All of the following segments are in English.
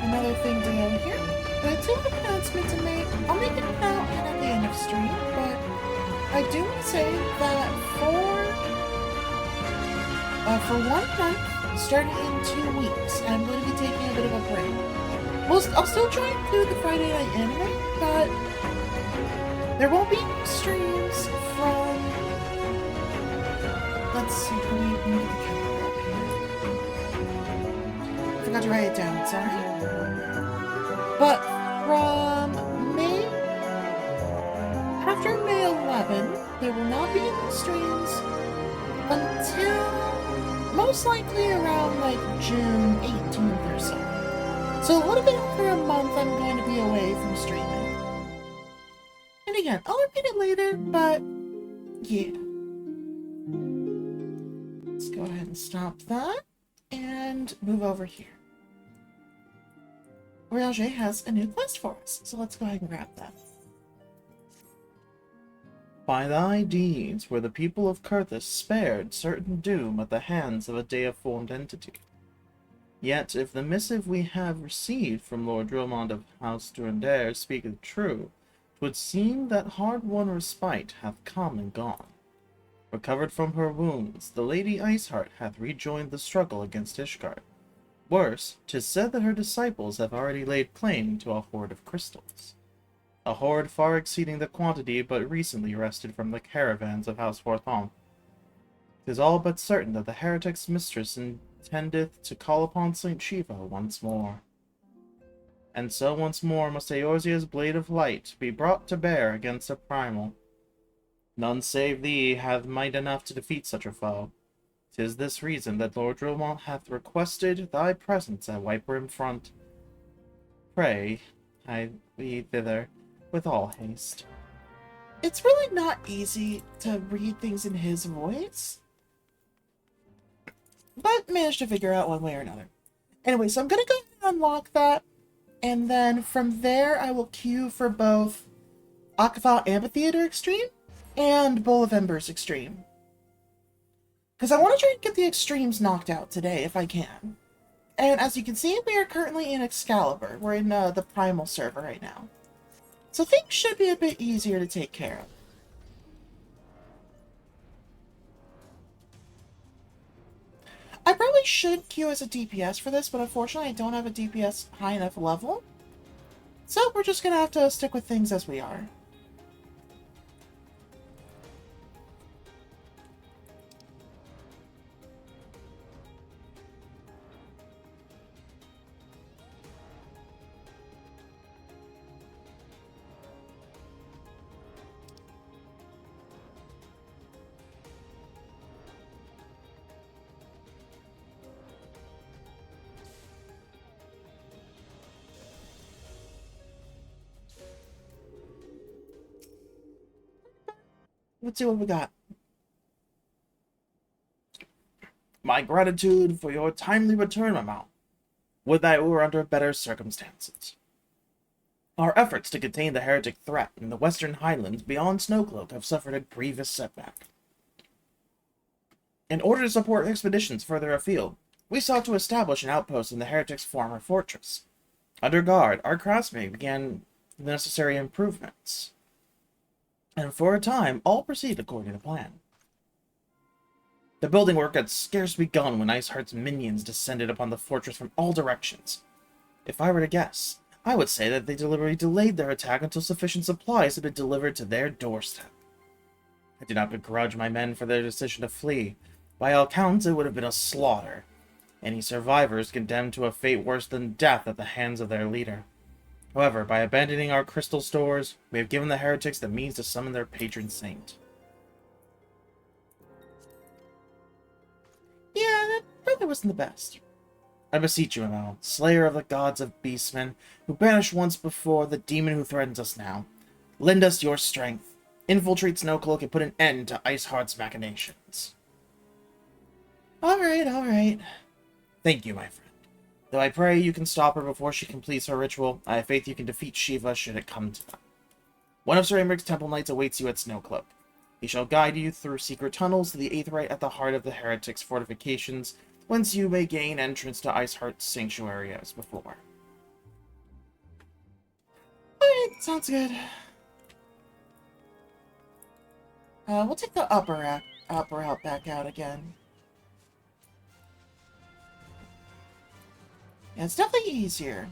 Another thing to note here. But I do have an announcement to make. I'll make it now and at the end of stream, but I do want to say that for 1 month, starting in 2 weeks, I'm going to be taking a bit of a break. I'll still try and do the Friday night anime, but there won't be any streams from. Let's see, can we get the calendar up here? Forgot to write it down, sorry. But from after May 11, there will not be any streams until most likely around like June 18th or so. So a little bit over a month I'm going to be away from streaming. And again, I'll repeat it later, but yeah. Let's go ahead and stop that and move over here. Eorzea has a new quest for us, so let's go ahead and grab that. By thy deeds were the people of Kurthus spared certain doom at the hands of a deiformed entity. Yet, if the missive we have received from Lord Dromond of House Durandare speaketh true, 'twould seem that hard-won respite hath come and gone. Recovered from her wounds, the Lady Iceheart hath rejoined the struggle against Ishgard. Worse, 'tis said that her disciples have already laid claim to a hoard of crystals. A hoard far exceeding the quantity but recently wrested from the caravans of House Forthom. 'Tis all but certain that the heretic's mistress intendeth to call upon St. Shiva once more. And so once more must Eorzea's blade of light be brought to bear against a primal. None save thee hath might enough to defeat such a foe. 'Tis this reason that Lord Dromont hath requested thy presence at Whitebrim Front. Pray, I thee thither with all haste. It's really not easy to read things in his voice, but managed to figure out one way or another. Anyway, so I'm going to go ahead and unlock that, and then from there I will queue for both Akafal Amphitheater Extreme and Bowl of Embers Extreme. Because I want to try and get the extremes knocked out today, if I can. And as you can see, we are currently in Excalibur. We're in the Primal server right now. So things should be a bit easier to take care of. I probably should queue as a DPS for this, but unfortunately I don't have a DPS high enough level. So we're just going to have to stick with things as we are. Let's see what we got. My gratitude for your timely return, Mamma. Would that we were under better circumstances. Our efforts to contain the heretic threat in the western highlands beyond Snowcloak have suffered a grievous setback. In order to support expeditions further afield, we sought to establish an outpost in the heretic's former fortress. Under guard, our craftsmen began the necessary improvements, and for a time all proceeded according to plan. The building work had scarce begun when Iceheart's minions descended upon the fortress from all directions. If I were to guess, I would say that they deliberately delayed their attack until sufficient supplies had been delivered to their doorstep. I do not begrudge my men for their decision to flee. By all counts, it would have been a slaughter. Any survivors condemned to a fate worse than death at the hands of their leader. However, by abandoning our crystal stores, we have given the heretics the means to summon their patron saint. Yeah, that probably wasn't the best. I beseech you, Amel, slayer of the gods of beastmen, who banished once before the demon who threatens us now, lend us your strength, infiltrate Snowcloak, and put an end to Iceheart's machinations. Alright, alright. Thank you, my friend. Though I pray you can stop her before she completes her ritual, I have faith you can defeat Shiva should it come to that. One of Sir Imric's temple knights awaits you at Snowcloak. He shall guide you through secret tunnels to the Aetheryte at the heart of the heretics' fortifications, whence you may gain entrance to Iceheart's sanctuary as before. Alright, sounds good. We'll take the upper route back out again. Yeah, it's definitely easier.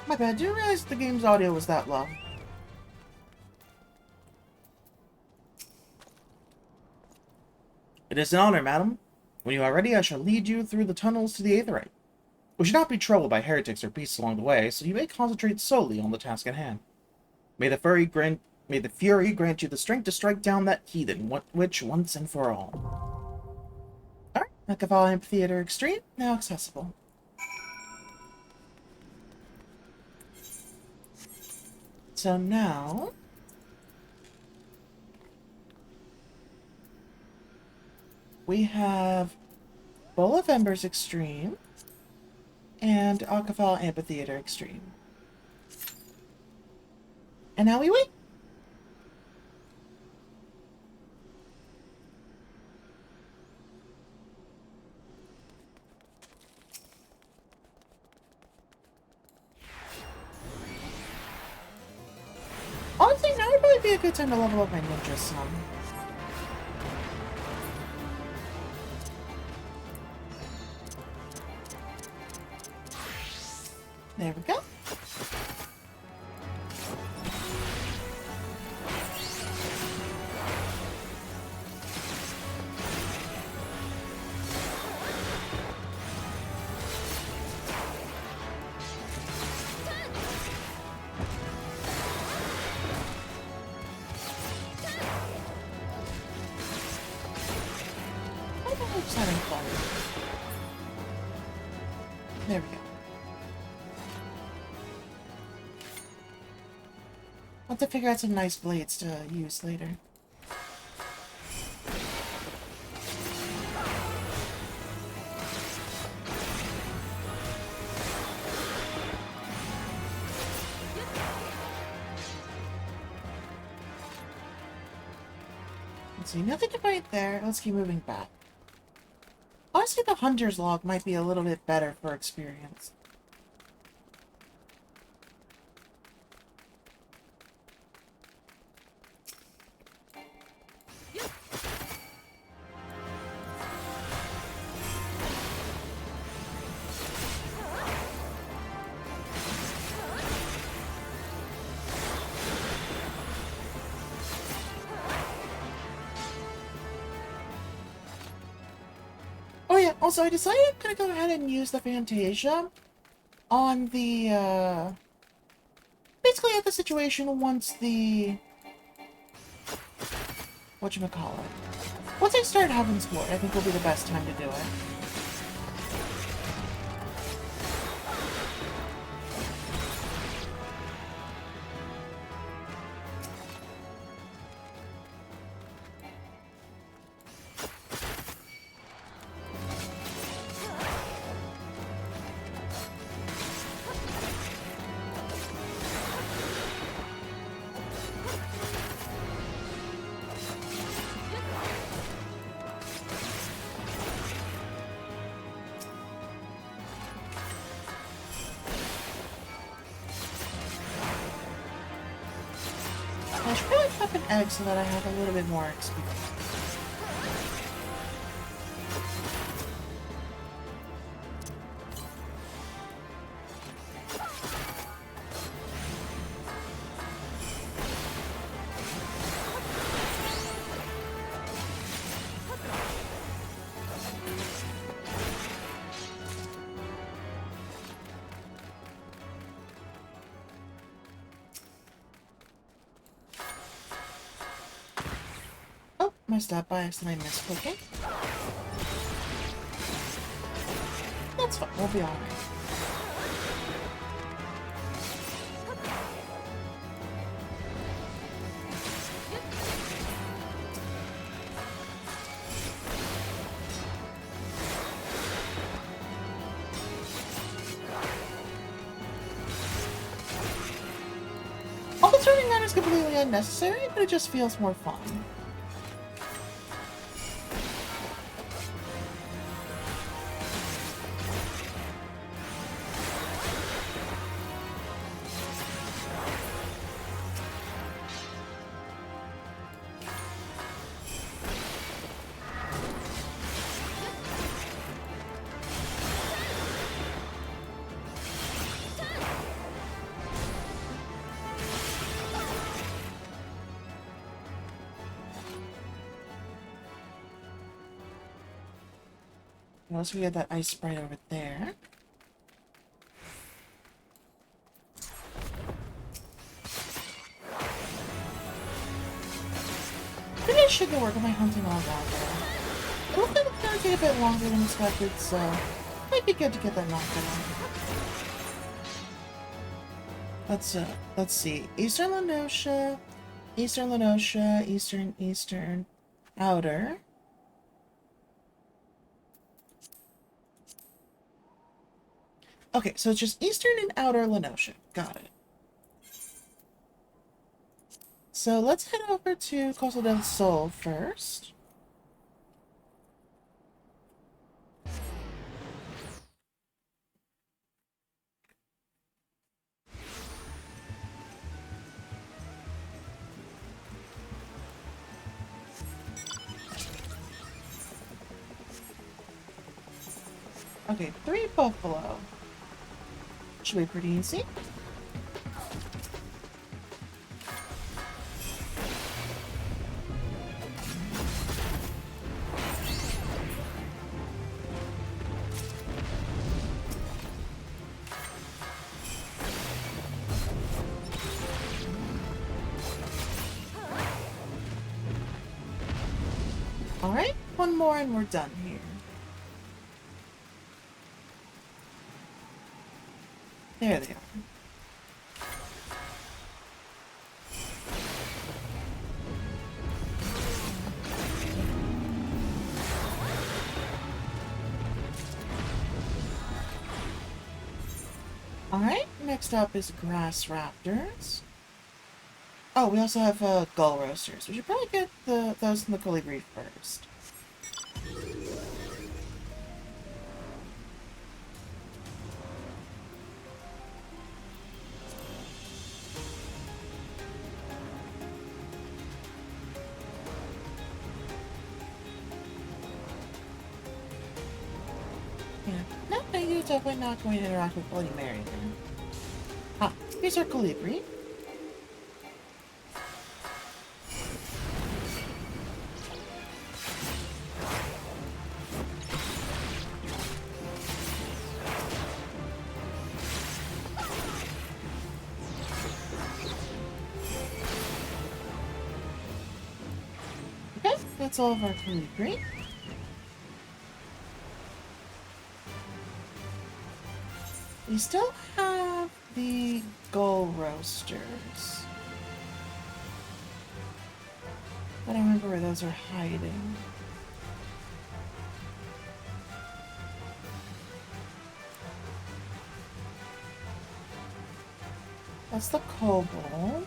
My bad, I didn't realize the game's audio was that low. It is an honor, madam. When you are ready, I shall lead you through the tunnels to the Aetheryte. We should not be troubled by heretics or beasts along the way, so you may concentrate solely on the task at hand. May the Fury grant you the strength to strike down that heathen, witch once and for all. Alright, Mekaval Amphitheater Extreme, now accessible. So now... we have Bowl of Embers Extreme and Akafal Amphitheater Extreme. And now we wait. Honestly, now would probably be a good time to level up my ninja some. There we go. I'm just having fun. There we go. I'll have to figure out some nice blades to use later. Let's see, nothing to fight there. Let's keep moving back. Honestly, the Hunter's Log might be a little bit better for experience. Also, I decided I'm gonna go ahead and use the Fantasia on the, basically at the situation once the... whatchamacallit. Once I start Heaven's Ward, I think will be the best time to do it. I should probably pop an egg so that I have a little bit more experience. Oh, messed up. I accidentally missed clicking. That's fine. We'll be alright. All the turning around is completely unnecessary, but it just feels more fun. Unless we get that ice sprite over there. Maybe I should go work on my hunting all out there. It looks like it's gonna take a bit longer than expected, so might be good to get that knocked out. Let's see. Eastern Lenosha, Eastern, Outer. Okay, so it's just Eastern and Outer Lenosha. Got it. So let's head over to Coastal del Sol first. Okay, 3 buffalo. Should be pretty easy. Alright, one more and we're done here. There they are. Alright, next up is Grass Raptors. Oh, we also have Gull Roasters. We should probably get those in the Colibri first. Yeah. No, you're definitely not going to interact with Bloody Mary then. Ah, here's our Colibri. that's all of our filigree. We still have the gull roasters. I don't remember where those are hiding. That's the cobalt.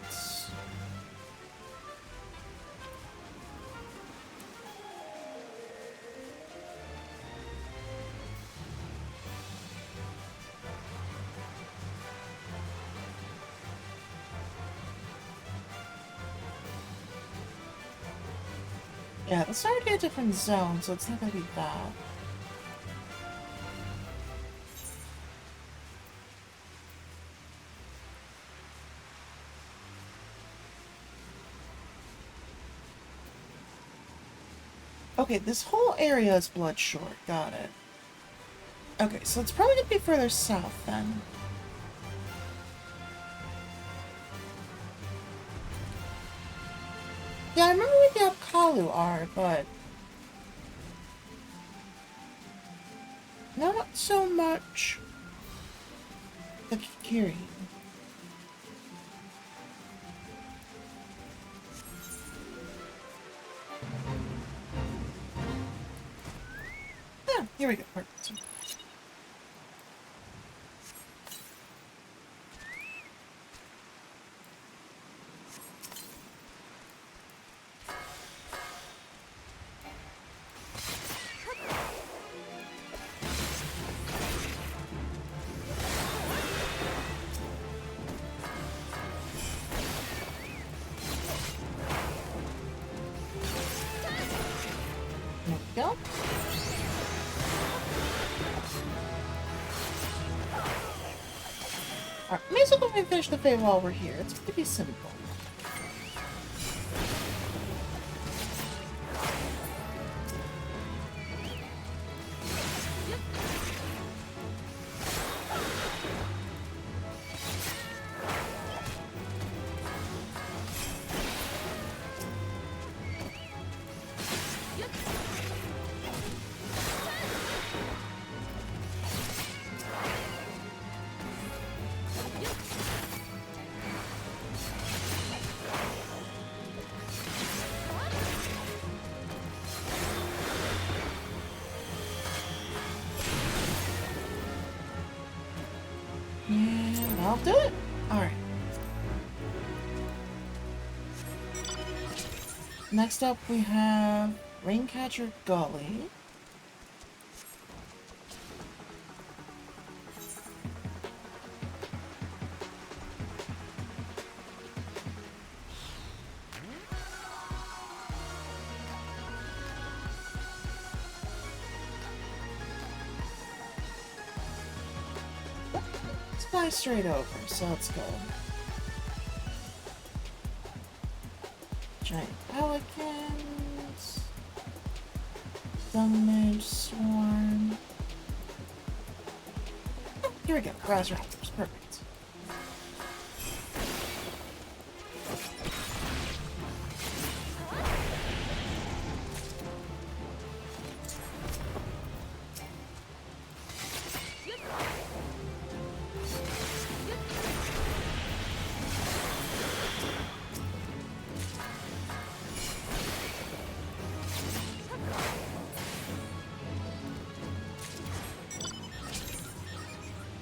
Yeah, that's already a different zone, so it's not gonna be that. Okay, this whole area is blood short. Got it. Okay, so it's probably gonna be further south then. Yeah, I remember where the Apkalu are, but not so much the Kikiri. Yeah, here we go. Perfect. There we go. Alright, may as well go ahead and finish the Fae while we're here. It's pretty simple. And I'll do it. Alright. Next up we have Raincatcher Gully. Let's fly straight over, so let's go. Giant pelicans. Dumbmage swarm. Oh, here we go. Grass raptors. Perfect.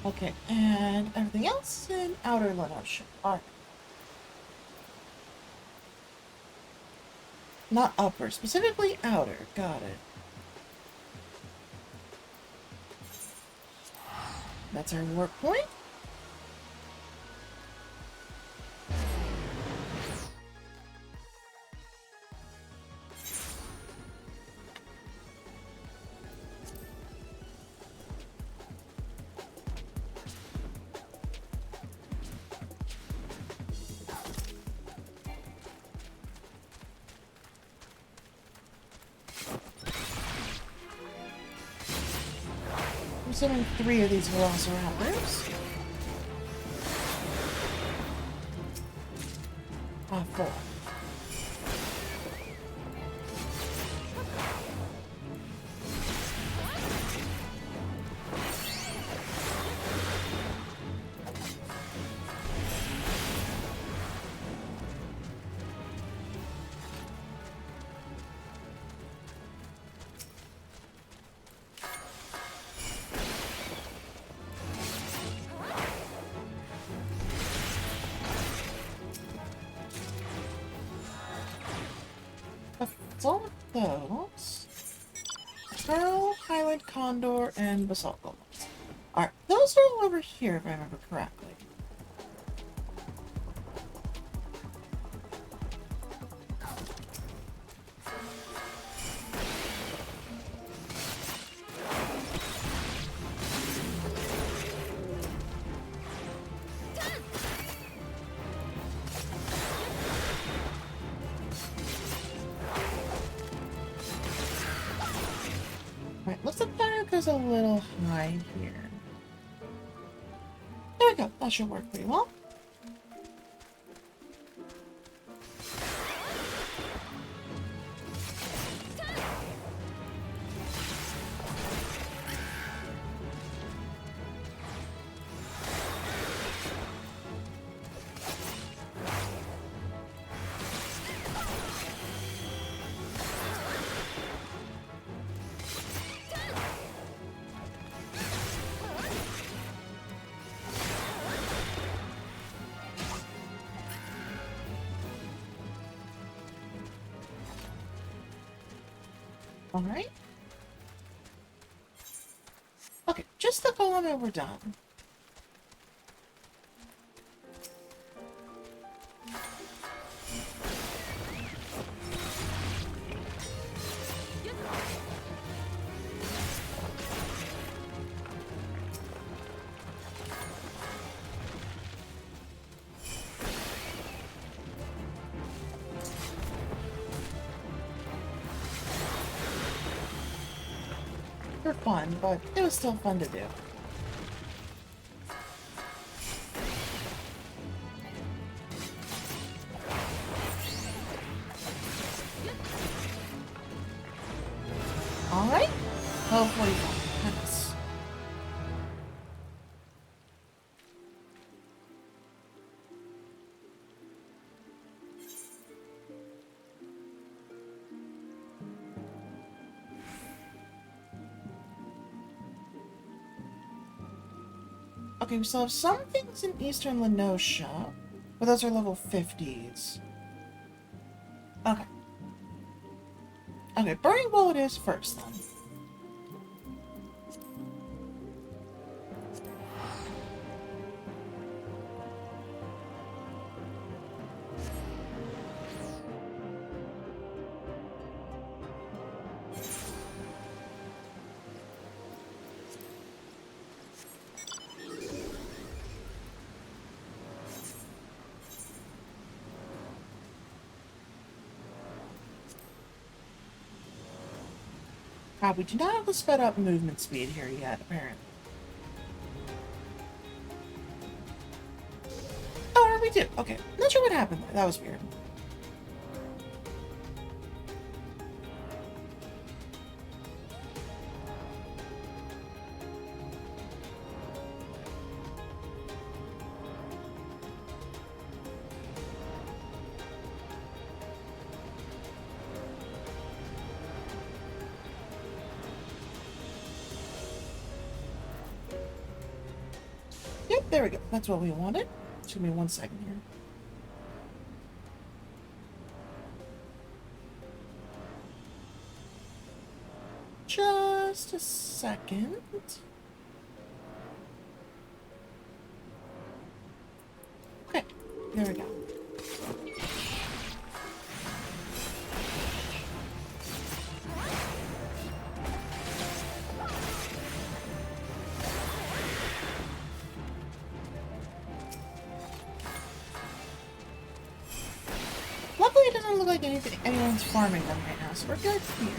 Okay, and everything else in Outer Lenosha. Alright. Not upper, specifically outer. Got it. That's our warp point. I'm assuming 3 of these Velociraptors. Ah, 4. That's all of those. Pearl, Highland Condor, and Basalt Golems. Alright, those are all over here if I remember correctly. Alright, looks like that goes a little high here. There we go. That should work pretty well. Alright. Okay, just the golem and we're done. They're fun, but it was still fun to do. Alright. Oh, 45. Goodness. Okay, we still have some things in Eastern Lenosha, but those are level 50s. Okay. Okay, Burning Bowl it is first, then. We do not have the sped up movement speed here yet, apparently. Oh, we do. Okay. Not sure what happened there. That was weird. Yep, there we go. That's what we wanted. Just give me 1 second here. Just a second. Okay, there we go. Luckily, it doesn't look like anyone's farming them right now, so we're good here.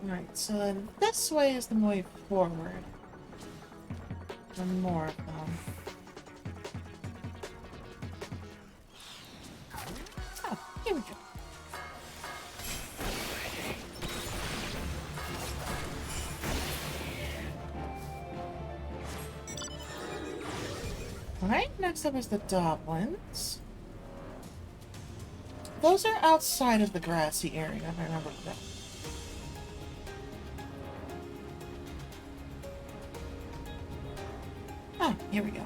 Alright, so then this way is the way forward. And more of them. next up is the Doblins. Those are outside of the grassy area, if I remember correctly. Ah, here we go.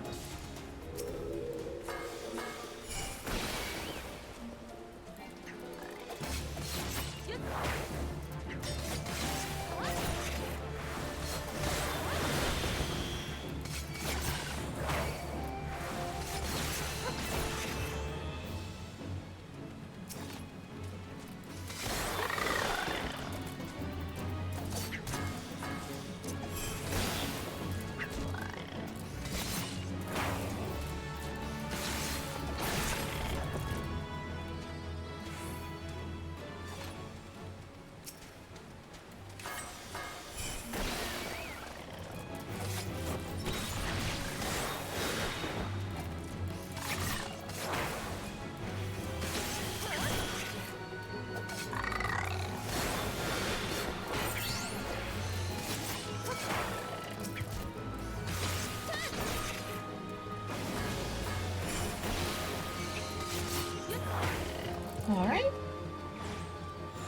Alright.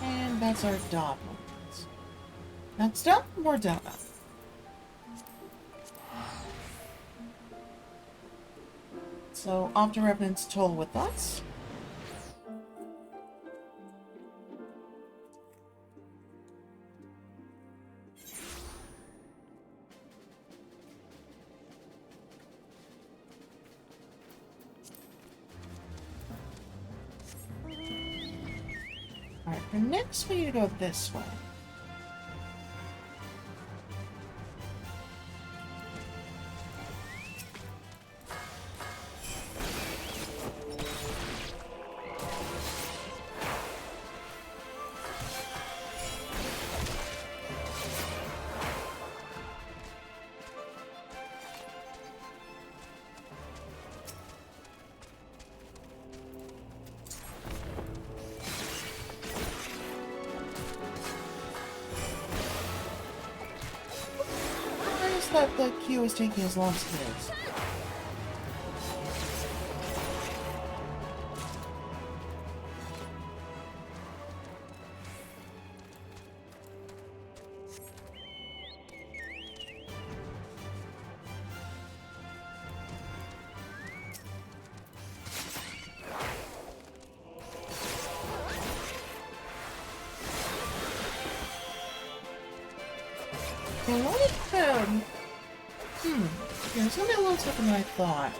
And that's our Doblins. Next up, more Dota. So, off to Revenant's Toll with us. Alright, for next we need to go this way. That the queue is taking as long as it is. Yeah, it's gonna be a little tougher than I thought.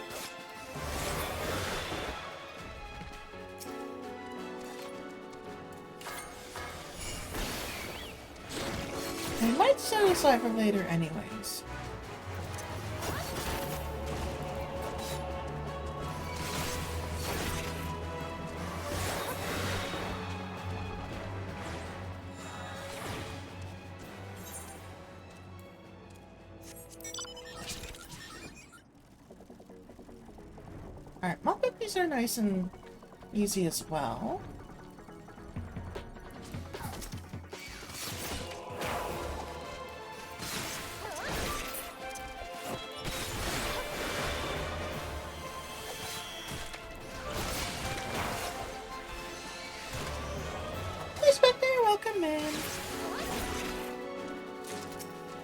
I might set it aside for later anyways. Alright, mock cookies are nice and easy as well. Inspector, welcome in.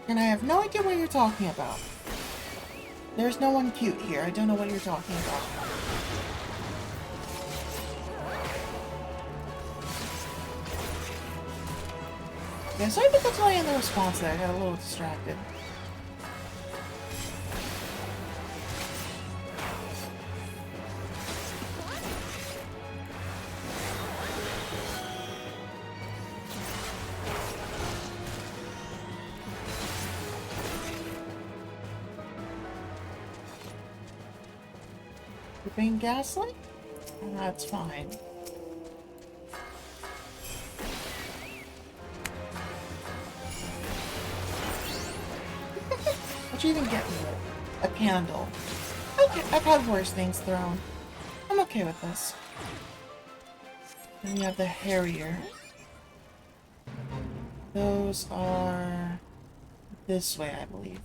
And I have no idea what you're talking about. There's no one cute here. I don't know what you're talking about. Yeah, sorry about the delay in the response there. I got a little distracted. You're being gaslit? That's fine. What'd you even get me? A candle. Okay, I've had worse things thrown. I'm okay with this. Then you have the Harrier. Those are this way, I believe.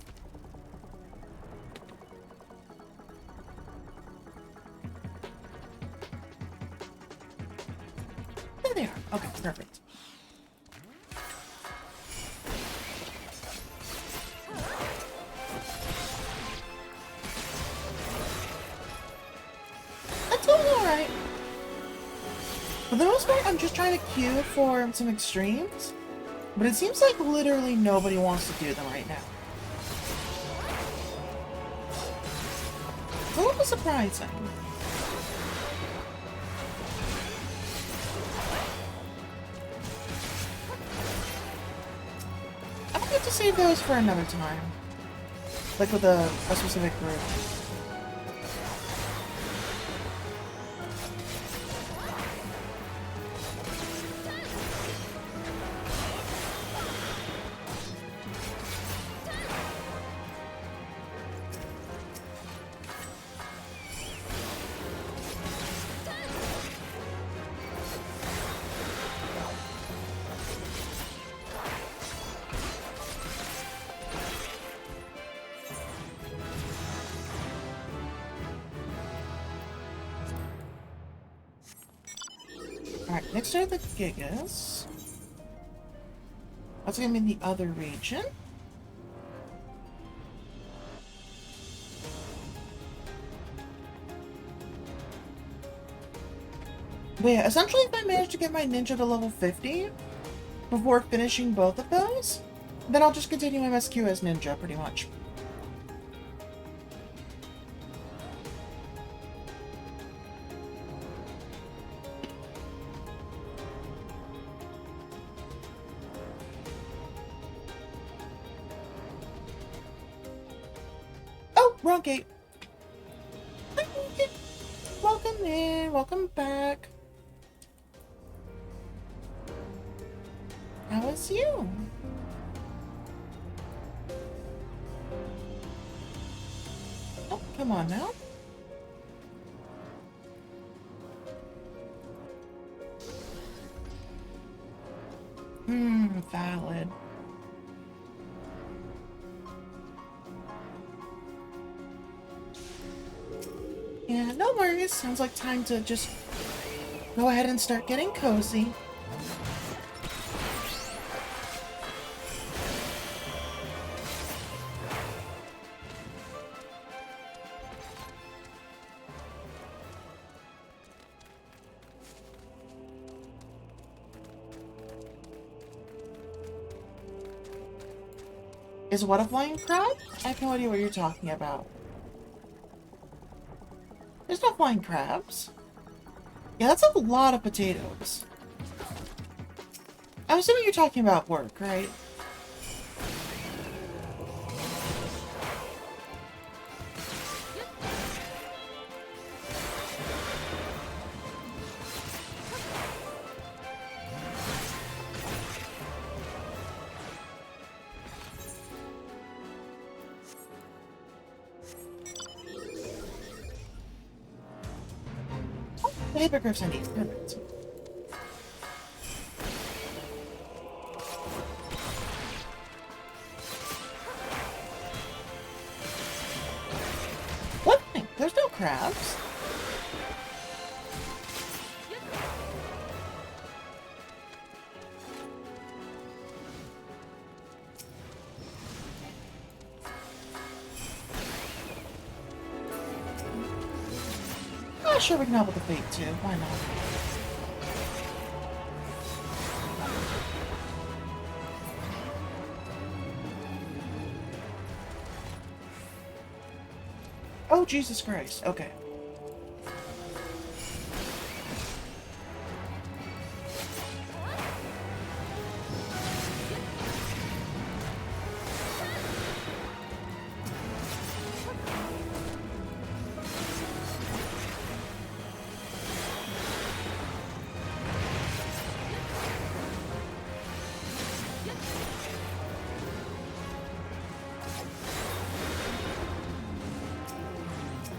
they are. Okay, perfect. That's alright. For the most part, I'm just trying to queue for some extremes, but it seems like literally nobody wants to do them right now. It's a little surprising. I might have to save those for another time. Like with a specific group. Alright, next are the Gigas. That's gonna be in the other region. But yeah, essentially if I manage to get my ninja to level 50 before finishing both of those, then I'll just continue MSQ as ninja, pretty much. Oh, wrong gate. Welcome in, welcome back. How was you? Oh, come on now. Valid. Yeah, no worries. Sounds like time to just go ahead and start getting cozy. Is what a flying crab? I have no idea what you're talking about. There's no flying crabs. Yeah, that's a lot of potatoes. I'm assuming you're talking about work, right? The hippogriffs I need. Perfect. What? There's no crabs. Oh, sure, we can help with the fate too. Why not? Oh, Jesus Christ. Okay.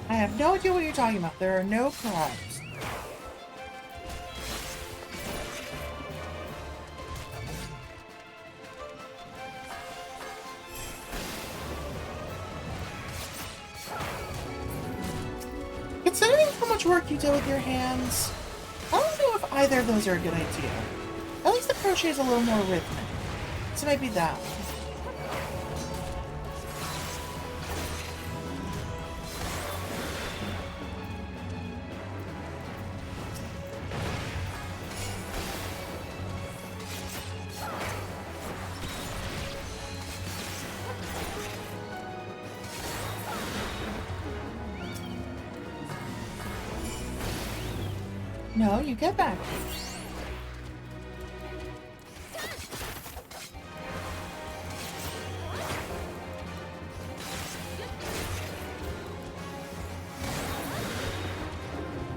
I have no idea what you're talking about. There are no crabs. Considering how much work you do with your hands, I don't know if either of those are a good idea. At least the crochet is a little more rhythmic. So maybe that one. No, you get back.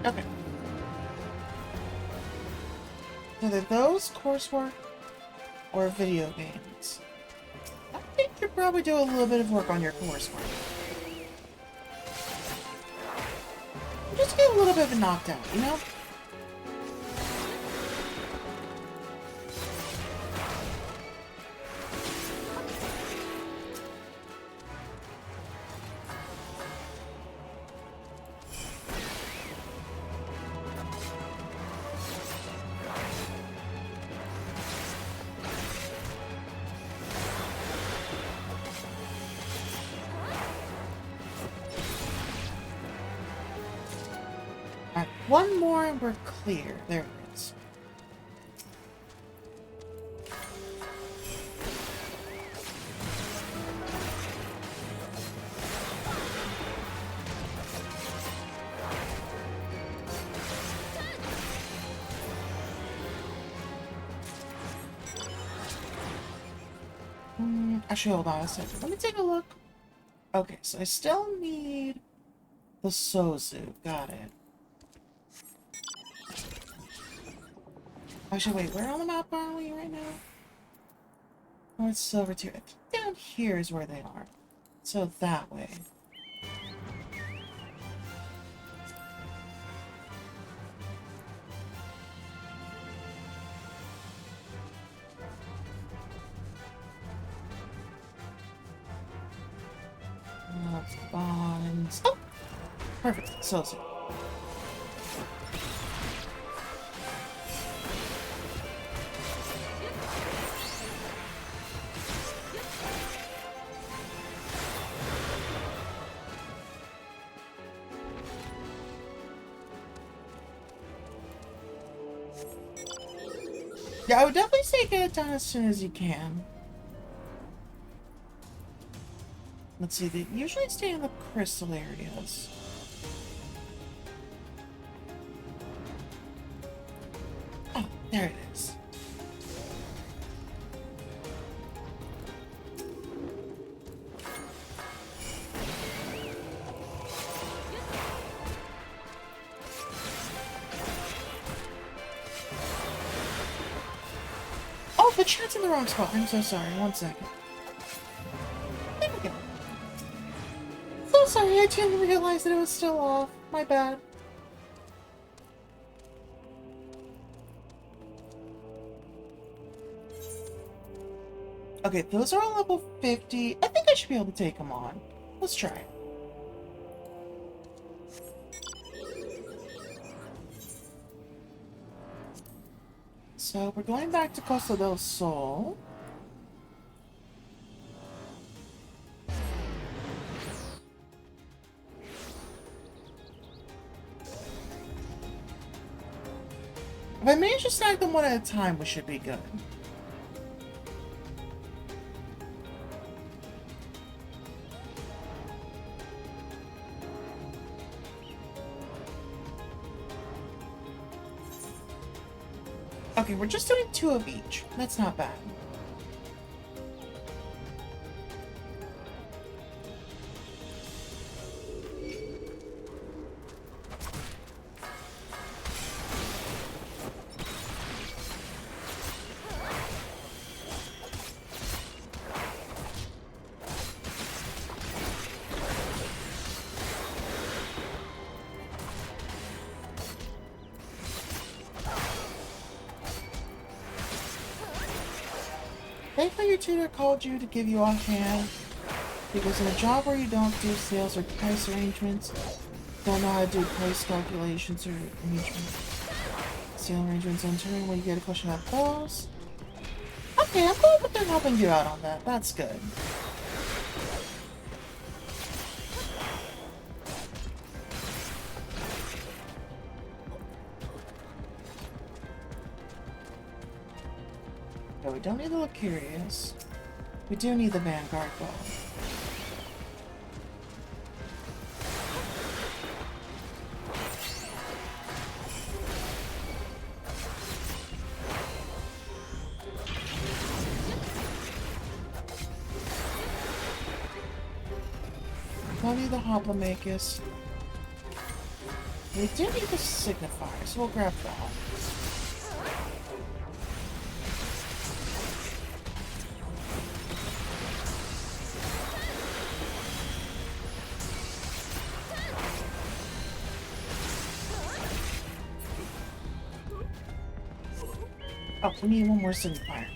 Okay. Either those coursework or video games. I think you probably do a little bit of work on your coursework. Just get a little bit of a knockdown, you know? Alright, one more and we're clear. There it is. Actually, hold on a second. Let me take a look. Okay, so I still need the Sozu. Got it. Actually, wait, where on the map are we right now? Oh, it's over to it. Down here is where they are. So that way. Bonds. Oh! Perfect. So. Yeah, I would definitely say get it done as soon as you can. Let's see, they usually stay in the crystal areas. Oh, there it is. Oh, the chat's in the wrong spot. I'm so sorry. One second. There we go. So sorry, I didn't realize that it was still off. My bad. Okay, those are all level 50. I think I should be able to take them on. Let's try it. So we're going back to Costa del Sol. If I manage to stack them one at a time, we should be good. Okay, we're just doing 2 of each. That's not bad. Thankfully your tutor called you to give you a hand, because in a job where you don't do sales or price arrangements, don't know how to do price calculations or arrangements, deal arrangements entering when you get a question about those. Okay, I'm glad that they're helping you out on that. That's good. No, we don't need to look curious. We do need the Vanguard bow. We'll need the Hoplomachus. We do need the Signifier, so we'll grab that. Oh, we need one more Signifier.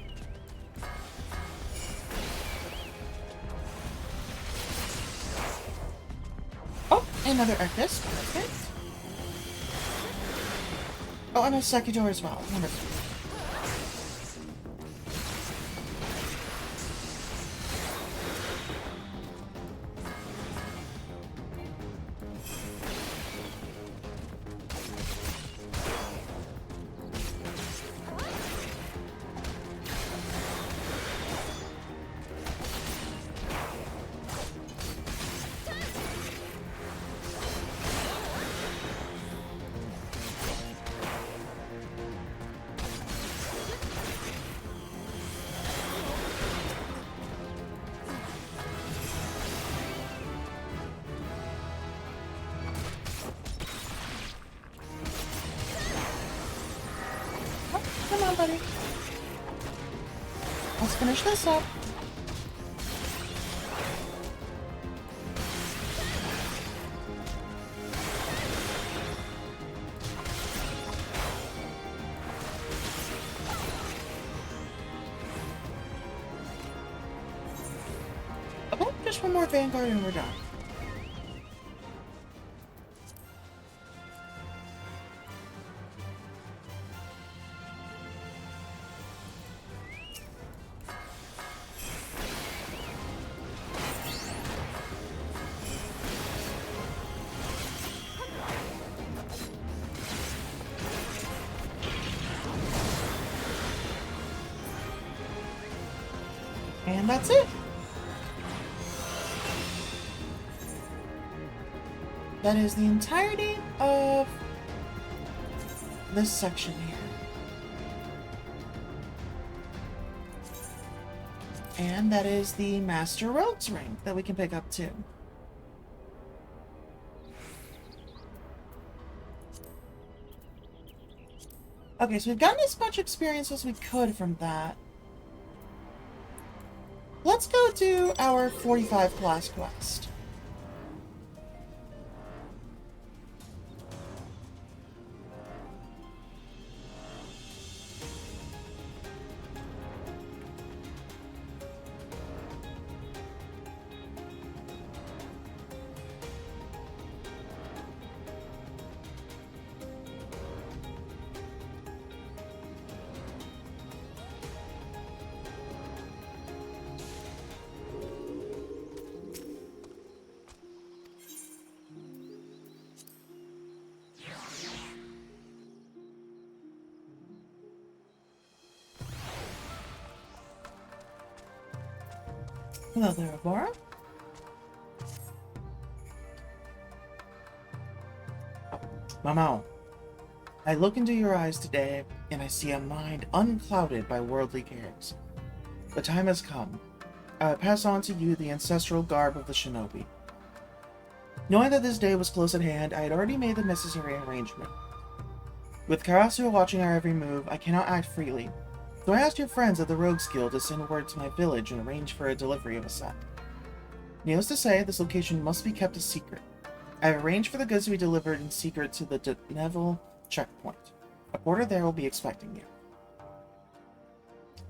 Oh, another Arcus. Perfect. Oh, and a Sekidor as well. Wonderful. Come on, buddy. Let's finish this up. Oh, just one more Vanguard and we're done. And that's it. That is the entirety of this section here. And that is the Master Rogue's Ring that we can pick up too. Okay, so we've gotten as much experience as we could from that. Let's go do our 45 class quest. Hello there, Abora. Mamau, I look into your eyes today, and I see a mind unclouded by worldly cares. The time has come. I pass on to you the ancestral garb of the shinobi. Knowing that this day was close at hand, I had already made the necessary arrangement. With Karasu watching our every move, I cannot act freely, so I asked your friends at the Rogues Guild to send word to my village and arrange for a delivery of a set. Needless to say, this location must be kept a secret. I have arranged for the goods to be delivered in secret to the Neville checkpoint. A porter there will be expecting you.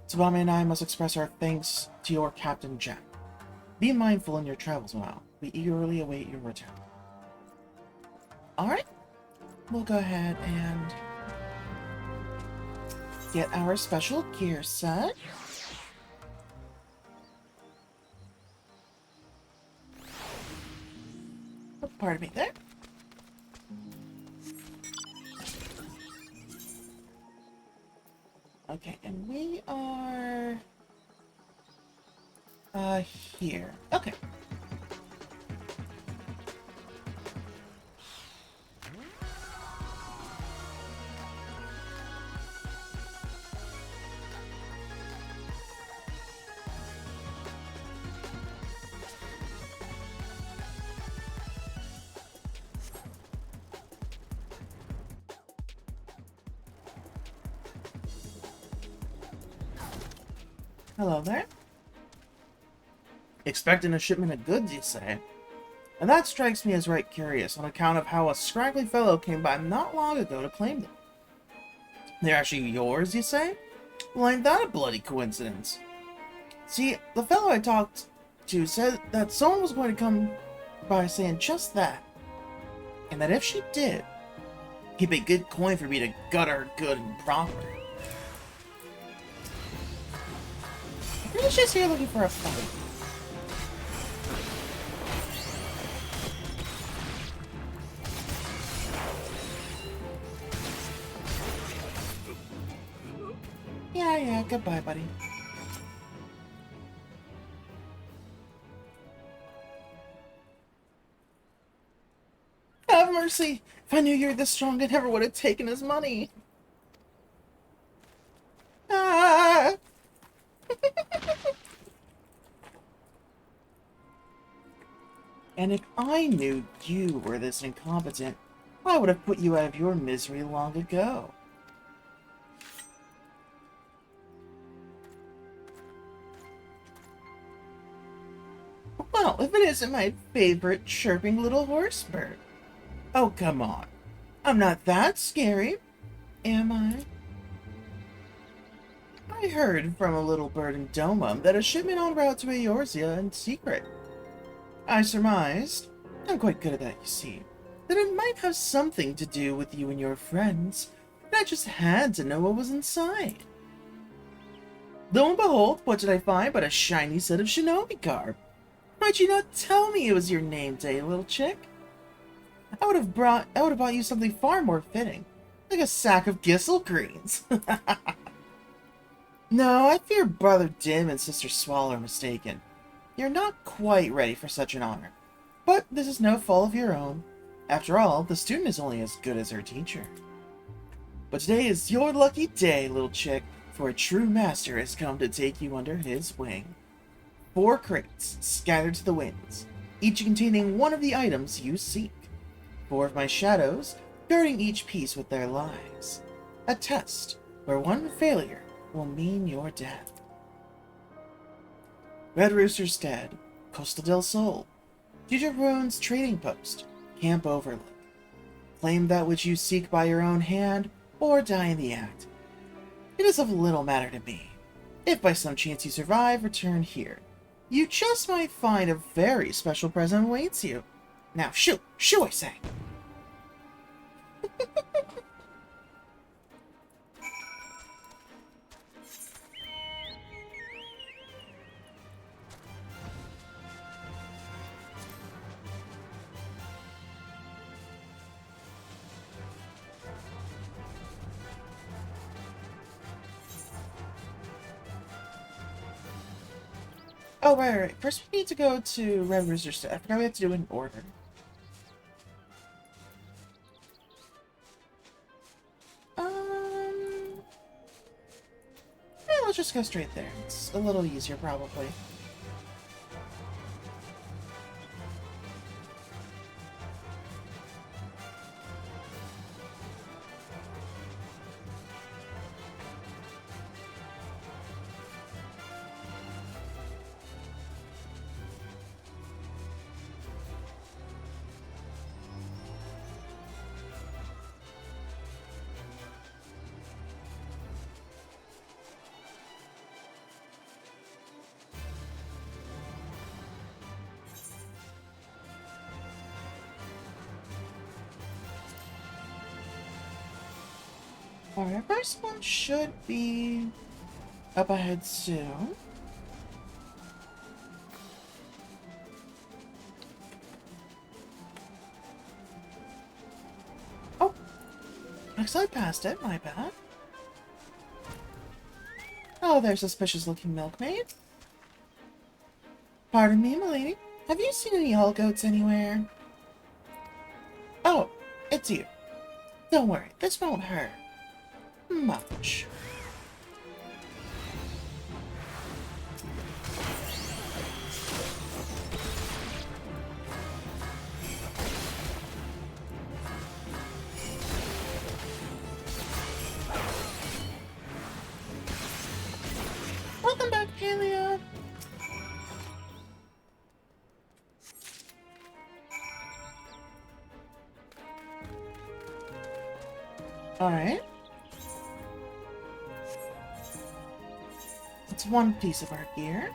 Tsubame and I must express our thanks to your Captain Jack. Be mindful in your travels, Mao. We eagerly await your return. Alright. We'll go ahead and get our special gear set. Oh, pardon me there. Okay, and we are here. Okay. Hello there. Expecting a shipment of goods, you say? And that strikes me as right curious, on account of how a scraggly fellow came by not long ago to claim them. They're actually yours, you say? Well, ain't that a bloody coincidence? See, the fellow I talked to said that someone was going to come by saying just that, and that if she did, he'd pay good coin for me to gut her good and proper. I think she's here looking for a fight. Yeah, goodbye, buddy. Have mercy! If I knew you were this strong, I never would have taken his money. Ah! And if I knew you were this incompetent, I would have put you out of your misery long ago. Well, if it isn't my favorite chirping little horse bird. Oh, come on. I'm not that scary, am I? I heard from a little bird in Doma that a shipment en route to Eorzea in secret. I surmised, I'm quite good at that, you see, that it might have something to do with you and your friends, but I just had to know what was inside. Lo and behold, what did I find but a shiny set of shinobi garb? Why'd you not tell me it was your name day, little chick? I would have bought you something far more fitting, like a sack of Gissel greens. No, I fear Brother Dim and Sister Swallow are mistaken. You're not quite ready for such an honor. But this is no fault of your own. After all, the student is only as good as her teacher. But today is your lucky day, little chick, for a true master has come to take you under his wing. 4 crates scattered to the winds, each containing one of the items you seek. 4 of my shadows guarding each piece with their lives. A test where one failure will mean your death. Red Rooster Stead, Costa del Sol, Future Ruins Trading Post, Camp Overlook. Claim that which you seek by your own hand, or die in the act. It is of little matter to me. If by some chance you survive, return here. You just might find a very special present awaits you. Now shoo, I say! Oh, right. First we need to go to Red Rooster Stead. I forgot we have to do it in order. Yeah, let's just go straight there. It's a little easier, probably. Alright, first one should be up ahead soon. Oh, looks like I passed it, my bad. Oh, there's suspicious looking milkmaid. Pardon me, milady. Have you seen any all goats anywhere? Oh, it's you. Don't worry, this won't hurt much. Welcome back, Paleo. Alright. It's one piece of our gear.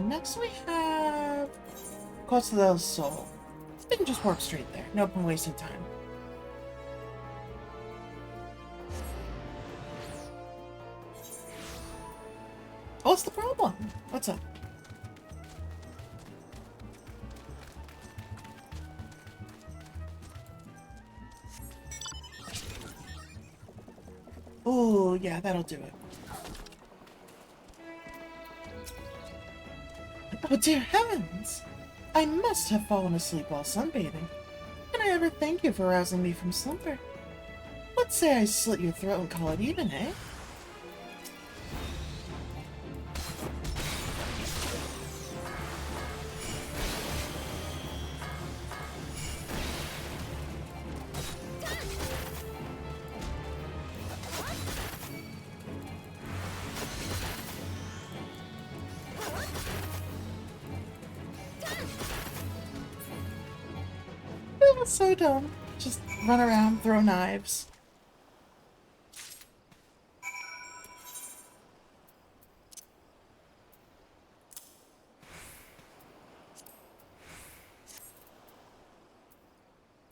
Next we have Costa del Sol. We can just warp straight there. No point wasting time. What's the problem? What's up? Oh, yeah, that'll do it. Oh, dear heavens! I must have fallen asleep while sunbathing. Can I ever thank you for rousing me from slumber? Let's say I slit your throat and call it even, eh? It was so dumb. Just run around, throw knives.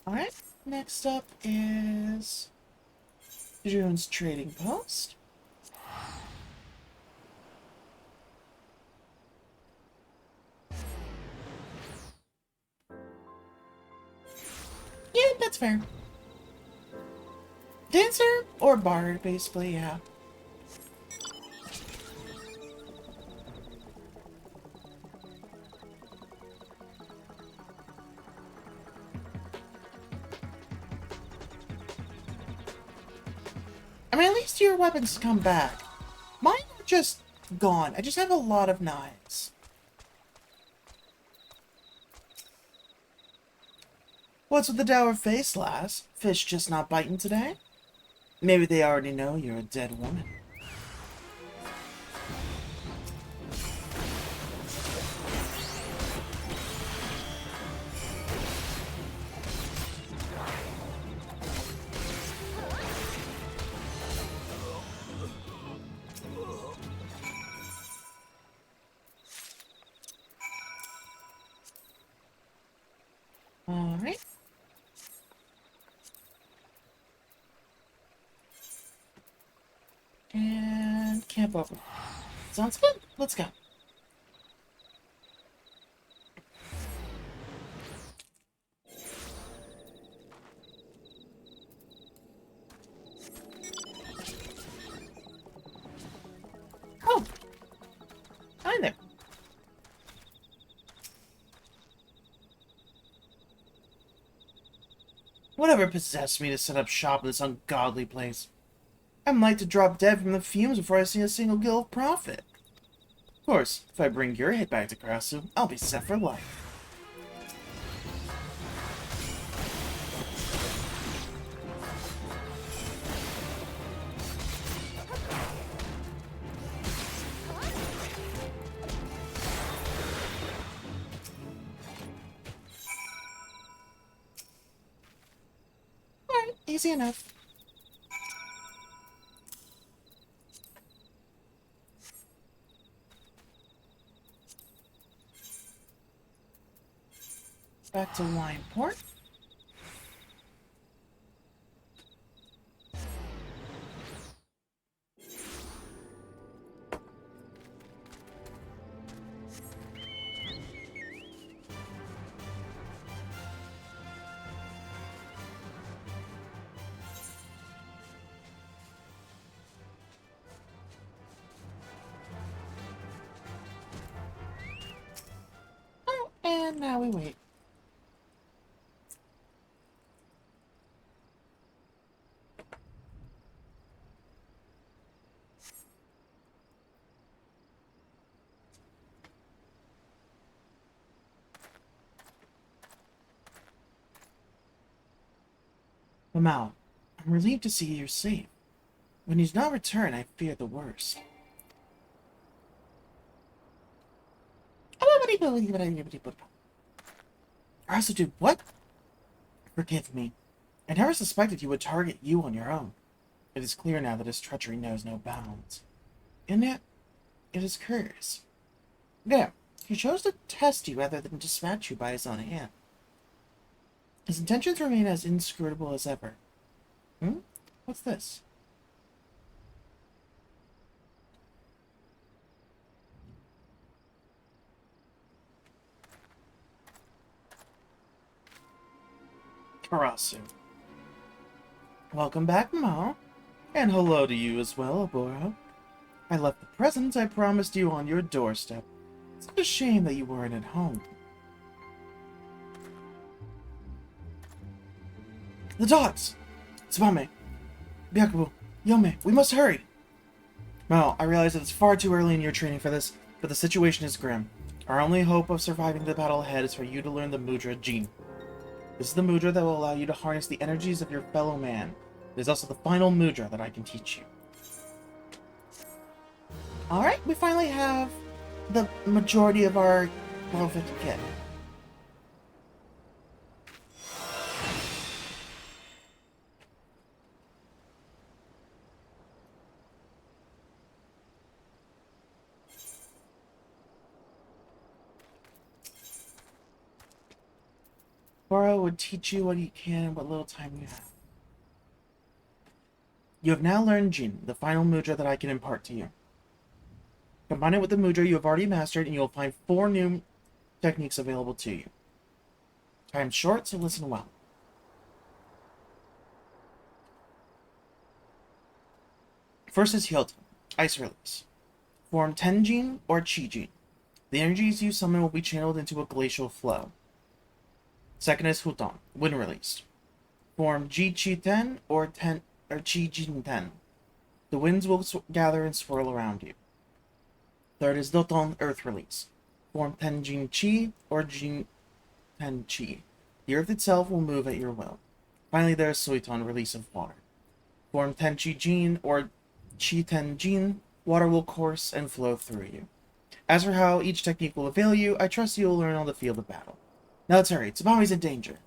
Alright, next up is June's Trading Post. Yeah, that's fair. Dancer or bard, basically, yeah. I mean, at least your weapons come back. Mine are just gone. I just have a lot of knives. What's with the dour face, lass? Fish just not biting today? Maybe they already know you're a dead woman. Alright. And camp over. Sounds good. Let's go. Oh! Hi there. Whatever possessed me to set up shop in this ungodly place? I'm like to drop dead from the fumes before I see a single gill of profit. Of course, if I bring your head back to Karasu, I'll be set for life. Alright, easy enough. Back to Wine Port. Oh, and now we wait. Mamal, I'm relieved to see you're safe. When you do not return, I fear the worst. Arasa, dude, what? Forgive me. I never suspected he would target you on your own. It is clear now that his treachery knows no bounds. And yet, it is curious. Yeah, he chose to test you rather than dispatch you by his own hand. His intentions remain as inscrutable as ever. Hmm? What's this? Karasu. Welcome back, Ma. And hello to you as well, Aboro. I left the presents I promised you on your doorstep. Such a shame that you weren't at home. The dogs! Tsubame, Byakubu, Yome, we must hurry! Mao, I realize that it's far too early in your training for this, but the situation is grim. Our only hope of surviving the battle ahead is for you to learn the Mudra Jin. This is the mudra that will allow you to harness the energies of your fellow man. It is also the final mudra that I can teach you. Alright, we finally have the majority of our level 50 kit. Boro would teach you what you can and what little time you have. You have now learned Jin, the final mudra that I can impart to you. Combine it with the mudra you have already mastered, and you will find 4 new techniques available to you. Time's short, so listen well. First is Hyoto, Ice Release. Form Tenjin or Chijin. The energies you summon will be channeled into a glacial flow. Second is Huton, Wind Release. Form Ji-Chi-Ten or Chi-Jin-Ten. The winds will gather and swirl around you. Third is Doton, Earth Release. Form Tenjin-Chi or Jin-Ten-Chi. The earth itself will move at your will. Finally, there is Suiton, Release of Water. Form Tenchi-Jin or Chi-Ten-Jin. Water will course and flow through you. As for how each technique will avail you, I trust you will learn on the field of battle. Now let's hurry, Tsubame's in danger.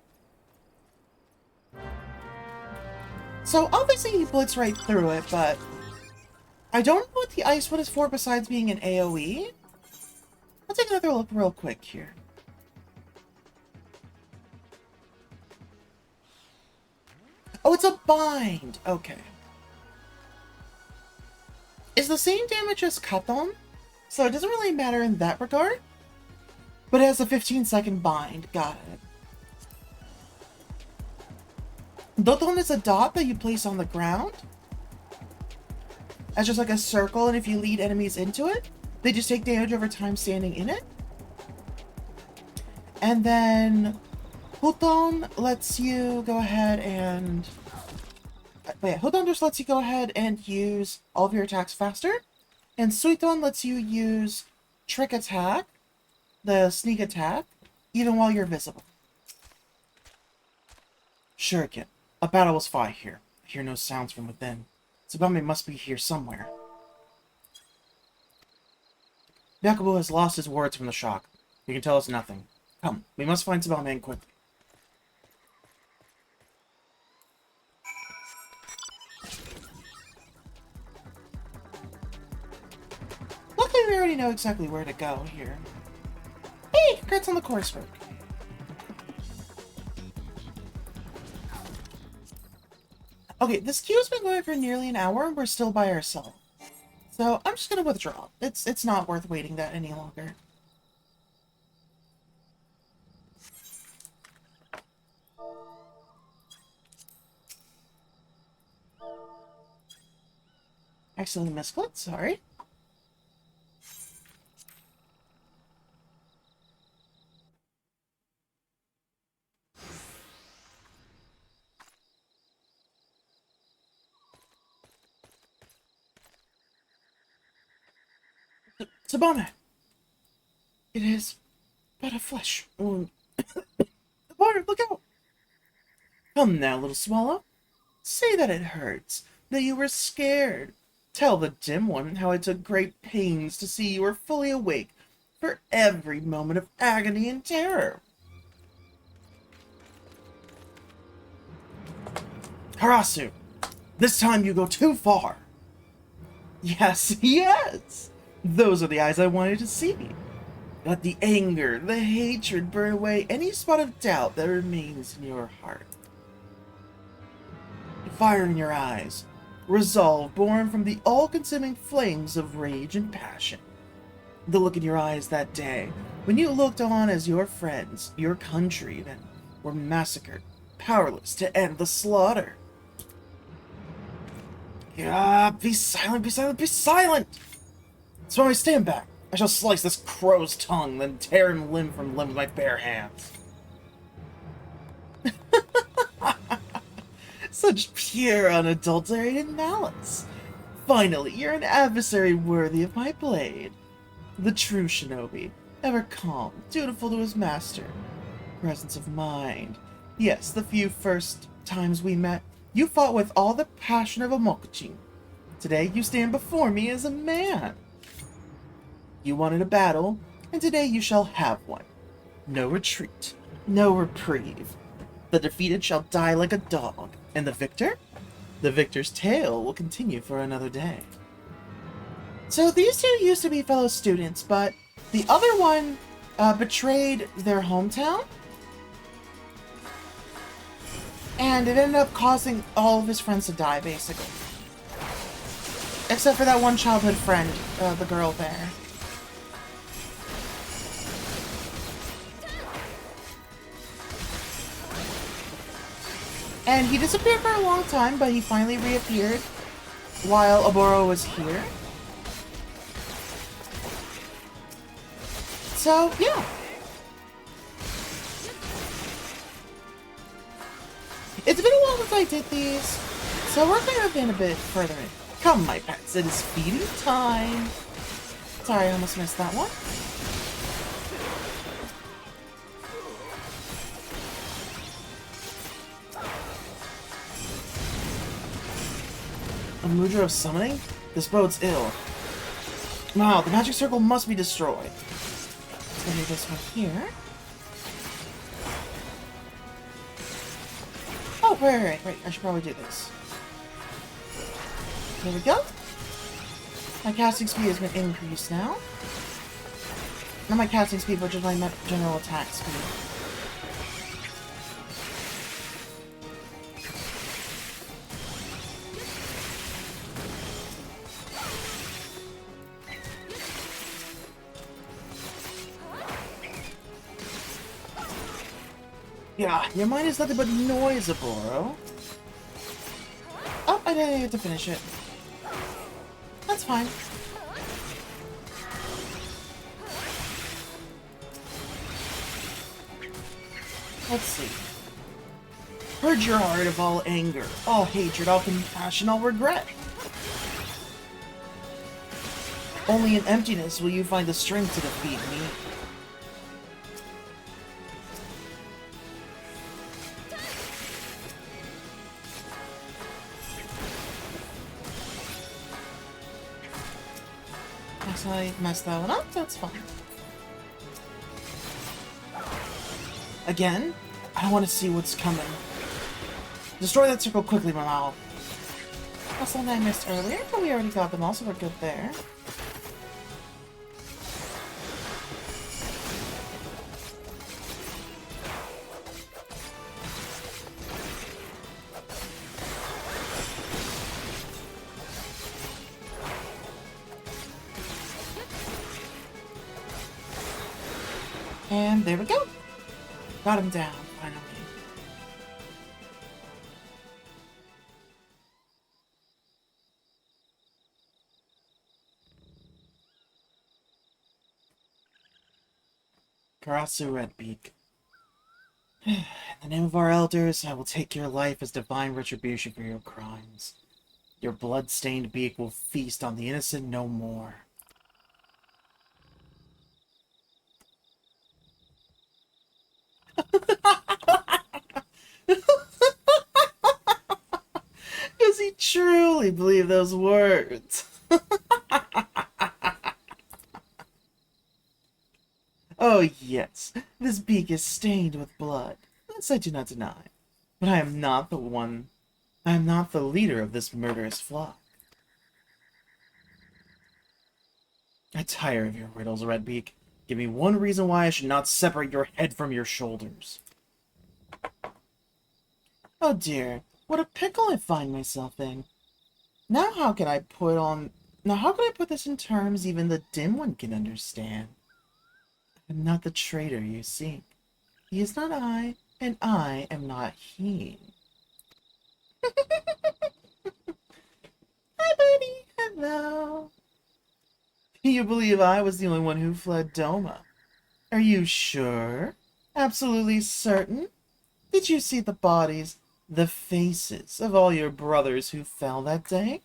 So obviously he blitzed right through it, but I don't know what the ice one is for besides being an AoE. Let's take another look real quick here. Oh, it's a bind! Okay. It's the same damage as Katon, so it doesn't really matter in that regard. But it has a 15-second bind. Got it. Doton is a dot that you place on the ground. As just like a circle, and if you lead enemies into it, they just take damage over time standing in it. And then Huton lets you go ahead and... Huton just lets you go ahead and use all of your attacks faster. And Suiton lets you use Trick Attack, the sneak attack, even while you're visible. Shuriken. A battle was fought here. I hear no sounds from within. Tsubame must be here somewhere. Byakubu has lost his words from the shock. He can tell us nothing. Come, we must find Tsubame quickly. Luckily, we already know exactly where to go here. Hey, congrats on the coursework. Okay, this queue's been going for nearly an hour and we're still by ourselves. So I'm just gonna withdraw. It's not worth waiting that any longer. Accidentally misclicked, sorry. Sabana! It is but a flesh wound. Water, look out! Come now, little swallow. Say that it hurts, that you were scared. Tell the dim one how I took great pains to see you were fully awake for every moment of agony and terror. Harasu, this time you go too far. Yes, yes! Those are the eyes I wanted to see. Let the anger, the hatred burn away any spot of doubt that remains in your heart. Fire in your eyes, resolve born from the all-consuming flames of rage and passion. The look in your eyes that day, when you looked on as your friends, your countrymen, were massacred, powerless to end the slaughter. Yeah, be silent, be silent, be silent! So I stand back. I shall slice this crow's tongue, then tear him limb from limb with my bare hands. Such pure, unadulterated malice. Finally, you're an adversary worthy of my blade. The true shinobi, ever calm, dutiful to his master. Presence of mind. Yes, the few first times we met, you fought with all the passion of a Mokujin. Today, you stand before me as a man. You wanted a battle, and today you shall have one. No retreat, no reprieve. The defeated shall die like a dog, and the victor? The victor's tale will continue for another day. So these two used to be fellow students, but the other one betrayed their hometown, and it ended up causing all of his friends to die, basically. Except for that one childhood friend, the girl there. And he disappeared for a long time, but he finally reappeared while Oboro was here. So, yeah. It's been a while since I did these, so we're kind of in a bit further in. Come, my pets, it is feeding time. Sorry, I almost missed that one. A Mudra of Summoning? This bodes ill. Wow, the magic circle must be destroyed. Let's go do this one here. Oh, wait, I should probably do this. There we go. My casting speed has been increased now. Not my casting speed, but just my general attack speed. Yeah, your mind is nothing but noise, Oboro. Oh, I didn't get to finish it. That's fine. Let's see. Purge your heart of all anger, all hatred, all compassion, all regret. Only in emptiness will you find the strength to defeat me. I messed that one up, that's fine. Again, I want to see what's coming. Destroy that circle quickly, Mamao. That's something I missed earlier, but we already got them all, so we're good there. And there we go. Got him down, finally. Karasu Redbeak. In the name of our elders, I will take your life as divine retribution for your crimes. Your blood-stained beak will feast on the innocent no more. Does he truly believe those words? Oh yes, this beak is stained with blood. This I do not deny. But I am not the one. I am not the leader of this murderous flock. I tire of your riddles, Redbeak. Give me one reason why I should not separate your head from your shoulders. Oh dear, what a pickle I find myself in. Now how can I put this in terms even the dim one can understand? I'm not the traitor you seek. He is not I, and I am not he. Hi, buddy. Hello. You believe I was the only one who fled Doma? Are you sure? Absolutely certain? Did you see the bodies, the faces of all your brothers who fell that day?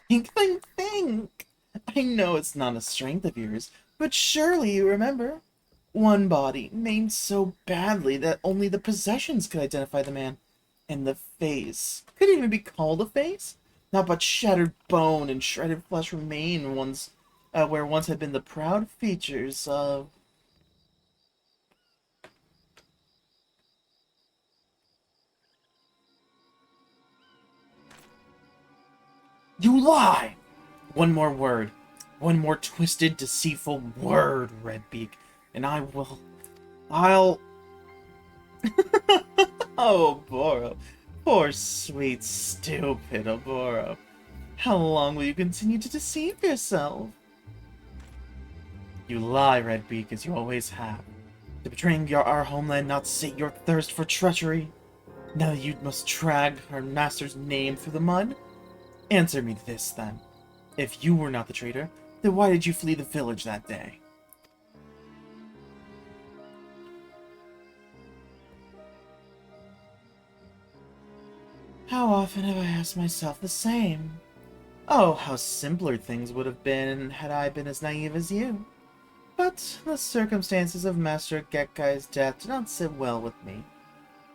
Think, think, think! I know it's not a strength of yours, but surely you remember. One body, maimed so badly that only the possessions could identify the man. And the face. Could it even be called a face? Not but shattered bone and shredded flesh remain where once had been the proud features of... You lie! One more word. One more twisted, deceitful word, Redbeak. And I'll... Oh, Boro. Poor, sweet, stupid Oboro. How long will you continue to deceive yourself? You lie, Redbeak, as you always have. To betraying our homeland not sate your thirst for treachery? Now you must drag our master's name through the mud? Answer me this, then. If you were not the traitor, then why did you flee the village that day? How often have I asked myself the same? Oh, how simpler things would have been had I been as naive as you. But the circumstances of Master Gekkai's death did not sit well with me.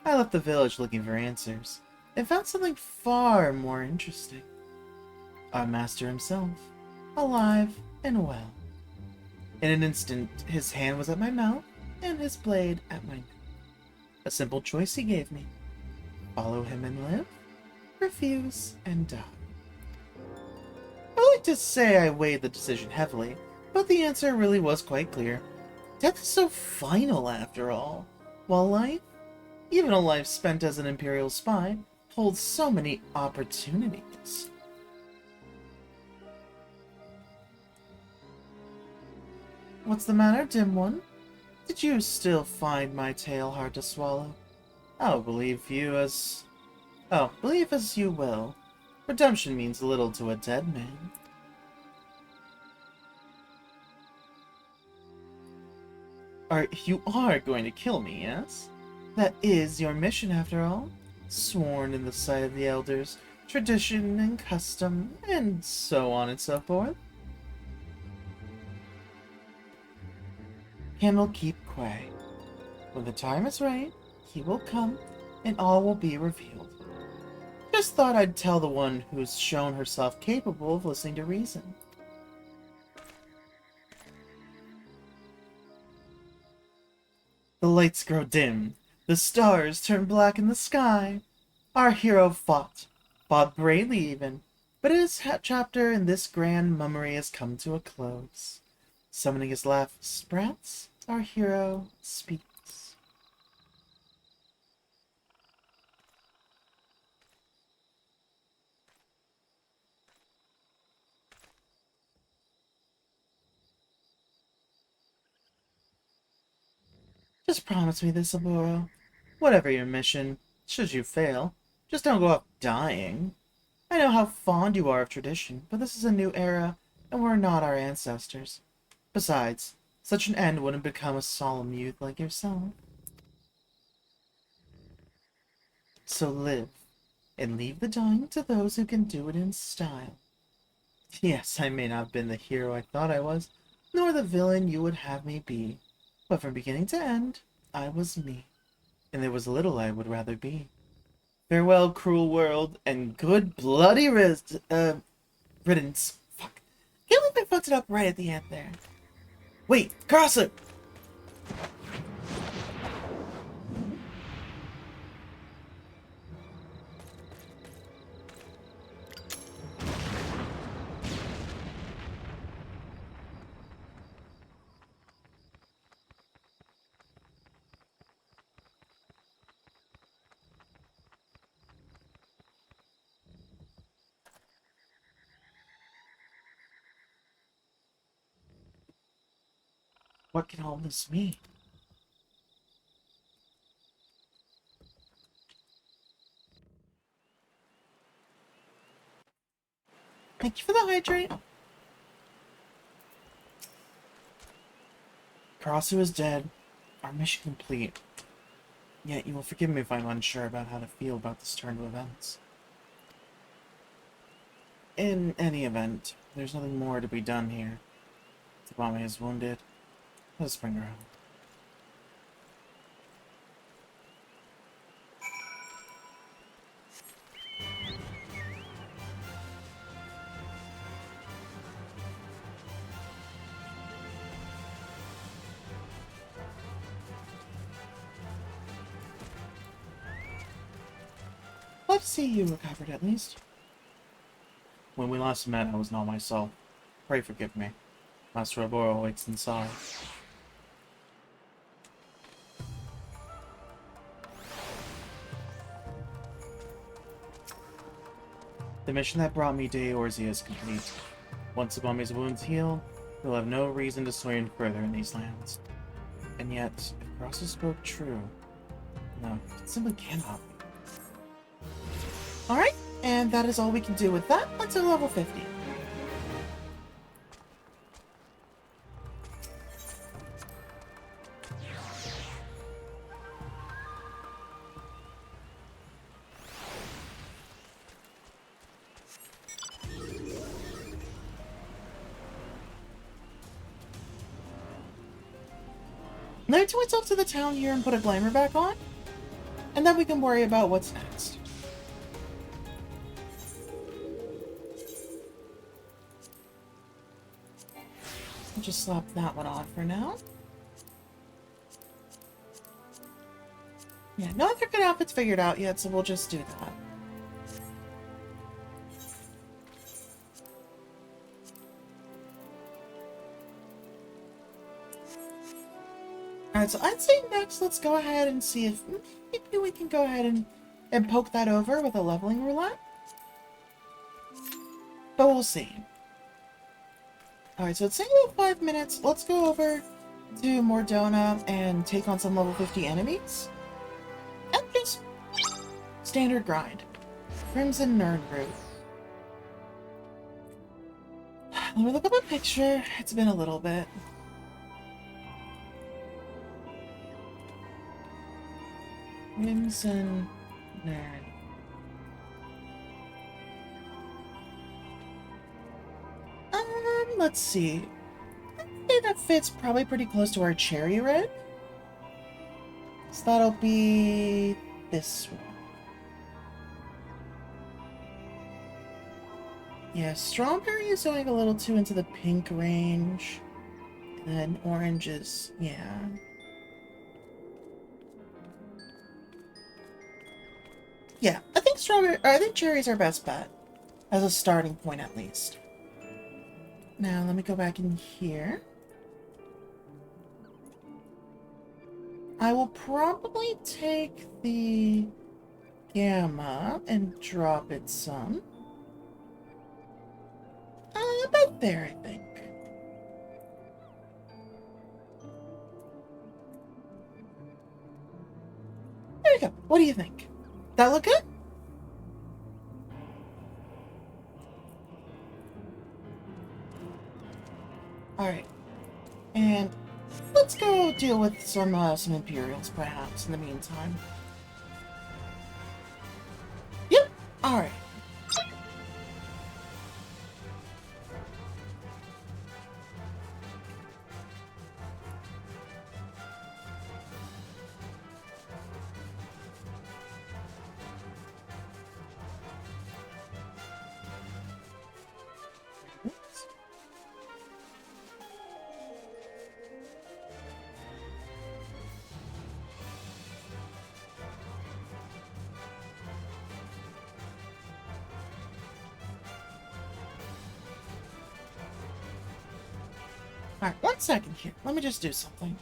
I left the village looking for answers, and found something far more interesting. Our master himself, alive and well. In an instant, his hand was at my mouth, and his blade at my neck. A simple choice he gave me. Follow him and live, refuse and die. I like to say I weighed the decision heavily, but the answer really was quite clear. Death is so final, after all, while life, even a life spent as an Imperial spy, holds so many opportunities. What's the matter, dim one? Did you still find my tale hard to swallow? Believe as you will. Redemption means little to a dead man. You are going to kill me, yes? That is your mission, after all. Sworn in the sight of the elders, tradition and custom, and so on and so forth. Candle keep Quay. When the time is right, he will come, and all will be revealed. Just thought I'd tell the one who's shown herself capable of listening to reason. The lights grow dim. The stars turn black in the sky. Our hero fought bravely even, but his chapter in this grand mummery has come to a close. Summoning his last breaths, our hero speaks. Just promise me this, Saburo. Whatever your mission, should you fail, just don't go off dying. I know how fond you are of tradition, but this is a new era, and we're not our ancestors. Besides, such an end wouldn't become a solemn youth like yourself. So live, and leave the dying to those who can do it in style. Yes, I may not have been the hero I thought I was, nor the villain you would have me be, but from beginning to end, I was me, and there was little I would rather be. Farewell, cruel world, and good bloody riddance. Fuck. Can't believe I fucked it up right at the end there. Wait, cross it! What can all this mean? Thank you for the hydrate. Karasu is dead. Our mission complete. Yet you will forgive me if I'm unsure about how to feel about this turn of events. In any event, there's nothing more to be done here. Tsubame is wounded. Let's bring her home. Glad to see you recovered at least. When we last met, I was not myself. Pray forgive me. Master Oboro waits inside. The mission that brought me to Eorzea is complete. Once Tsubame's wounds heal, we'll have no reason to sway further in these lands. And yet, if Karasu spoke true, no, it simply cannot be. Alright, and that is all we can do with that until level 50. Now I took myself to the town here and put a glamour back on, and then we can worry about what's next. I'll just slap that one on for now. Yeah, no other good outfits figured out yet, so we'll just do that. Alright, so I'd say next let's go ahead and see if maybe we can go ahead and poke that over with a leveling roulette. But we'll see. Alright, so it's taking about 5 minutes. Let's go over to Mordona and take on some level 50 enemies. And just standard grind. Crimson Nerdroot. Let me look up a picture. It's been a little bit. Crimson Nerd. Let's see. I think that fits probably pretty close to our cherry red. So that'll be this one. Yeah, strawberry is going a little too into the pink range. And then orange is, yeah. Yeah, I think cherry's our best bet. As a starting point, at least. Now, let me go back in here. I will probably take the gamma and drop it some. About there, I think. What do you think? That look good? Alright. And let's go deal with some Imperials, perhaps, in the meantime. Yep. Alright. Alright, 1 second here. Let me just do something.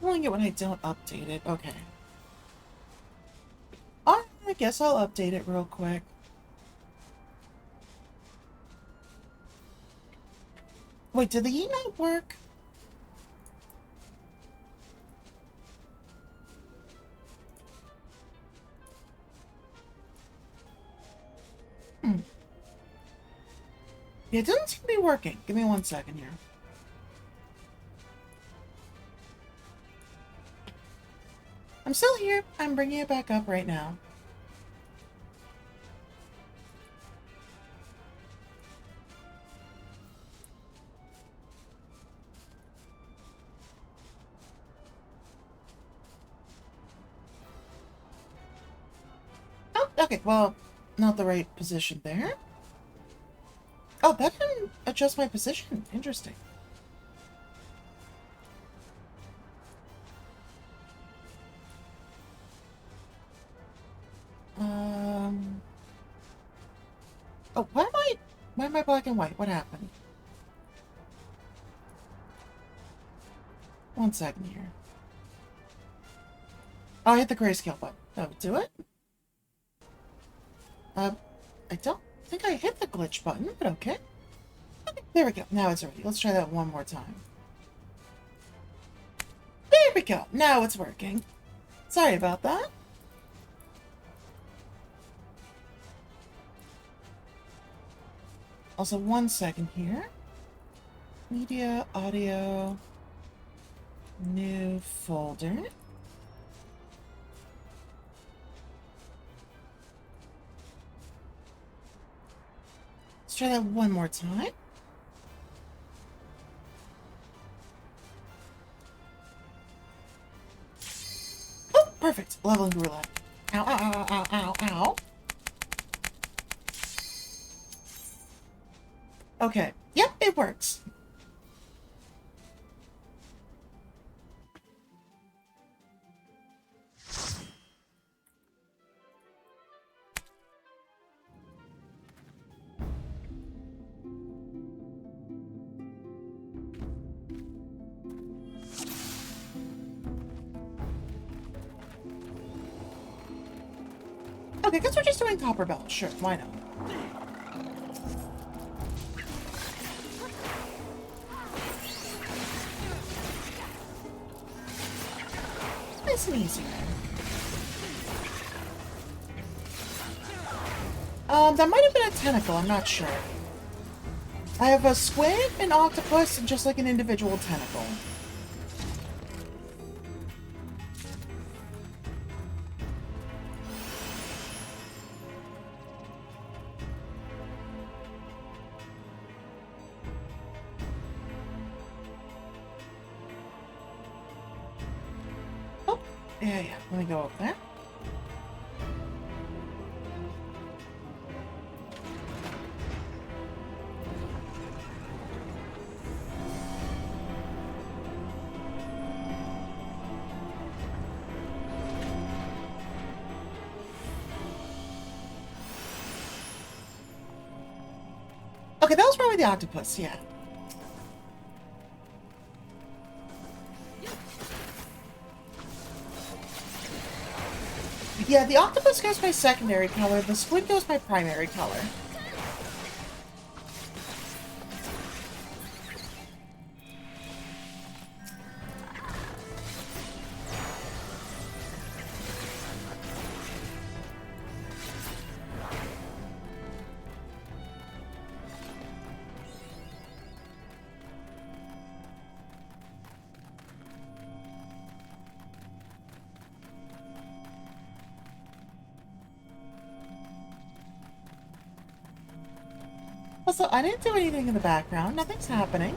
Doing it when I don't update it. Okay. Alright, I guess I'll update it real quick. Wait, did the emote work? Yeah, it doesn't seem to be working. Give me 1 second here. I'm still here. I'm bringing it back up right now. Oh, okay. Well, not the right position there. Oh, that didn't adjust my position. Interesting. Oh, why am I black and white? What happened? 1 second here. Oh, I hit the grayscale button. That would do it. I don't think I hit the glitch button, but okay. Okay, there we go. Now it's ready. Let's try that one more time. There we go. Now it's working. Sorry about that. Also, 1 second here. Media, audio, new folder. Let's try that one more time. Oh, perfect. Leveling roulette. Ow, ow, ow, ow, ow, ow. Okay. Yep, it works. Okay, guess we're just doing copper bells. Sure, why not? Nice and easy. That might have been a tentacle, I'm not sure. I have a squid, an octopus, and just like an individual tentacle. Oh, yeah, let me go up there. Okay, that was probably the octopus, yeah. Yeah, the octopus goes by secondary color, the squid goes by primary color. Also, I didn't do anything in the background. Nothing's happening.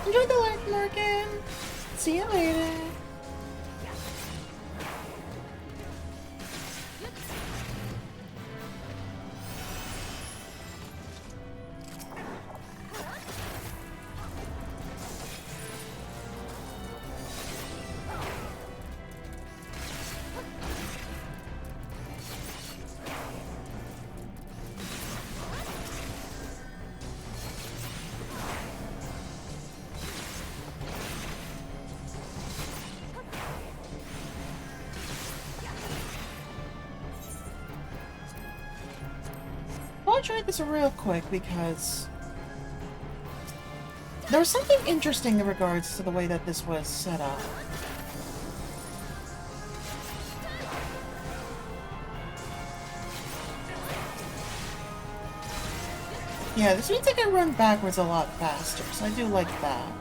Enjoy the lurk, Morgan. See you later. I'll try this real quick because there was something interesting in regards to the way that this was set up. Yeah, this means I can run backwards a lot faster, so I do like that.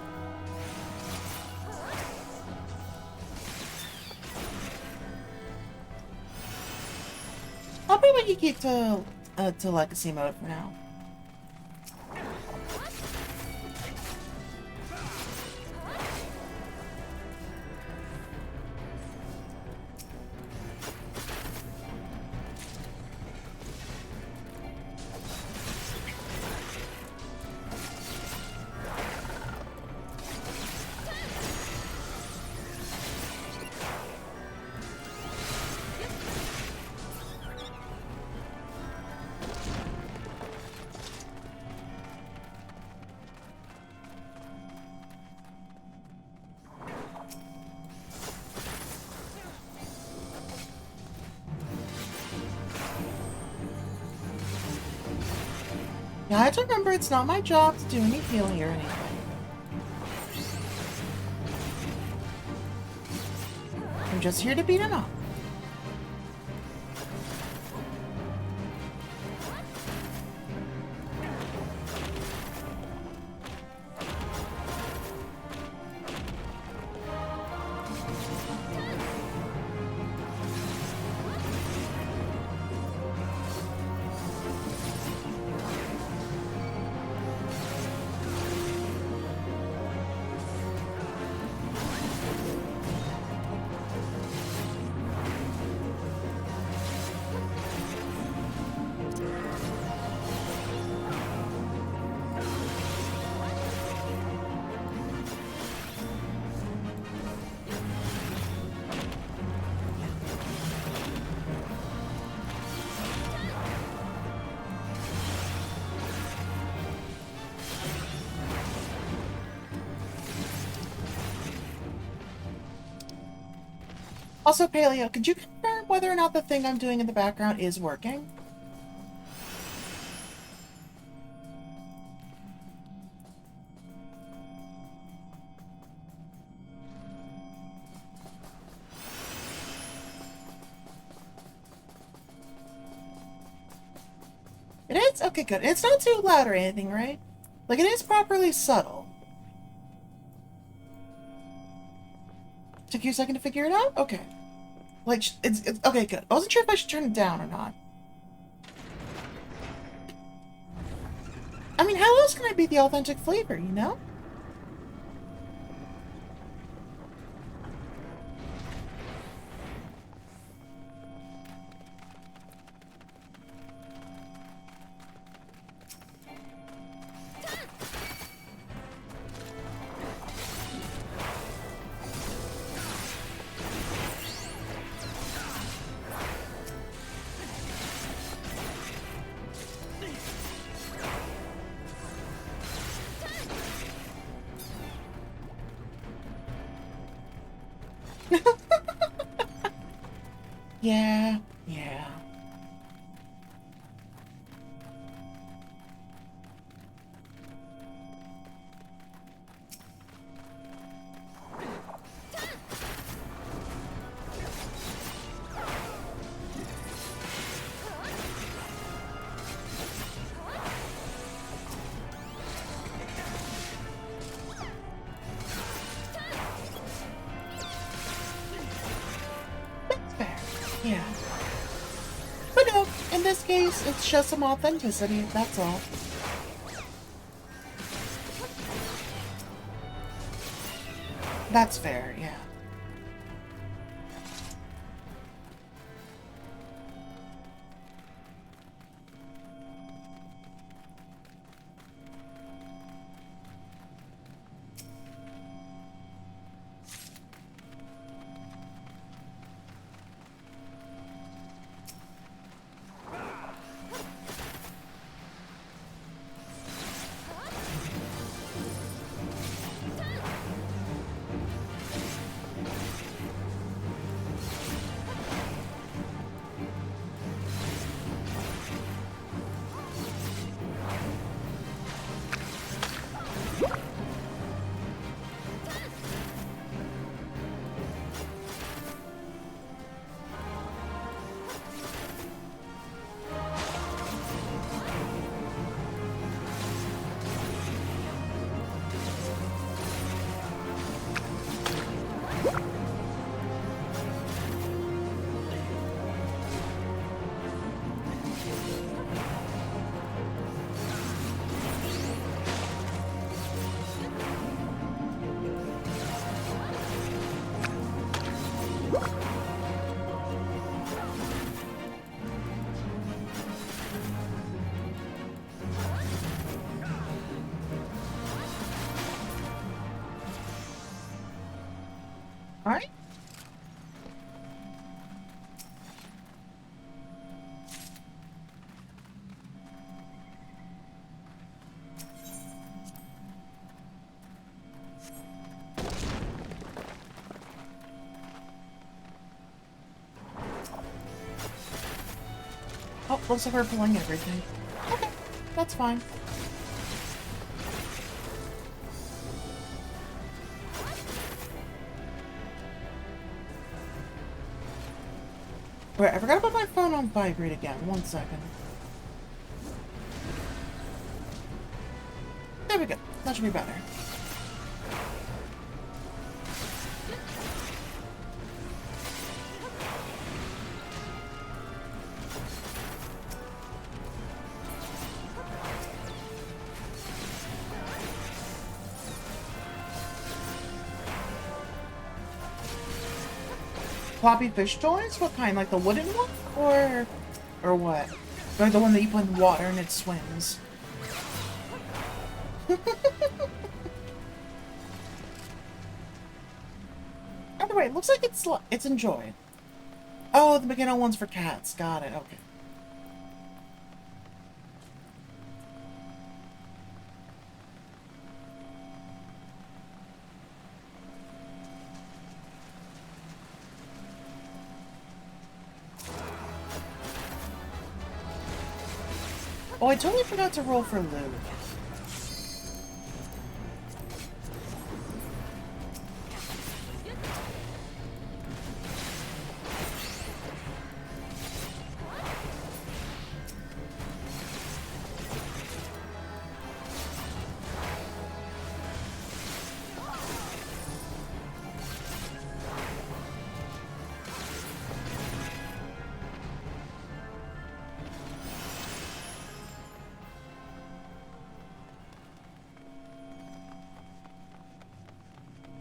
I'll probably keep to legacy mode for now. Yeah, I have to remember it's not my job to do any healing or anything. I'm just here to beat him up. Also, Paleo, could you confirm whether or not the thing I'm doing in the background is working? It is? Okay, good. It's not too loud or anything, right? Like, it is properly subtle. Took you a second to figure it out? Okay. Like, it's okay, good. I wasn't sure if I should turn it down or not. I mean, how else can I be the authentic flavor, you know? Yeah, yeah. That's fair. Yeah. But no, in this case, it's just some authenticity, that's all. That's fair, yeah. Alright. Oh, looks like we're pulling everything. Okay, that's fine. Wait, I forgot to put my phone on vibrate again. 1 second. There we go. That should be better. Floppy fish toys? What kind? Like the wooden one? Or what? Or the one that you put in water and it swims? Either way, it looks like it's enjoyed. Oh, the beginner one's for cats. Got it. Okay. Oh, I totally forgot to roll for loot.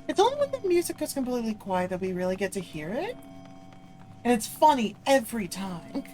It's only when the music is completely quiet that we really get to hear it. And it's funny every time.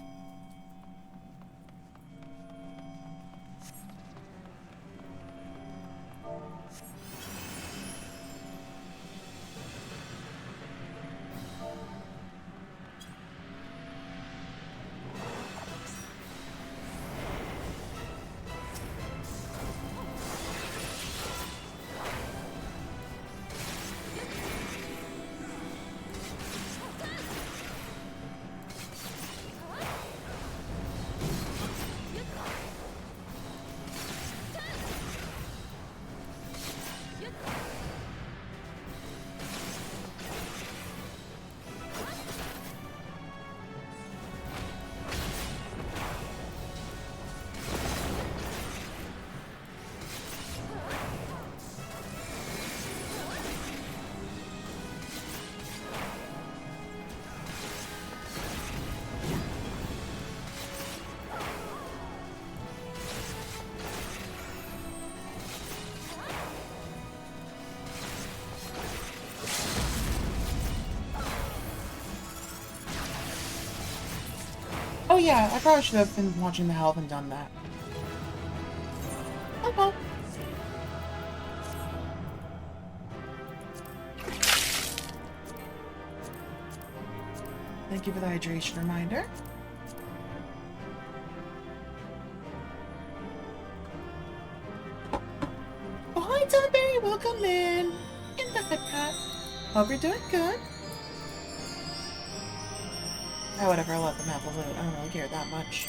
Oh yeah, I probably should have been watching the health and done that. Oh well. Thank you for the hydration reminder. Oh, hi, Tomberry. Welcome in. In the Pat. Hope you're doing good. Oh, whatever. I'll let them have the loot. I don't really care that much.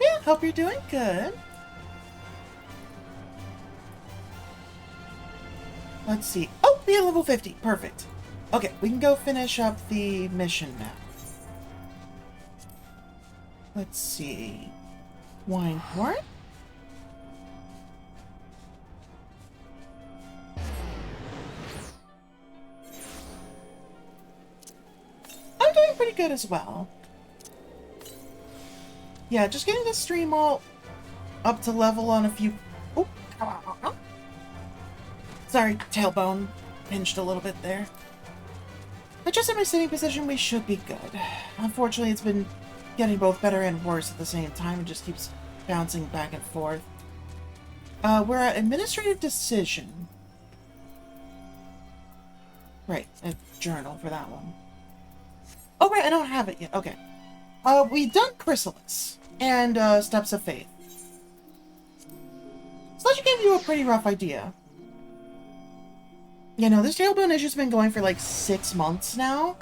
Yeah, hope you're doing good. Let's see. Oh, we have level 50. Perfect. Okay, we can go finish up the mission now. Let's see. Wine port. I'm doing pretty good as well. Yeah, just getting the stream all up to level on a few... Oh, sorry, tailbone pinched a little bit there. Adjusting my sitting position, we should be good. Unfortunately, it's been getting both better and worse at the same time. It just keeps bouncing back and forth. We're at administrative decision. Right, a journal for that one. Oh, right, I don't have it yet. Okay. We've done Chrysalis and Steps of Faith. So that should give you a pretty rough idea. You know, this tailbone issue's been going for like 6 months now.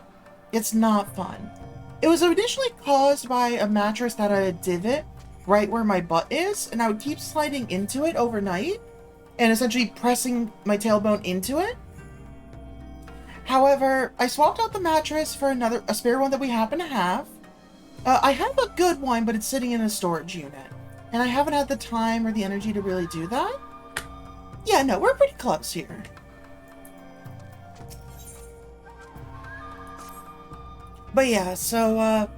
It's not fun. It was initially caused by a mattress that had a divot right where my butt is, and I would keep sliding into it overnight and essentially pressing my tailbone into it. However, I swapped out the mattress for a spare one that we happen to have. I have a good one, but it's sitting in a storage unit, and I haven't had the time or the energy to really do that. Yeah, no, we're pretty close here. But yeah, so,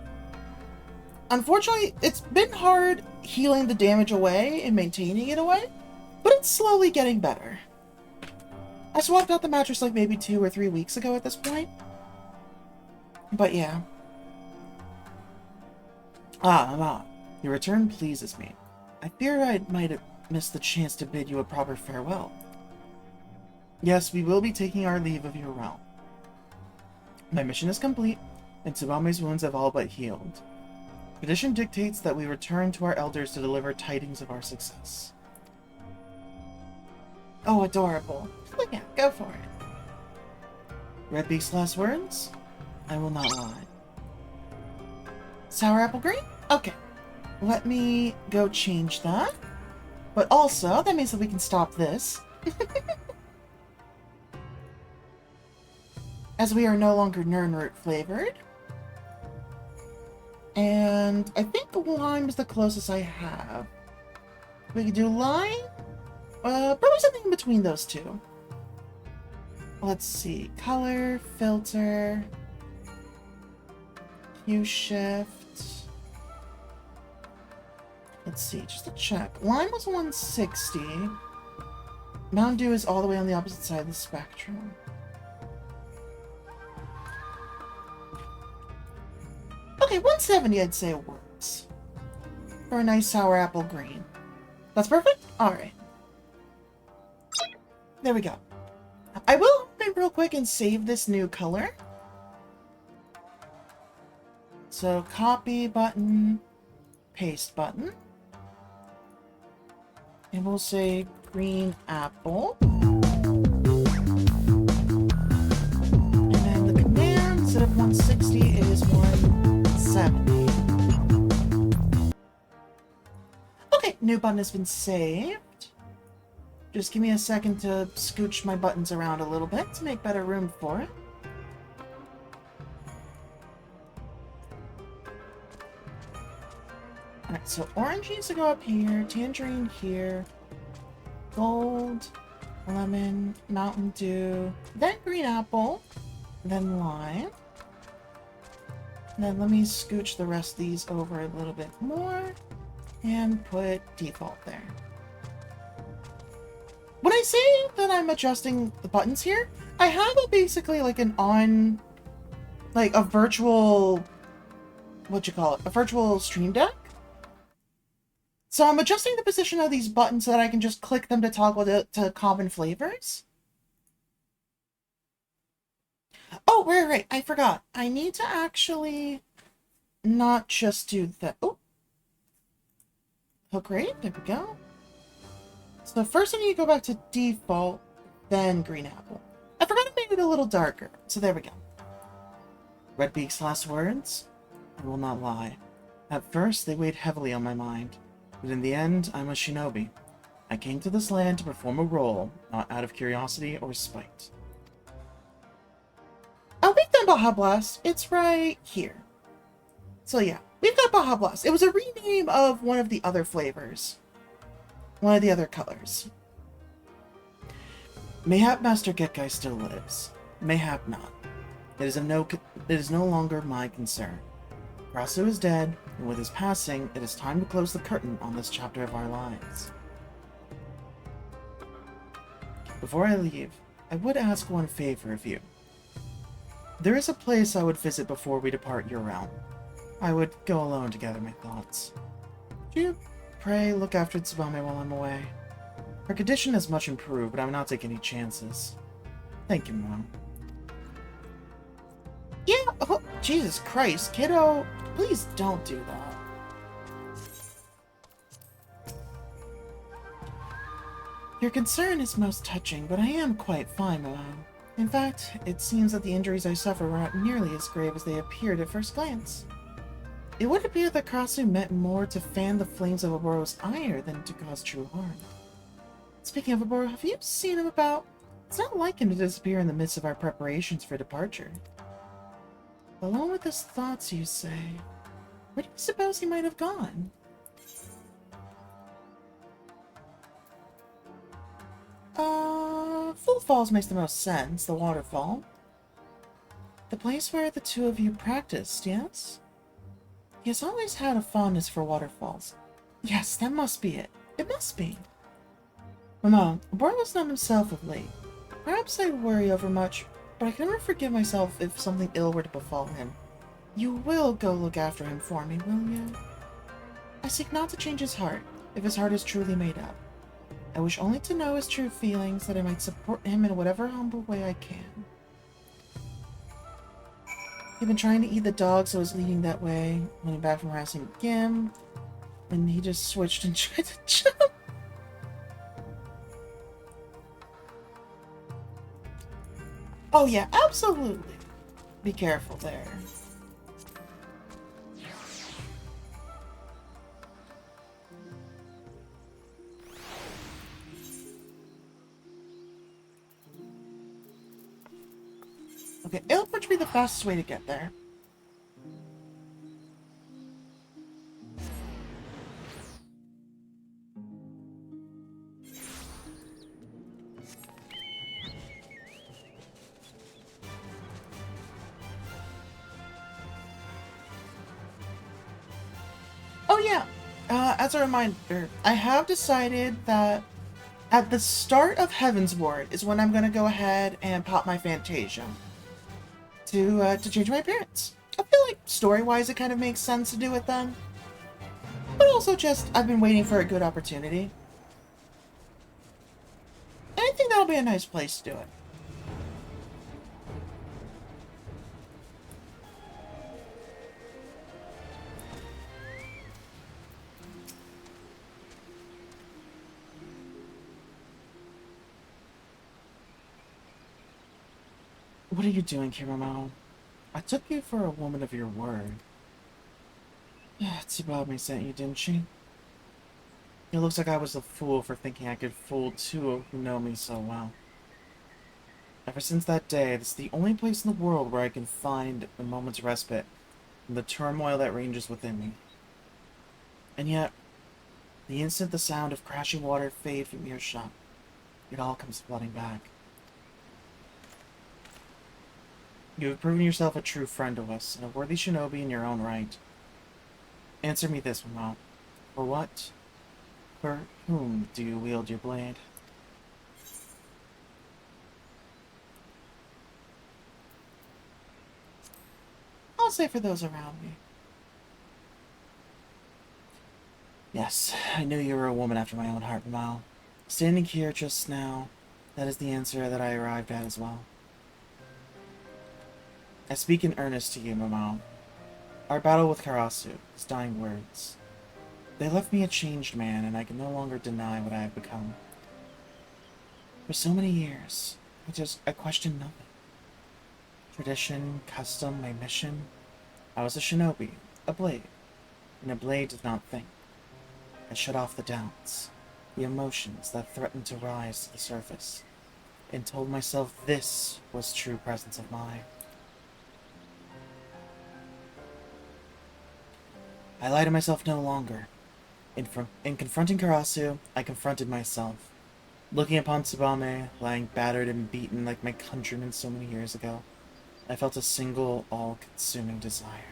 unfortunately, it's been hard healing the damage away and maintaining it away, but it's slowly getting better. I swapped out the mattress like maybe 2 or 3 weeks ago at this point. But yeah. Your return pleases me. I fear I might have missed the chance to bid you a proper farewell. Yes, we will be taking our leave of your realm. My mission is complete, and Tsubame's wounds have all but healed. Tradition dictates that we return to our elders to deliver tidings of our success. Oh, adorable. Well, yeah, go for it. Redbeak's last words? I will not lie. Sour apple green? Okay. Let me go change that. But also, that means that we can stop this. As we are no longer Nernroot flavored. And I think lime is the closest I have. We could do lime? Probably something in between those two. Let's see. Color, filter, hue shift. Let's see, just to check. Lime was 160. Mountain Dew is all the way on the opposite side of the spectrum. Okay, 170 I'd say works. For a nice sour apple green. That's perfect? Alright. There we go. I will open real quick and save this new color. So copy button, paste button. And we'll say green apple. And then the command, instead of 160, is 170. Okay, new button has been saved. Just give me a second to scooch my buttons around a little bit to make better room for it. Alright, so orange needs to go up here, tangerine here, gold, lemon, Mountain Dew, then green apple, then lime. And then let me scooch the rest of these over a little bit more and put default there. When I say that I'm adjusting the buttons here, I have basically like an on like a virtual, what you call it, a virtual stream deck. So I'm adjusting the position of these buttons so that I can just click them to toggle to common flavors. Oh, right, I forgot. I need to actually not just do that. Oh, hook rate, there we go. So first I need to go back to default, then green apple. I forgot to make it a little darker, so there we go. Redbeak's last words? I will not lie. At first, they weighed heavily on my mind, but in the end, I'm a shinobi. I came to this land to perform a role, not out of curiosity or spite. Oh, we've done Baja Blast. It's right here. So yeah, we've got Baja Blast. It was a rename of one of the other flavors. One of the other colors. Mayhap Master Getkai still lives. Mayhap not. It is no longer my concern. Karasu is dead, and with his passing, it is time to close the curtain on this chapter of our lives. Before I leave, I would ask one favor of you. There is a place I would visit before we depart your realm. I would go alone to gather my thoughts. Would you, pray, look after Tsubame while I'm away? Her condition has much improved, but I will not take any chances. Thank you, Mom. Yeah, oh, Jesus Christ, kiddo. Please don't do that. Your concern is most touching, but I am quite fine, Milan. In fact, it seems that the injuries I suffer were not nearly as grave as they appeared at first glance. It would appear that Karasu meant more to fan the flames of Oboro's ire than to cause true harm. Speaking of Oboro, have you seen him about? It's not like him to disappear in the midst of our preparations for departure. Along with his thoughts, you say. Where do you suppose he might have gone? Full Falls makes the most sense, the waterfall. The place where the two of you practiced, yes? He has always had a fondness for waterfalls. Yes, that must be it. It must be. Mama, Oboro was not himself of late. Perhaps I worry overmuch, but I can never forgive myself if something ill were to befall him. You will go look after him for me, will you? I seek not to change his heart, if his heart is truly made up. I wish only to know his true feelings, that I might support him in whatever humble way I can. He'd been trying to eat the dog, so I was leading that way, running back from harassing Gim, and he just switched and tried to jump. Oh yeah, absolutely. Be careful there. Okay, it'll which be the fastest way to get there. Oh yeah, as a reminder, I have decided that at the start of Heaven's Ward is when I'm going to go ahead and pop my Fantasia to change my appearance. I feel like story-wise it kind of makes sense to do it then. But also just, I've been waiting for a good opportunity. And I think that'll be a nice place to do it. What are you doing, Kiramo? I took you for a woman of your word. Tsubame sent you, didn't she? It looks like I was a fool for thinking I could fool two who know me so well. Ever since that day, this is the only place in the world where I can find a moment's respite from the turmoil that ranges within me. And yet, the instant the sound of crashing water fade from earshot, it all comes flooding back. You have proven yourself a true friend to us, and a worthy shinobi in your own right. Answer me this, Mama. For what? For whom do you wield your blade? I'll say for those around me. Yes, I knew you were a woman after my own heart, Mal. Standing here just now, that is the answer that I arrived at as well. I speak in earnest to you, Mamal. Our battle with Karasu, his dying words. They left me a changed man, and I can no longer deny what I have become. For so many years, I questioned nothing. Tradition, custom, my mission. I was a shinobi, a blade, and a blade did not think. I shut off the doubts, the emotions that threatened to rise to the surface, and told myself this was true presence of mind. I lied to myself no longer. In confronting Karasu, I confronted myself. Looking upon Tsubame, lying battered and beaten like my countrymen so many years ago, I felt a single, all-consuming desire.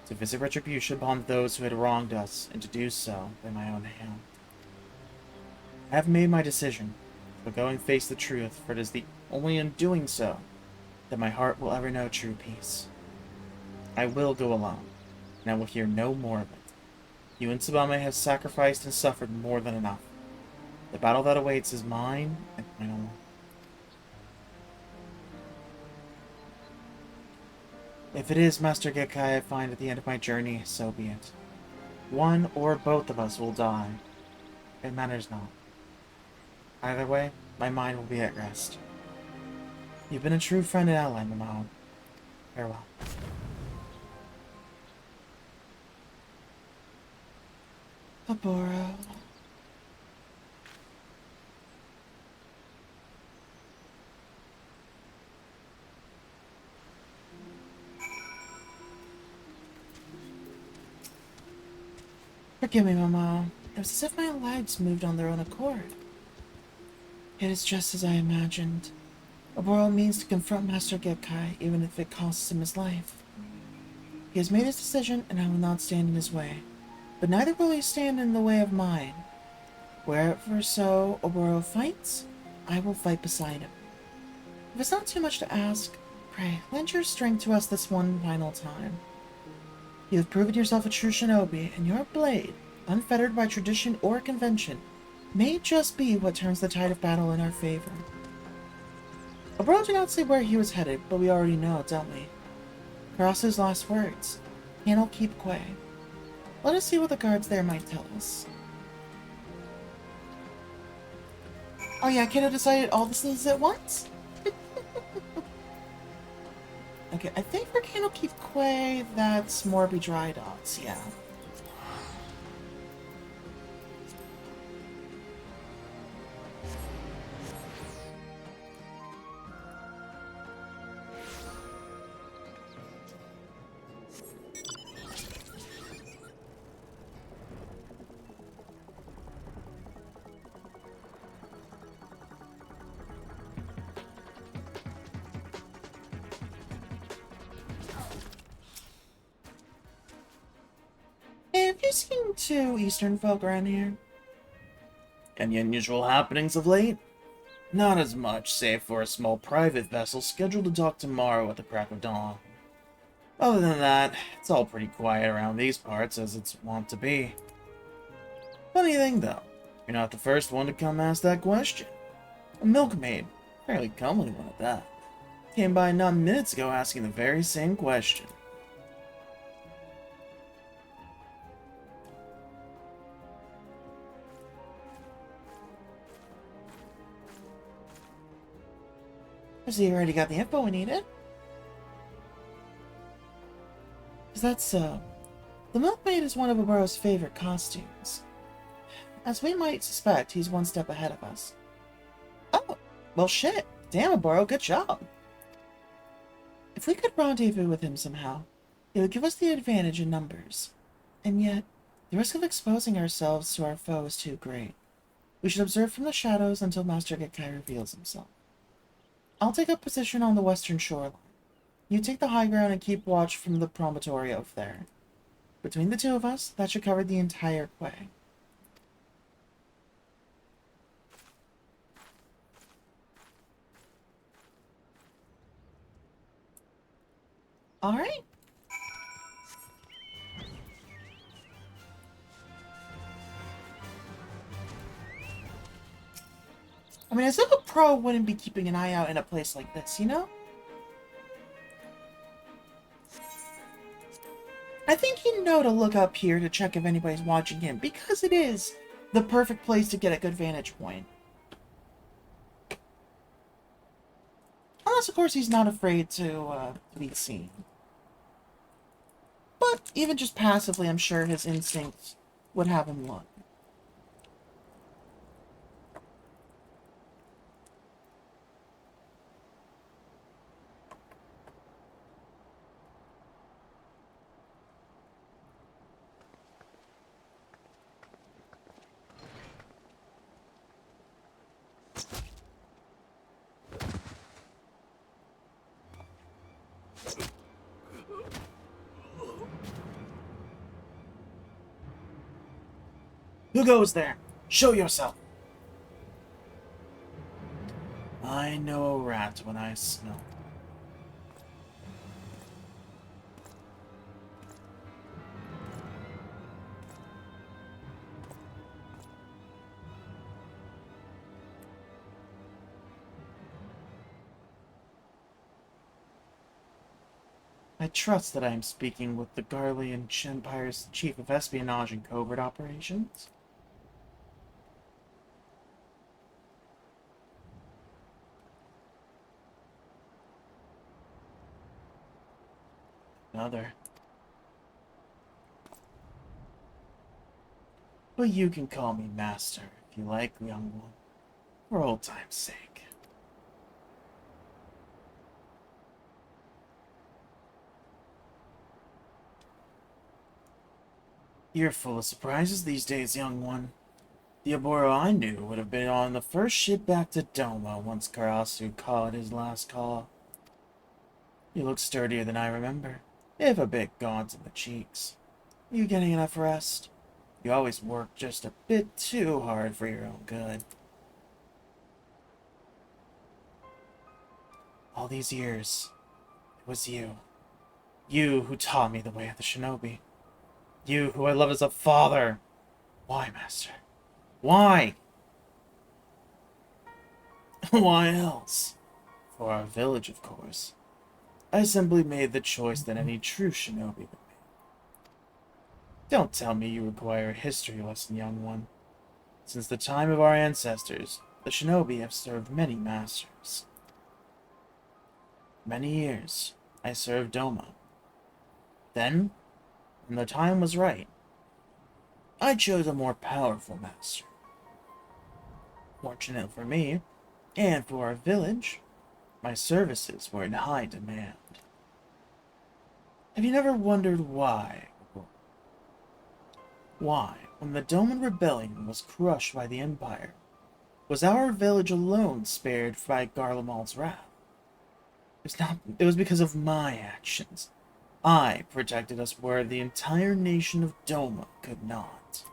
To visit retribution upon those who had wronged us, and to do so by my own hand. I have made my decision, but go and face the truth, for it is the only in doing so that my heart will ever know true peace. I will go alone, and I will hear no more of it. You and Tsubame have sacrificed and suffered more than enough. The battle that awaits is mine and my own. If it is Master Gekkai I find at the end of my journey, so be it. One or both of us will die. It matters not. Either way, my mind will be at rest. You've been a true friend and ally, Mamao. Farewell. Oboro. Forgive me, Mama. It was as if my legs moved on their own accord. It is just as I imagined. Oboro means to confront Master Gekkai, even if it costs him his life. He has made his decision, and I will not stand in his way. But neither will he stand in the way of mine. Wherever so Oboro fights, I will fight beside him. If it's not too much to ask, pray, lend your strength to us this one final time. You have proven yourself a true shinobi, and your blade, unfettered by tradition or convention, may just be what turns the tide of battle in our favor. Oboro did not say where he was headed, but we already know, don't we? Karasu's last words. Cannot keep quiet. Let us see what the guards there might tell us. Oh yeah, Kano decided all this is at once? Okay, I think for Kano keep Quay, that's Morby Dry Dogs, yeah. Hey, have you seen two Eastern folk around here? Any unusual happenings of late? Not as much, save for a small private vessel scheduled to dock tomorrow at the crack of dawn. Other than that, it's all pretty quiet around these parts, as it's wont to be. Funny thing, though, you're not the first one to come ask that question. A milkmaid, fairly comely one at that, came by not minutes ago asking the very same question. So you already got the info we needed. Is that so? The milkmaid is one of Oboro's favorite costumes. As we might suspect, he's one step ahead of us. Oh, well shit. Damn, Oboro, good job. If we could rendezvous with him somehow, it would give us the advantage in numbers. And yet, the risk of exposing ourselves to our foe is too great. We should observe from the shadows until Master Gekkai reveals himself. I'll take up position on the western shoreline. You take the high ground and keep watch from the promontory over there. Between the two of us, that should cover the entire quay. Alright. I mean, as if a pro wouldn't be keeping an eye out in a place like this, you know? I think he'd know to look up here to check if anybody's watching him, because it is the perfect place to get a good vantage point. Unless, of course, he's not afraid to be seen. But even just passively, I'm sure his instincts would have him look. Who goes there? Show yourself! I know a rat when I smell. I trust that I am speaking with the Garlean Empire's Chief of Espionage and Covert Operations. Another. But you can call me Master, if you like, young one. For old time's sake. You're full of surprises these days, young one. The Aboro I knew would have been on the first ship back to Doma once Karasu caught his last call. You look sturdier than I remember, if a bit gaunt in the cheeks. You getting enough rest? You always work just a bit too hard for your own good. All these years, it was you. You who taught me the way of the shinobi. You who I love as a father. Why, Master? Why? Why else? For our village, of course. I simply made the choice that any true shinobi would make. Don't tell me you require a history lesson, young one. Since the time of our ancestors, the shinobi have served many masters. Many years, I served Doma. Then, when the time was right, I chose a more powerful master. Fortunate for me, and for our village, my services were in high demand. Have you never wondered why? Why, when the Doman Rebellion was crushed by the Empire, was our village alone spared by Garlemald's wrath? It was because of my actions. I protected us where the entire nation of Doma could not.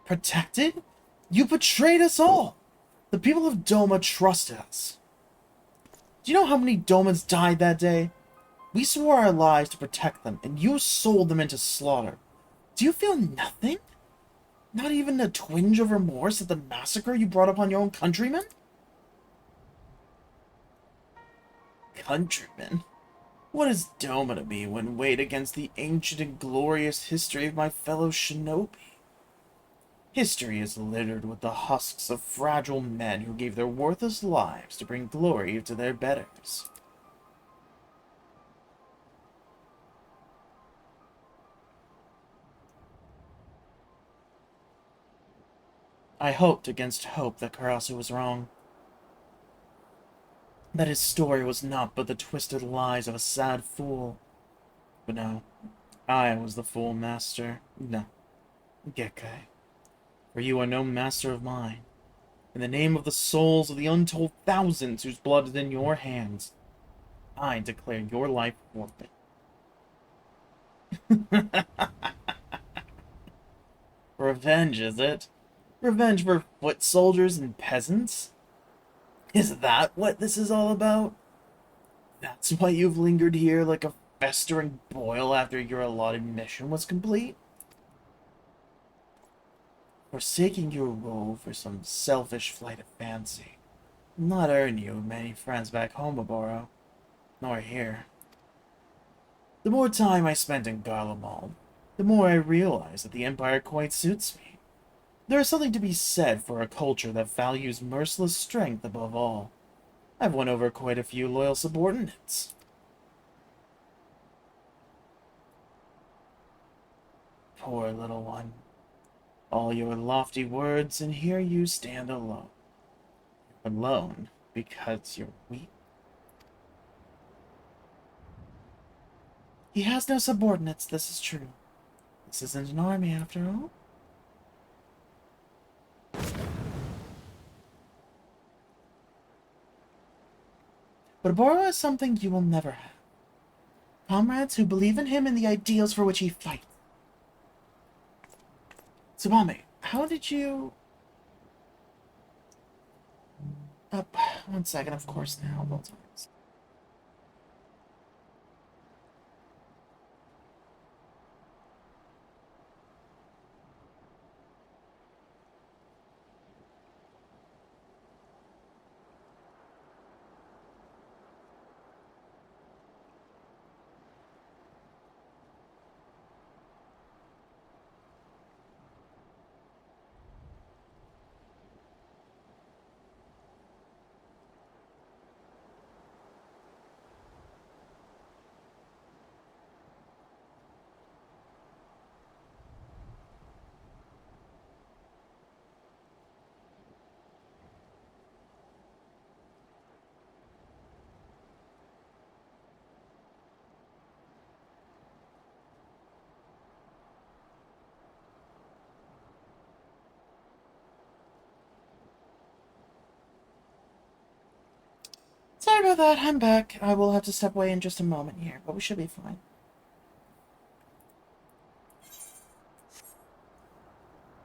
Protected? You betrayed us all! The people of Doma trusted us. Do you know how many Domans died that day? We swore our lives to protect them, and you sold them into slaughter. Do you feel nothing? Not even a twinge of remorse at the massacre you brought upon your own countrymen? Countrymen? What is Doma to me when weighed against the ancient and glorious history of my fellow shinobi? History is littered with the husks of fragile men who gave their worthless lives to bring glory to their betters. I hoped against hope that Karasu was wrong. That his story was not but the twisted lies of a sad fool. But no, I was the fool, Master. No, Gekai. For you are no master of mine. In the name of the souls of the untold thousands whose blood is in your hands, I declare your life forfeit. Revenge, is it? Revenge for foot soldiers and peasants? Is that what this is all about? That's why you've lingered here like a festering boil after your allotted mission was complete? Forsaking your role for some selfish flight of fancy will not earn you many friends back home, Oboro, nor here. The more time I spent in Garlemald, the more I realized that the Empire quite suits me. There is something to be said for a culture that values merciless strength above all. I've won over quite a few loyal subordinates. Poor little one. All your lofty words, and here you stand alone. Alone because you're weak. He has no subordinates, this is true. This isn't an army, after all. But Oboro is something you will never have. Comrades who believe in him and the ideals for which he fights. Tsubame, how did you... one second, of course, now, both times. Sorry about that, I'm back. I will have to step away in just a moment here, but we should be fine.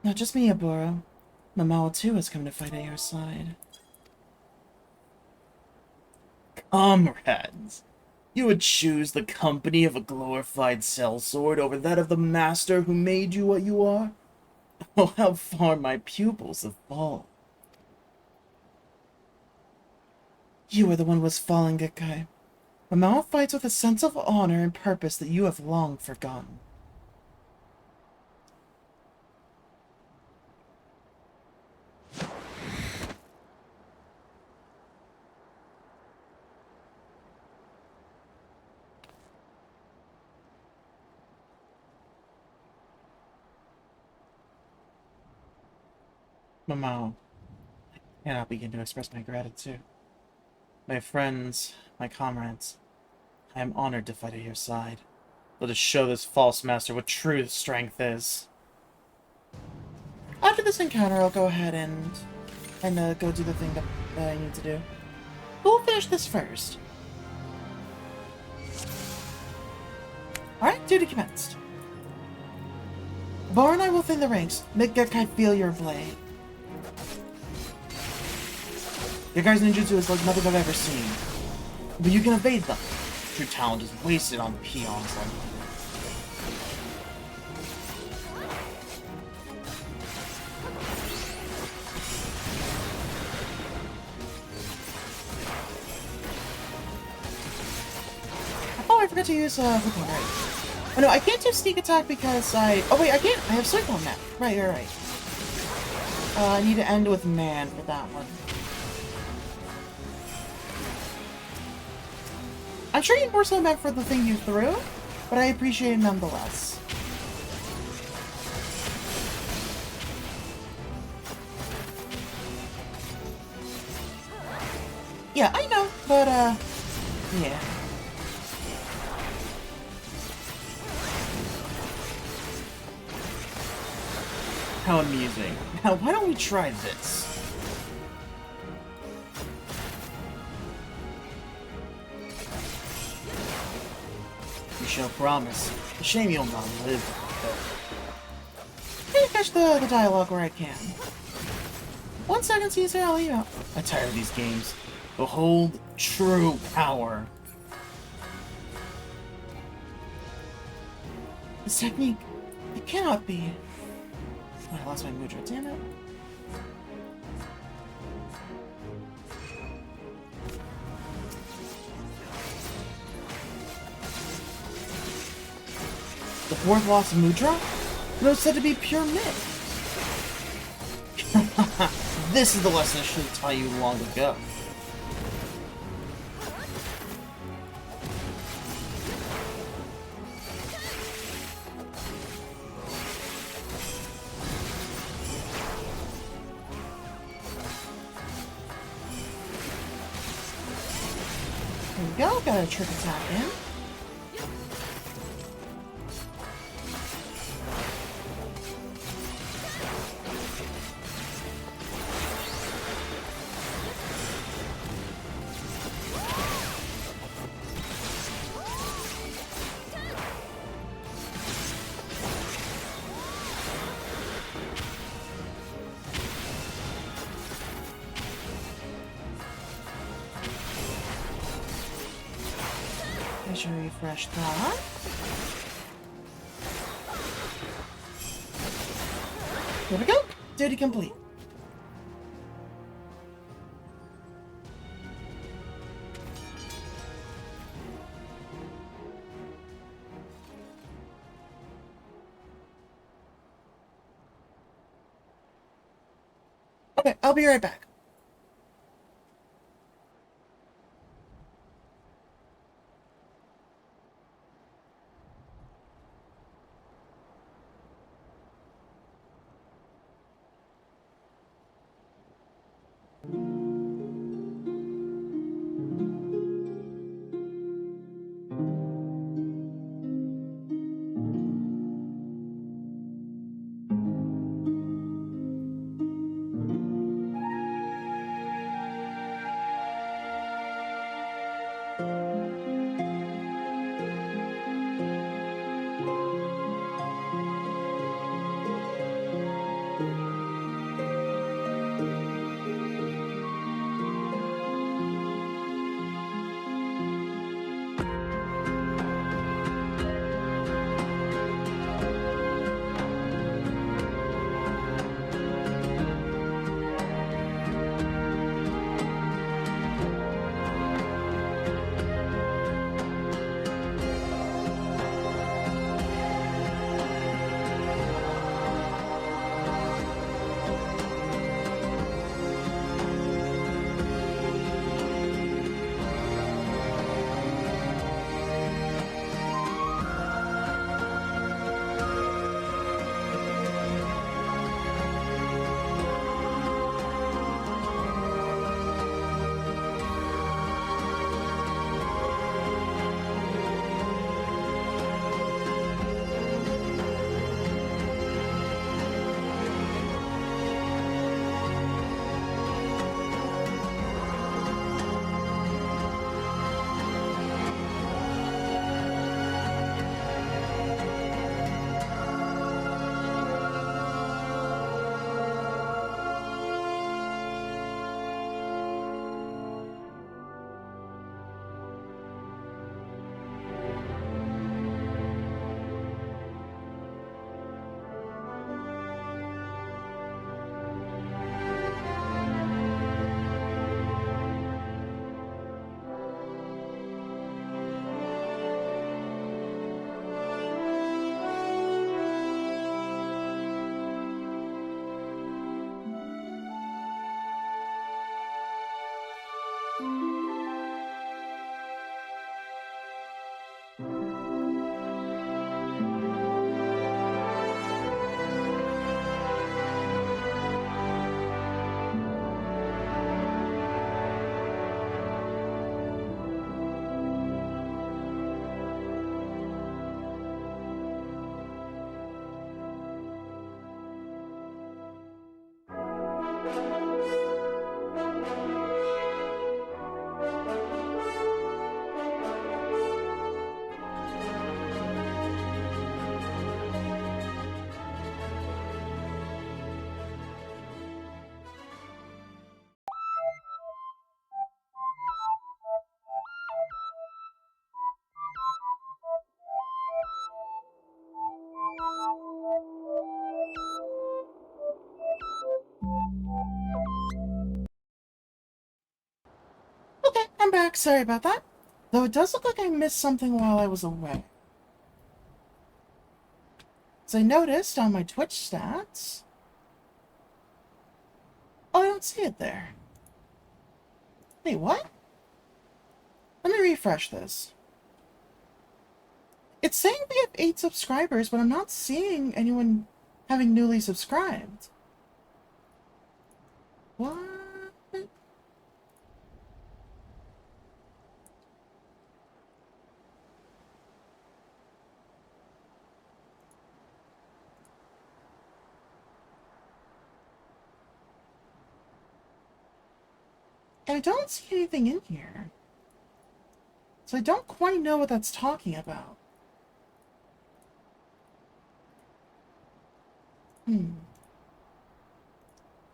Not just me, Oboro. Mamao too has come to fight at your side. Comrades! You would choose the company of a glorified sellsword over that of the master who made you what you are? Oh, how far my pupils have fallen. You are the one who was falling, Gekkai. Mamao fights with a sense of honor and purpose that you have long forgotten. Mamao, I cannot begin to express my gratitude. My friends, my comrades, I am honored to fight at your side. Let us show this false master what true strength is. After this encounter, I'll go ahead and go do the thing that I need to do. Who'll finish this first? Alright, duty commenced. Bar and I will thin the ranks. Make Gekkai feel your blade. Gekkai's ninjutsu is like nothing I've ever seen. But you can evade them. True talent is wasted on peons like me. Oh, I forgot to use Hookon, right. Oh no, I can't do sneak attack because oh wait, I can't! I have Circle on that. Right, you're right. I need to end with man for that one. I'm sure you more so meant for the thing you threw, but I appreciate it nonetheless. Yeah, I know, but, yeah. How amusing. Now, why don't we try this? You shall promise. A shame you'll not live. I'm gonna catch the dialogue where I can. 1 second, Caesar, I'll leave out. I'm tired of these games. Behold true power. This technique, it cannot be. I lost my mudra, damn it. The fourth lost mudra? No, it's said to be pure myth. This is the lesson I should have taught you long ago. There we go, got a trick attack in. I should refresh that. Here we go. Duty complete. Okay, I'll be right back. back. Sorry about that. Though it does look like I missed something while I was away. So I noticed on my Twitch stats... Oh, I don't see it there. Wait, what? Let me refresh this. It's saying we have 8 subscribers, but I'm not seeing anyone having newly subscribed. What? And I don't see anything in here. So I don't quite know what that's talking about. I mean,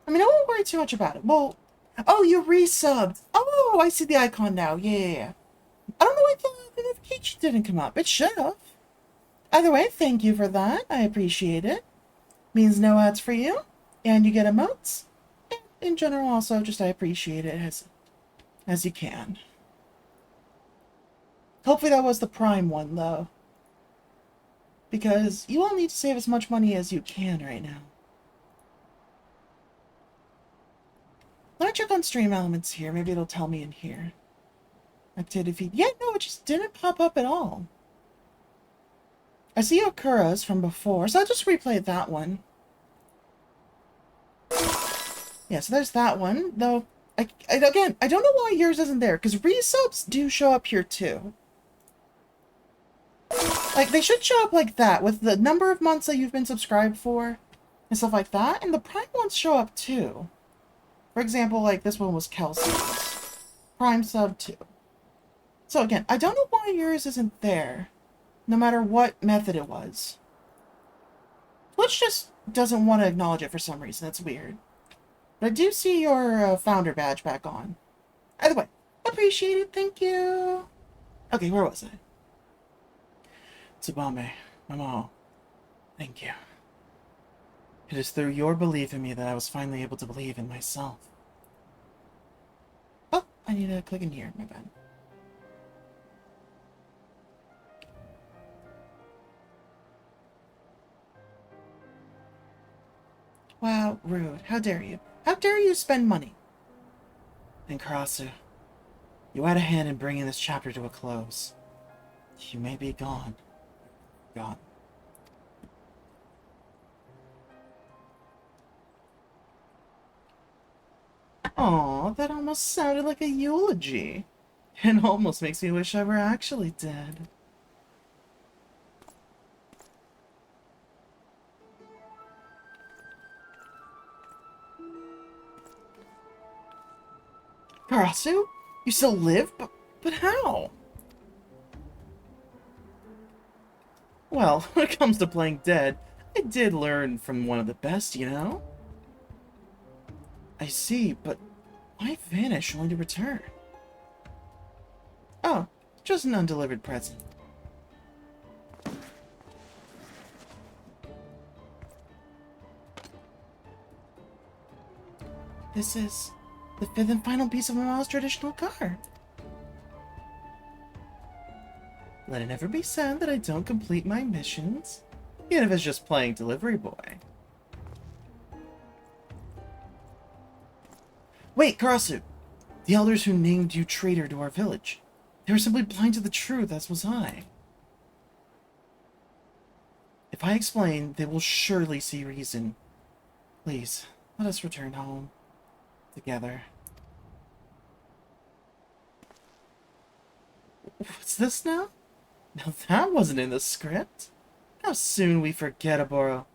I won't worry too much about it. Well, oh, you resubbed. Oh, I see the icon now. Yeah. I don't know why the notification didn't come up. It should have. Either way, thank you for that. I appreciate it. Means no ads for you. And you get emotes. And in general, also, just I appreciate it as you can. Hopefully that was the Prime one, though. Because you all need to save as much money as you can right now. Let me check on stream elements here. Maybe it'll tell me in here. Activity feed. Yeah, no, it just didn't pop up at all. I see Okura's from before, so I'll just replay that one. Yeah, so there's that one. Though, again, I don't know why yours isn't there, because resubs do show up here too. Like, they should show up like that, with the number of months that you've been subscribed for, and stuff like that, and the Prime ones show up too. For example, like, this one was Kelsey's. Prime sub 2. So again, I don't know why yours isn't there, no matter what method it was. Twitch just doesn't want to acknowledge it for some reason. It's weird. But I do see your founder badge back on. Either way, appreciate it. Thank you. Okay, where was I? Tsubame, Mama, thank you. It is through your belief in me that I was finally able to believe in myself. Oh, I need to click in here. My bad. Wow, rude. How dare you? How dare you spend money? And Karasu, you had a hand in bringing this chapter to a close. You may be gone. Gone. Aw, that almost sounded like a eulogy. It almost makes me wish I were actually dead. Karasu? You still live? But how? Well, when it comes to playing dead, I did learn from one of the best, you know? I see, but why vanish only to return? Oh, just an undelivered present. This is the 5th and final piece of Mama's traditional card. Let it never be said that I don't complete my missions, even if it's just playing delivery boy. Wait, Karasu! The elders who named you traitor to our village. They were simply blind to the truth, as was I. If I explain, they will surely see reason. Please, let us return home. Together. What's this now? Now that wasn't in the script. How soon we forget Aboro.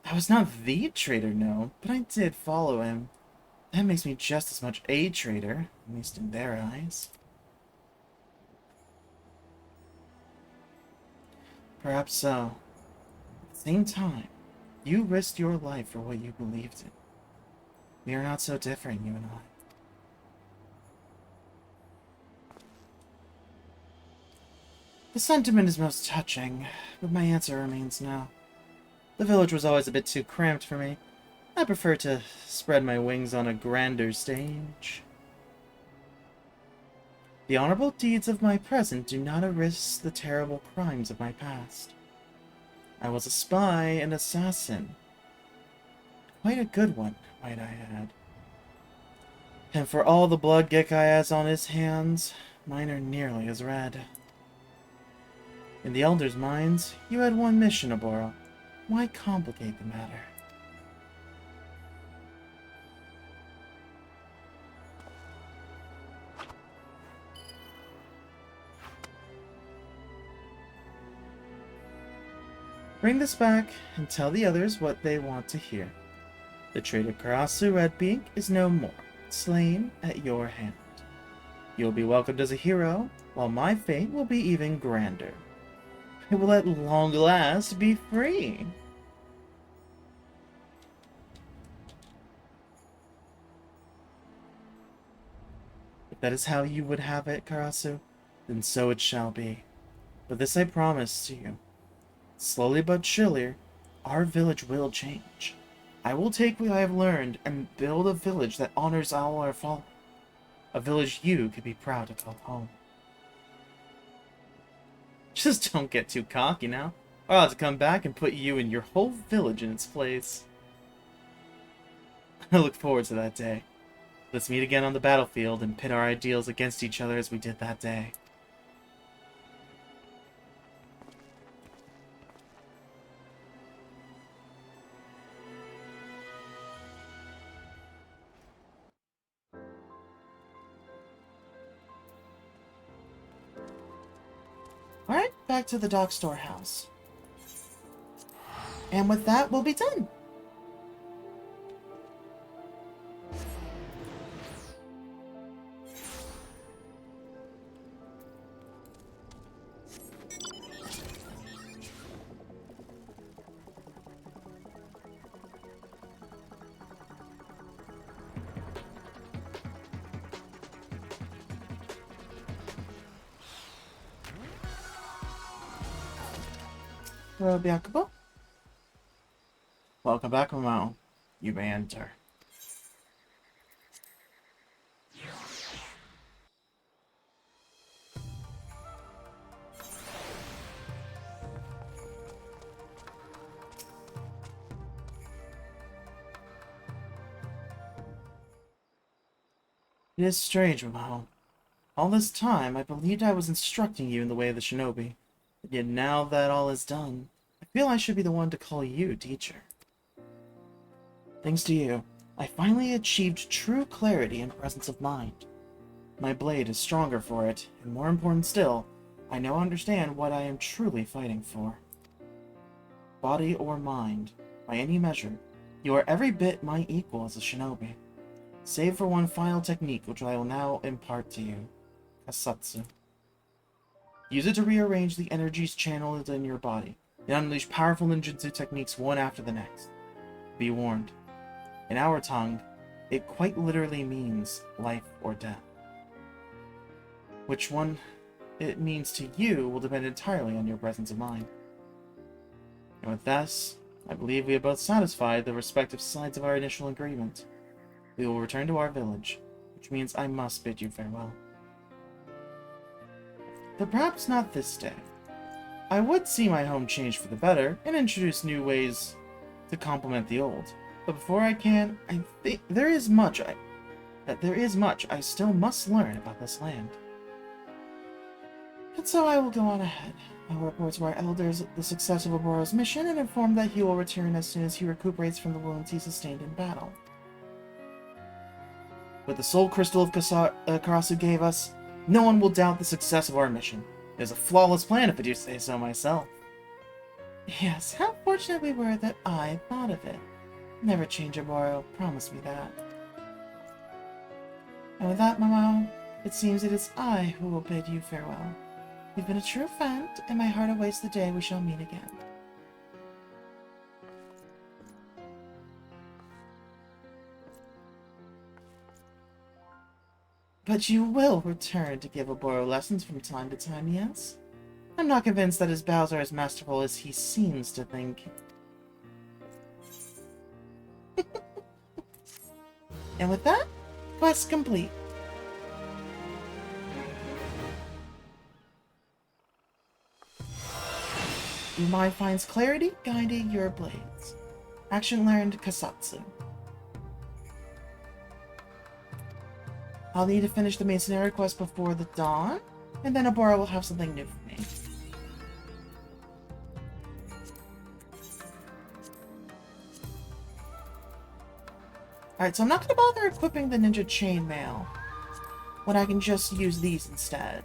I was not the traitor, no, but I did follow him. That makes me just as much a traitor, at least in their eyes. Perhaps so. At the same time, you risked your life for what you believed in. We are not so different, you and I. The sentiment is most touching, but my answer remains no. The village was always a bit too cramped for me. I prefer to spread my wings on a grander stage. The honorable deeds of my present do not erase the terrible crimes of my past. I was a spy and assassin. Quite a good one, might I add. And for all the blood Gekkai has on his hands, mine are nearly as red. In the Elder's minds, you had one mission, Oboro. Why complicate the matter? Bring this back and tell the others what they want to hear. The traitor Karasu Redbeak is no more, slain at your hand. You will be welcomed as a hero, while my fate will be even grander. I will at long last be free. If that is how you would have it, Karasu, then so it shall be. But this I promise to you. Slowly but surely, our village will change. I will take what I have learned and build a village that honors all our fallen. A village you could be proud to call home. Just don't get too cocky now. I'll have to come back and put you and your whole village in its place. I look forward to that day. Let's meet again on the battlefield and pit our ideals against each other as we did that day. Alright, back to the dock storehouse. And with that, we'll be done. Hello, Byakubo. Welcome back, Momo. You may enter. It is strange, Momo. All this time, I believed I was instructing you in the way of the shinobi. Yet now that all is done, I feel I should be the one to call you teacher. Thanks to you, I finally achieved true clarity and presence of mind. My blade is stronger for it, and more important still, I now understand what I am truly fighting for. Body or mind, by any measure, you are every bit my equal as a shinobi, save for one final technique which I will now impart to you, Kasatsu. Use it to rearrange the energies channeled in your body, and unleash powerful ninjutsu techniques one after the next. Be warned, in our tongue, it quite literally means life or death. Which one it means to you will depend entirely on your presence of mind. And with this, I believe we have both satisfied the respective sides of our initial agreement. We will return to our village, which means I must bid you farewell. But perhaps not this day. I would see my home change for the better, and introduce new ways to complement the old. But before I can, I think there is much I still must learn about this land. And so I will go on ahead. I will report to our elders the success of Oboro's mission and inform that he will return as soon as he recuperates from the wounds he sustained in battle. With the soul crystal of Karasu gave us, no one will doubt the success of our mission. It is a flawless plan, if I do say so myself. Yes, how fortunate we were that I thought of it. Never change, Oboro. Promise me that. And with that, Momo, it seems it is I who will bid you farewell. You've been a true friend, and my heart awaits the day we shall meet again. But you will return to give Oboro lessons from time to time, yes? I'm not convinced that his bows are as masterful as he seems to think. And with that, quest complete. Your mind finds clarity, guiding your blades. Action learned, Kasatsu. I'll need to finish the main scenario quest before the dawn, and then Abora will have something new for me. Alright, so I'm not going to bother equipping the ninja chainmail when I can just use these instead.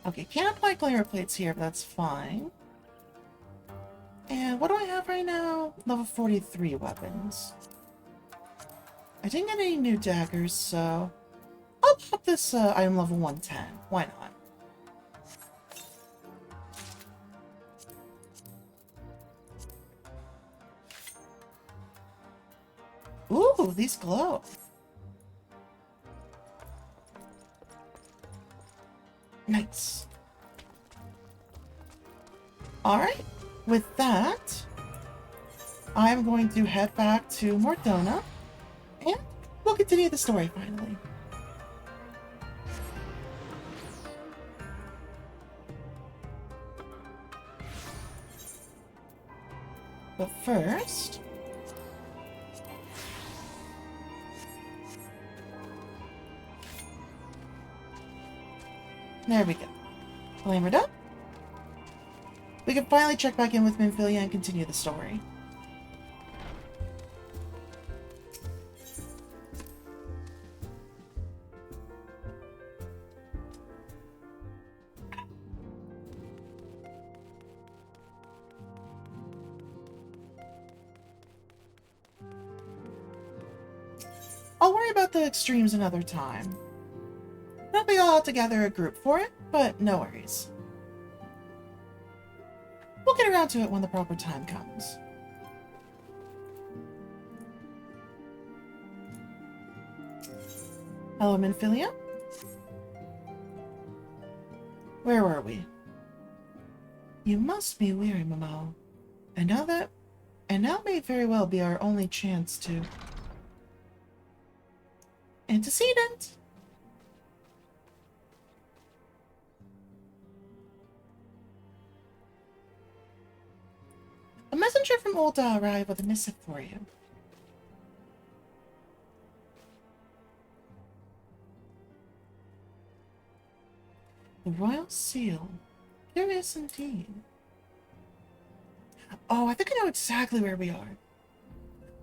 Okay, can't apply glamour plates here, but that's fine. And what do I have right now? Level 43 weapons. I didn't get any new daggers, so I'll pop this item level 110. Why not? Ooh, these glow. Nice. Alright, with that, I'm going to head back to Mordona, and we'll continue the story finally. But first... there we go. Glamored up. We can finally check back in with Minfilia and continue the story. I'll worry about the extremes another time. Not be all together a group for it, but no worries. We'll get around to it when the proper time comes. Hello, Minfilia? Where were we? You must be weary, Momo. And now may very well be our only chance to... antecedent! A messenger from Ul'dah arrived with a missive for you. The royal seal. Curious indeed. Oh, I think I know exactly where we are.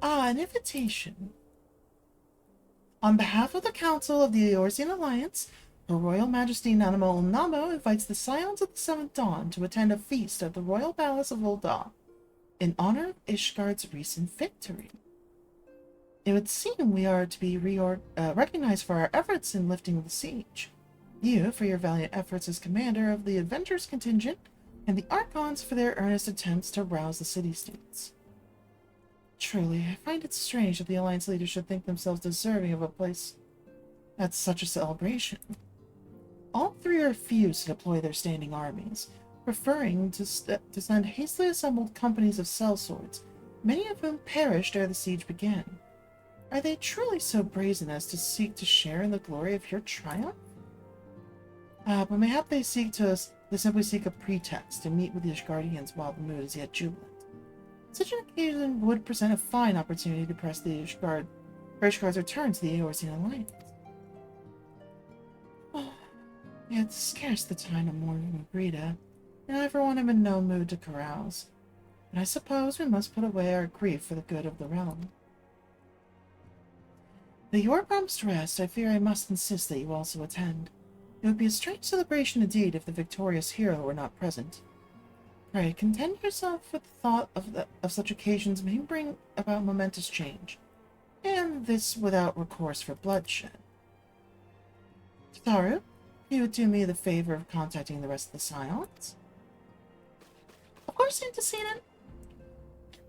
Ah, an invitation. On behalf of the Council of the Eorzean Alliance, Her Royal Majesty Nanamo Ul'Namo invites the Scions of the Seventh Dawn to attend a feast at the Royal Palace of Ul'Dah, in honor of Ishgard's recent victory. It would seem we are to be recognized for our efforts in lifting the siege. You, for your valiant efforts as commander of the Avengers contingent, and the Archons for their earnest attempts to rouse the city-states. Truly, I find it strange that the Alliance leaders should think themselves deserving of a place at such a celebration. All three refuse to deploy their standing armies, preferring to send hastily assembled companies of sellswords, many of whom perished ere the siege began. Are they truly so brazen as to seek to share in the glory of your triumph? But mayhap they simply seek a pretext to meet with the Ishgardians while the mood is yet jubilant. Such an occasion would present a fine opportunity to press the Ishgard's return to the Eorzean Alliance. It's scarce the time of mourning Brita, and I for one am in no mood to carouse. But I suppose we must put away our grief for the good of the realm. Though you are promised rest, I fear I must insist that you also attend. It would be a strange celebration indeed if the victorious hero were not present. Pray, content yourself with the thought of such occasions may bring about momentous change, and this without recourse for bloodshed. Tataru, you would do me the favor of contacting the rest of the Scions? Of course, Antecedent.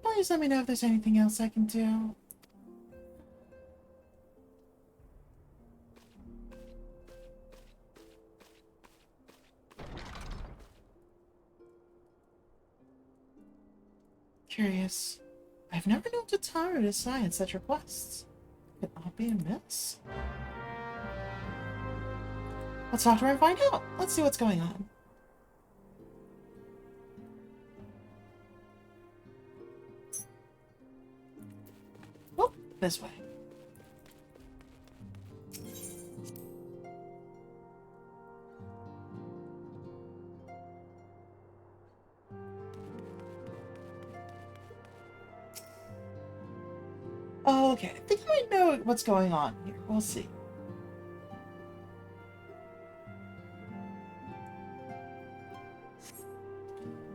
Please let me know if there's anything else I can do. Curious. I've never known Tataru to sign such requests. Could not be amiss. Let's talk to her and find out. Let's see what's going on. Oh, this way. Oh, okay. I think I might know what's going on here. We'll see.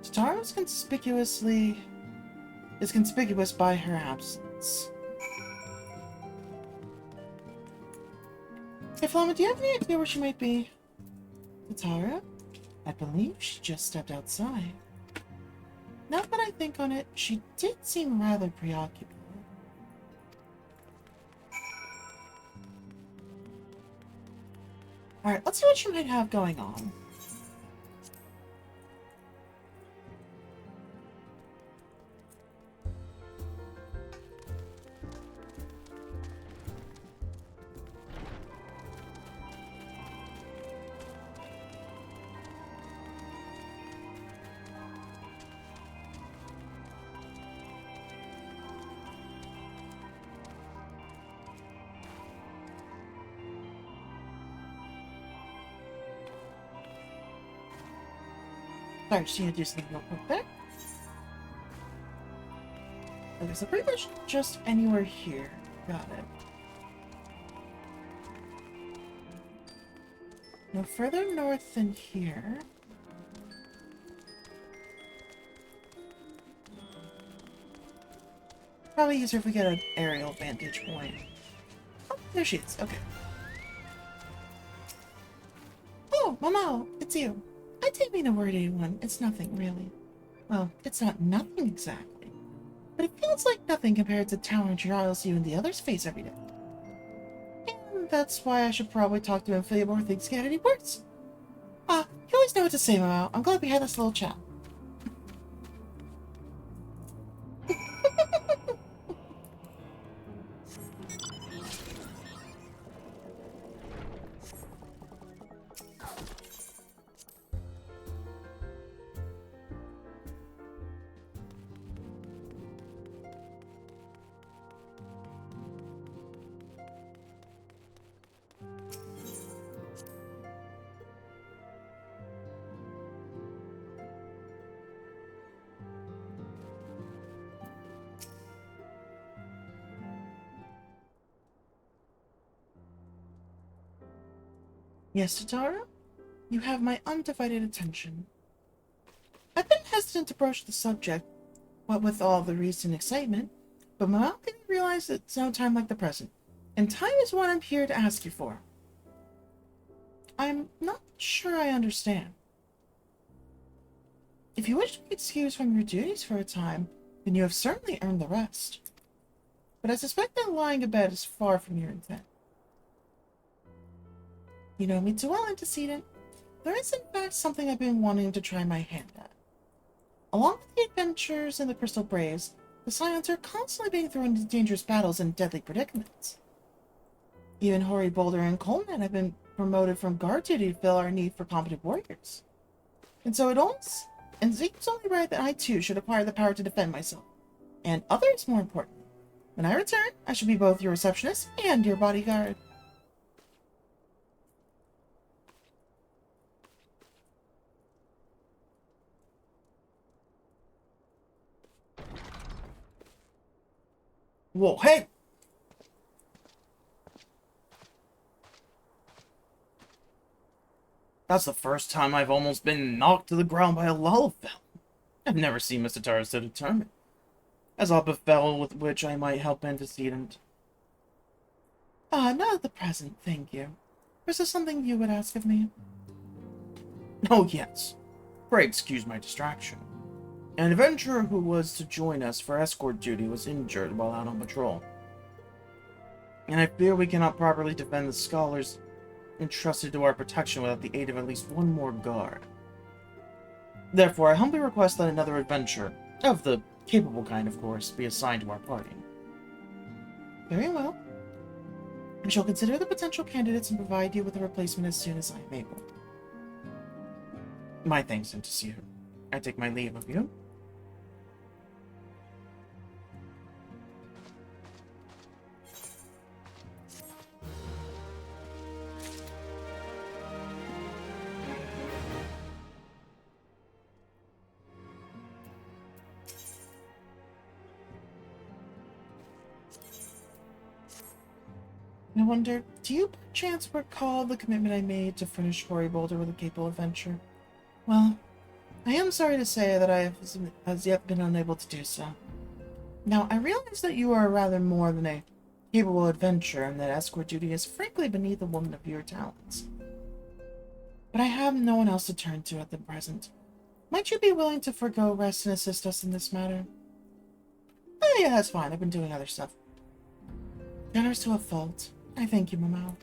Tataru is conspicuous by her absence. Hey, Flamma, do you have any idea where she might be? Tataru? I believe she just stepped outside. Now that I think on it, she did seem rather preoccupied. Alright, let's see what she might have going on. Sorry, just need to do something real quick there. Okay, so pretty much just anywhere here. Got it. No further north than here. Probably easier if we get an aerial vantage point. Oh, there she is. Okay. Oh, Mama, it's you. I didn't mean to worry anyone. It's nothing, really. Well, it's not nothing exactly. But it feels like nothing compared to towering trials you and the others face every day. And that's why I should probably talk to him before things get any worse. You always know what to say, Mama. I'm glad we had this little chat. Yes, Tataru? You have my undivided attention. I've been hesitant to broach the subject, what with all the recent excitement, but my mom didn't realize that it's no time like the present, and time is what I'm here to ask you for. I'm not sure I understand. If you wish to be excused from your duties for a time, then you have certainly earned the rest. But I suspect that lying abed is far from your intent. You know me too well, antecedent. There is in fact something I've been wanting to try my hand at. Along with the adventures in the Crystal Braves, the Scions are constantly being thrown into dangerous battles and deadly predicaments. Even Hori, Boulder, and Coleman have been promoted from guard duty to fill our need for competent warriors. And so it seems only right that I too should acquire the power to defend myself. And others, more importantly. When I return, I should be both your receptionist and your bodyguard. Whoa, hey! That's the first time I've almost been knocked to the ground by a lullaby. I've never seen Mr. Taro so determined. As all befell with which I might help antecedent. Not at the present, thank you. Is there something you would ask of me? Oh, yes. Pray excuse my distraction. An adventurer who was to join us for escort duty was injured while out on patrol. And I fear we cannot properly defend the scholars entrusted to our protection without the aid of at least one more guard. Therefore, I humbly request that another adventurer, of the capable kind, of course, be assigned to our party. Very well. We shall consider the potential candidates and provide you with a replacement as soon as I am able. My thanks, and to see you. I take my leave of you. I wonder, do you by chance recall the commitment I made to furnish Hoary Boulder with a capable adventure? Well, I am sorry to say that I have as yet been unable to do so. Now, I realize that you are rather more than a capable adventurer and that escort duty is frankly beneath a woman of your talents. But I have no one else to turn to at the present. Might you be willing to forgo rest and assist us in this matter? Oh yeah, that's fine. I've been doing other stuff. Generous to a fault. I thank you, Mamau.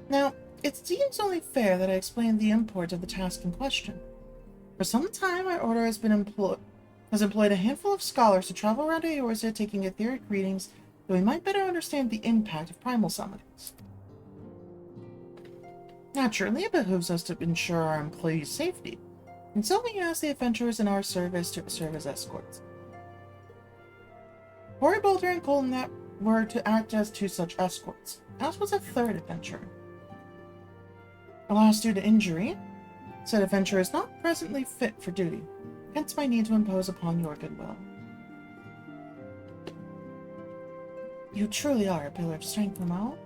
Now, it seems only fair that I explain the import of the task in question. For some time, our order has employed a handful of scholars to travel around Eorzea taking etheric readings that we might better understand the impact of primal summonings. Naturally, it behooves us to ensure our employees' safety, and so we ask the adventurers in our service to serve as escorts. Hoary Boulder and Colnat were to act as two such escorts, as was a third adventurer. Alas, due to injury, said adventurer is not presently fit for duty, hence my need to impose upon your goodwill. You truly are a pillar of strength, Mamau.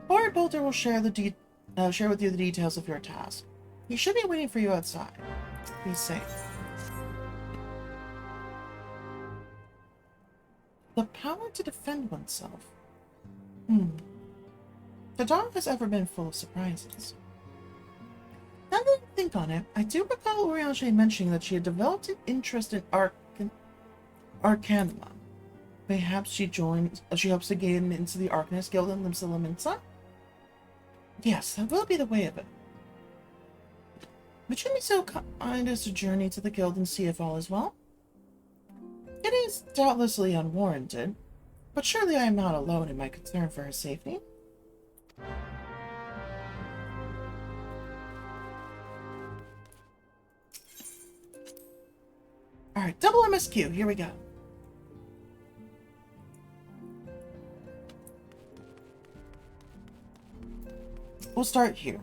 Hoary Boulder will share with you the details of your task. He should be waiting for you outside. Be safe. The power to defend oneself. The dark has ever been full of surprises. Now that I think on it, I do recall Eorzea mentioning that she had developed an interest in Arcanima. Perhaps she hopes to gain into the Arcanist Guild in Limsa Lominsa? Yes, that will be the way of it. Would you be so kind as to journey to the guild and see if all is well? It is doubtlessly unwarranted, but surely I am not alone in my concern for her safety. Alright, double MSQ, here we go. We'll start here.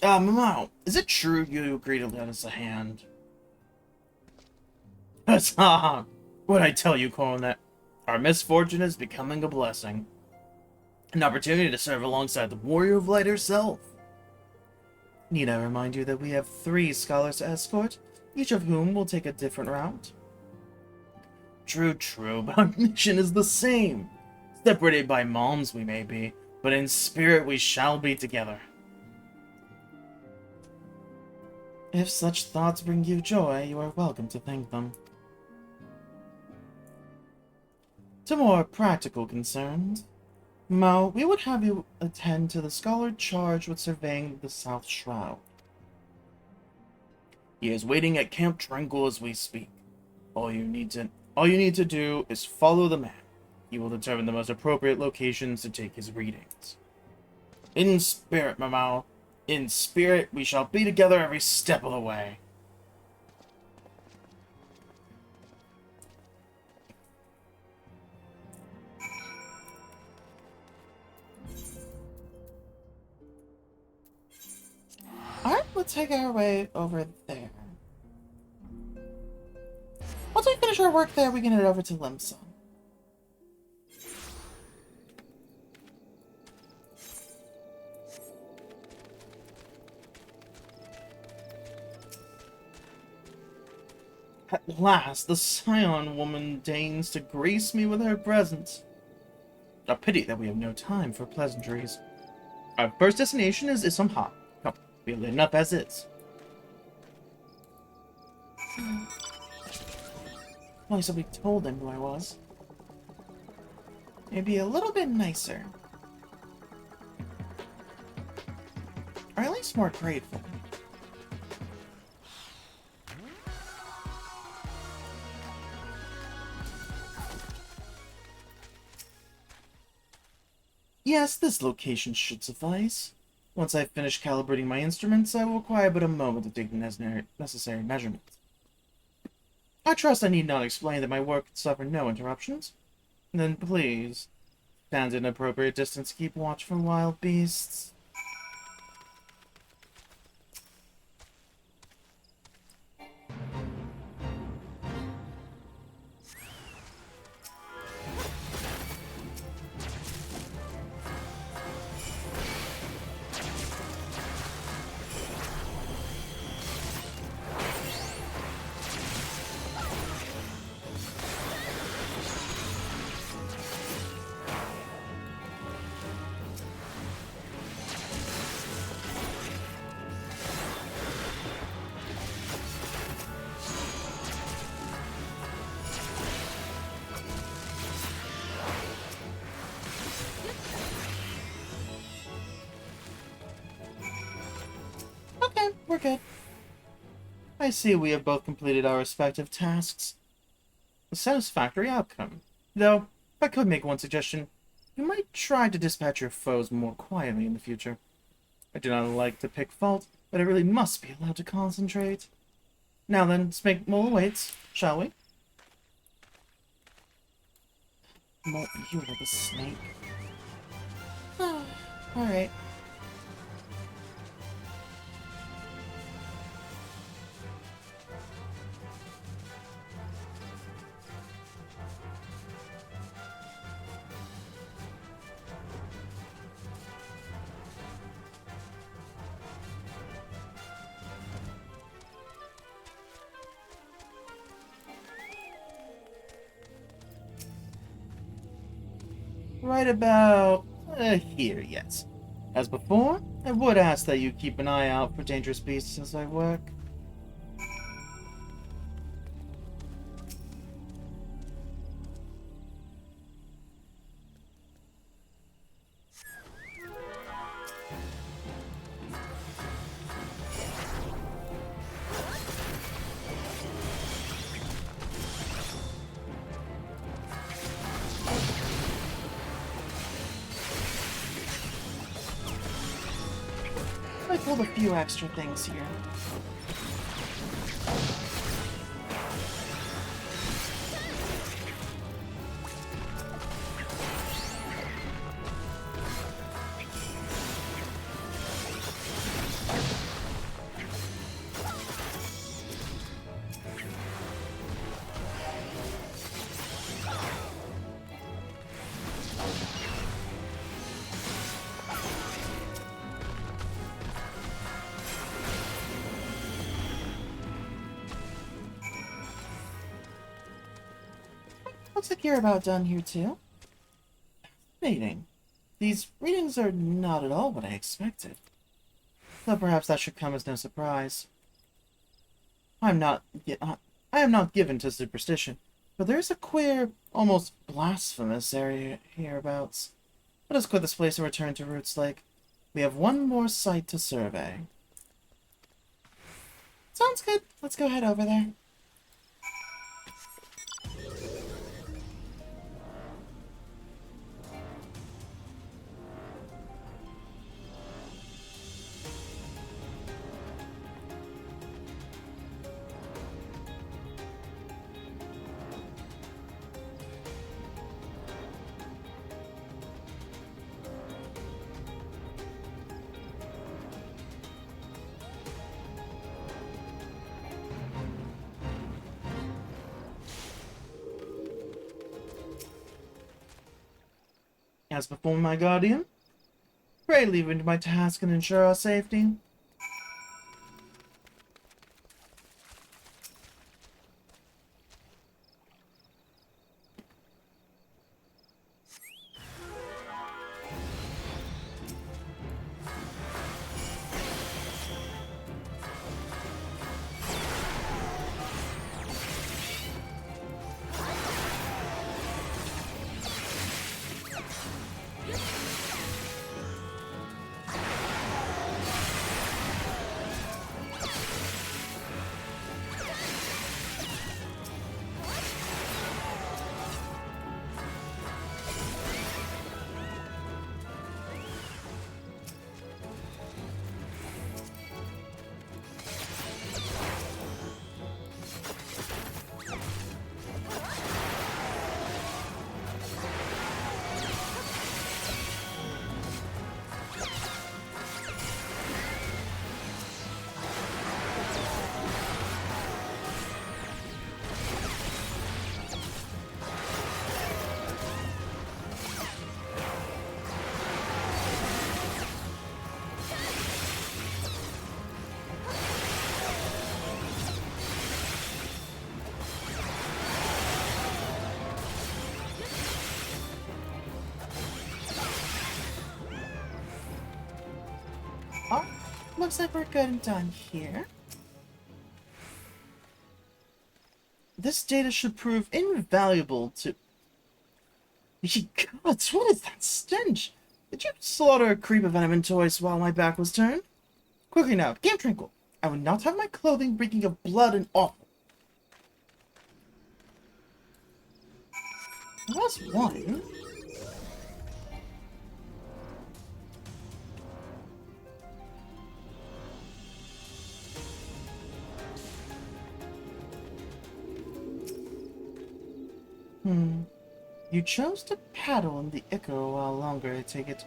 Mamau, is it true you agreed to lend us a hand? What I tell you, Coronet, our misfortune is becoming a blessing. An opportunity to serve alongside the Warrior of Light herself. Need I remind you that we have 3 scholars to escort, each of whom will take a different route? True, but our mission is the same. Separated by moms we may be, but in spirit we shall be together. If such thoughts bring you joy, you are welcome to thank them. To more practical concerns, Mao, we would have you attend to the scholar charged with surveying the South Shroud. He is waiting at Camp Tranquil as we speak. All you need to do is follow the man. He will determine the most appropriate locations to take his readings. In spirit, Mamau. In spirit, we shall be together every step of the way. Alright, we'll take our way over there. Once we finish our work there, we can head over to Limsa. At last, the Scion woman deigns to grace me with her presence. A pity that we have no time for pleasantries. Our first destination is Issamha. Come, we're lit up as is. Only somebody told him who I was. Maybe a little bit nicer. Or at least more grateful. Yes, this location should suffice. Once I've finished calibrating my instruments, I will require but a moment to take the necessary measurements. I trust I need not explain that my work could suffer no interruptions. Then please, stand at an appropriate distance to keep watch for wild beasts. Okay, we're good. I see we have both completed our respective tasks. A satisfactory outcome. Though, if I could make one suggestion, you might try to dispatch your foes more quietly in the future. I do not like to pick fault, but I really must be allowed to concentrate. Now then, let's make more weights, shall we? You little snake. Alright. Right about here, yes. As before, I would ask that you keep an eye out for dangerous beasts as I work. I pulled a few extra things here. Looks like you're about done here too. Fascinating. These readings are not at all what I expected. Though perhaps that should come as no surprise. I am not given to superstition, but there is a queer, almost blasphemous area hereabouts. Let us quit this place and return to Roots Lake. We have one more site to survey. Sounds good. Let's go head over there. As before, my guardian, pray leave me to my task and ensure our safety. Looks like we're good and done here. This data should prove invaluable to... Ye gods, what is that stench? Did you slaughter a creep of venom toys while my back was turned? Quickly now, Game Tranquil. I would not have my clothing reeking of blood and offal. That's one. You chose to paddle in the Ichor a while longer, I take it.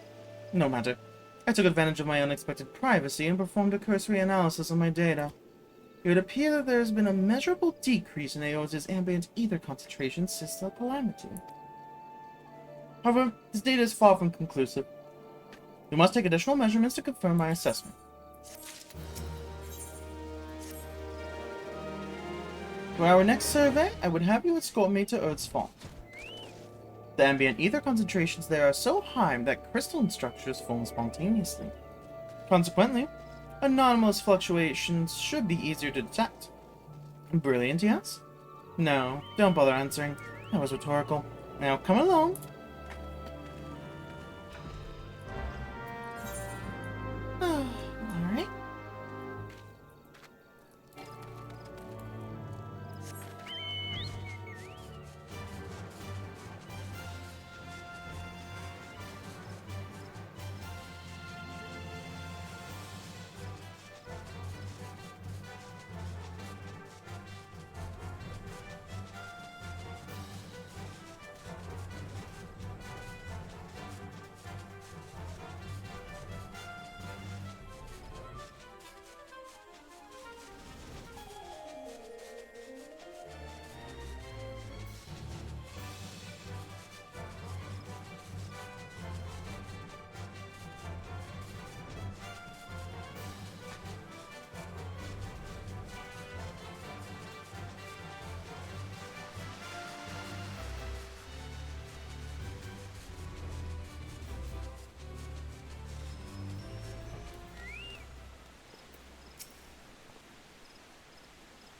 No matter. I took advantage of my unexpected privacy and performed a cursory analysis of my data. It would appear that there has been a measurable decrease in Eorzea's ambient ether concentration since the calamity. However, this data is far from conclusive. We must take additional measurements to confirm my assessment. For our next survey, I would have you escort me to Earth's fault. The ambient ether concentrations there are so high that crystalline structures form spontaneously. Consequently, anomalous fluctuations should be easier to detect. Brilliant, yes? No, don't bother answering. That was rhetorical. Now come along. Alright.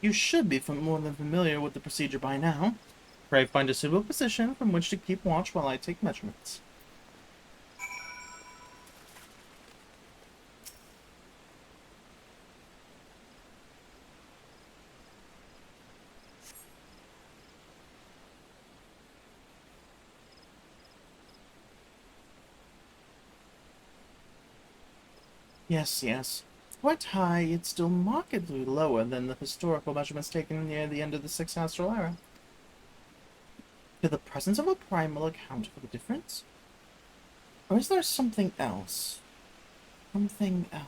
You should be more than familiar with the procedure by now. Pray find a suitable position from which to keep watch while I take measurements. Yes, yes. Quite high, it's still markedly lower than the historical measurements taken near the end of the Sixth Astral Era. Could the presence of a primal account for the difference? Or is there something else? Something else.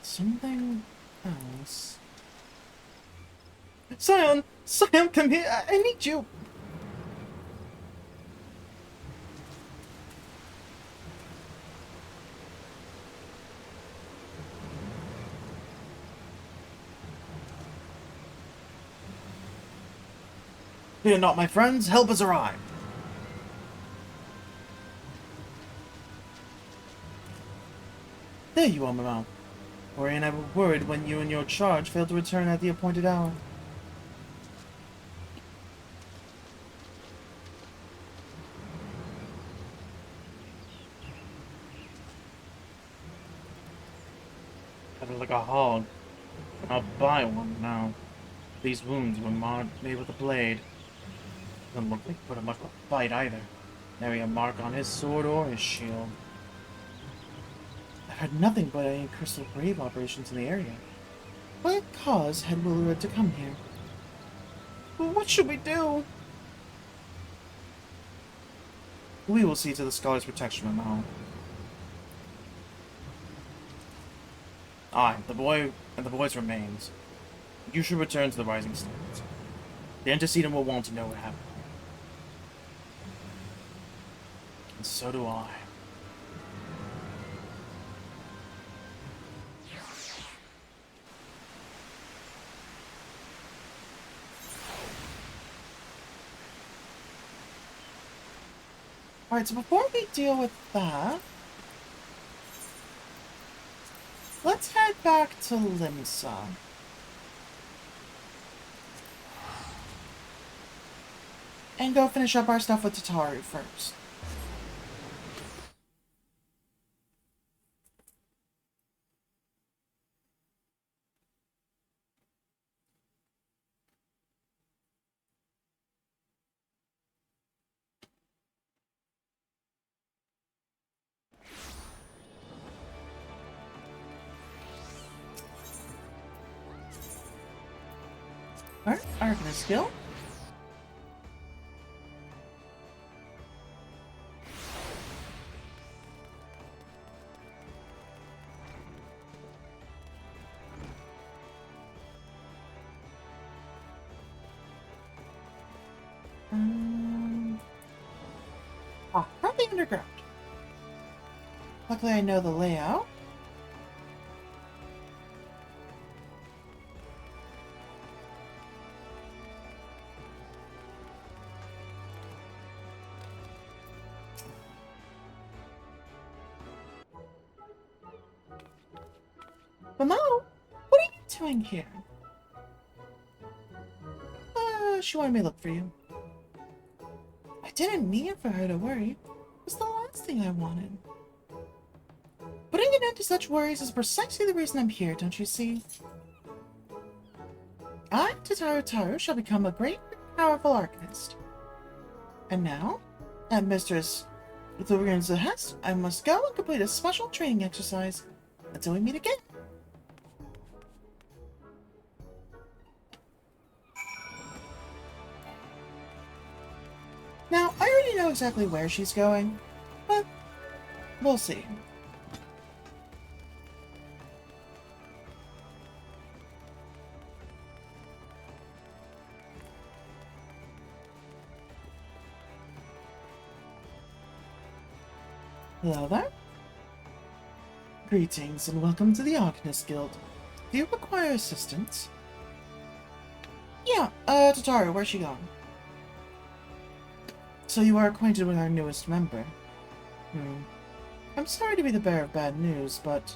Something else. Scion! Scion, come here! I need you! Fear not, my friends, help has arrived. There you are, Maman. Ori and I were worried when you and your charge failed to return at the appointed hour. Better like a hog. I'll buy one now. These wounds were made with a blade. Doesn't look like put much of a fight either. Nary a mark on his sword or his shield. I've heard nothing but any crystal grave operations in the area. What cause had Willard to come here? Well, what should we do? We will see to the scholar's protection, Mamo. Aye, the boy's remains. You should return to the Rising Stars. The antecedent will want to know what happened. And so do I. Alright, so before we deal with that, let's head back to Limsa. And go finish up our stuff with Tataru first. Alright, Arcanist skill. Probably underground. Luckily I know the layout. Mamo, what are you doing here? She wanted me to look for you. I didn't mean for her to worry. It was the last thing I wanted. Putting an end to such worries is precisely the reason I'm here, don't you see? I, Tataru, shall become a great, powerful arcanist. And now, at Mistress Thorion's behest, I must go and complete a special training exercise until we meet again. Now, I already know exactly where she's going, but we'll see. Hello there. Greetings and welcome to the Arcanist Guild. Do you require assistance? Yeah, Tataru, where's she going? So you are acquainted with our newest member? I'm sorry to be the bearer of bad news, but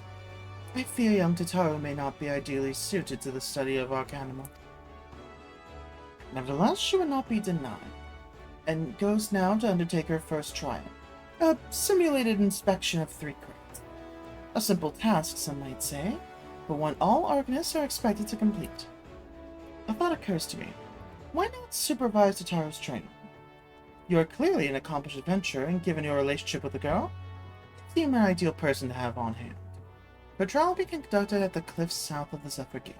I fear young Tataru may not be ideally suited to the study of Arcanima. Nevertheless, she will not be denied, and goes now to undertake her first trial. A simulated inspection of 3 crates. A simple task, some might say, but one all Arcanists are expected to complete. A thought occurs to me. Why not supervise Tataru's training? You are clearly an accomplished adventurer, and given your relationship with the girl, you seem an ideal person to have on hand. Her trial will be conducted at the cliffs south of the Zephyr Gate.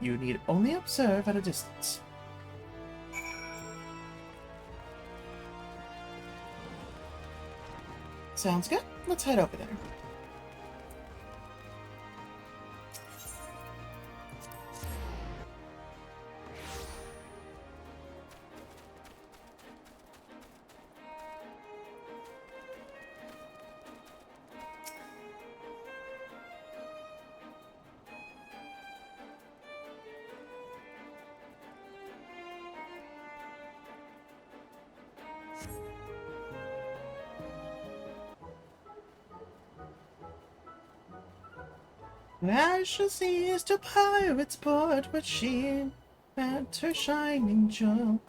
You need only observe at a distance. Sounds good. Let's head over there. As she sees to pirates' port, but she at her shining jewel.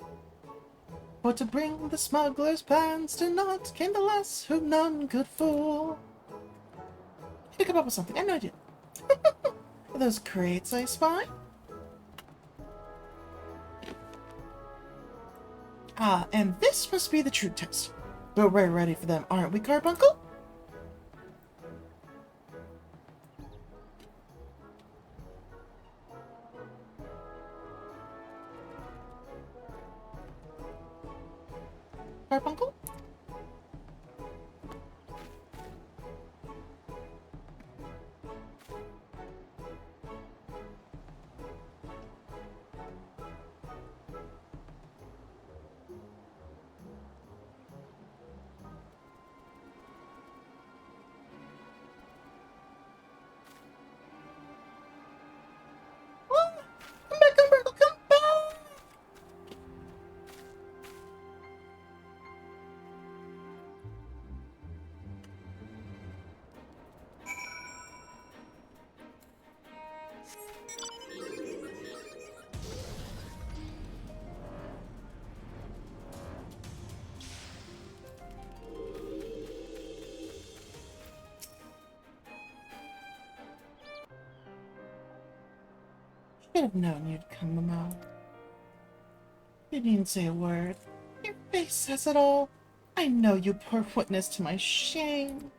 For to bring the smuggler's plans to naught came the lass whom none could fool. To come up with something, I have no idea. Are those crates I spy? Ah, and this must be the true test. But we're ready for them, aren't we, Carbuncle? Carbuncle? Oh, come back, Carbuncle, come back! Should have known you'd come, Mamo. You needn't say a word. Your face says it all. I know you bore witness to my shame.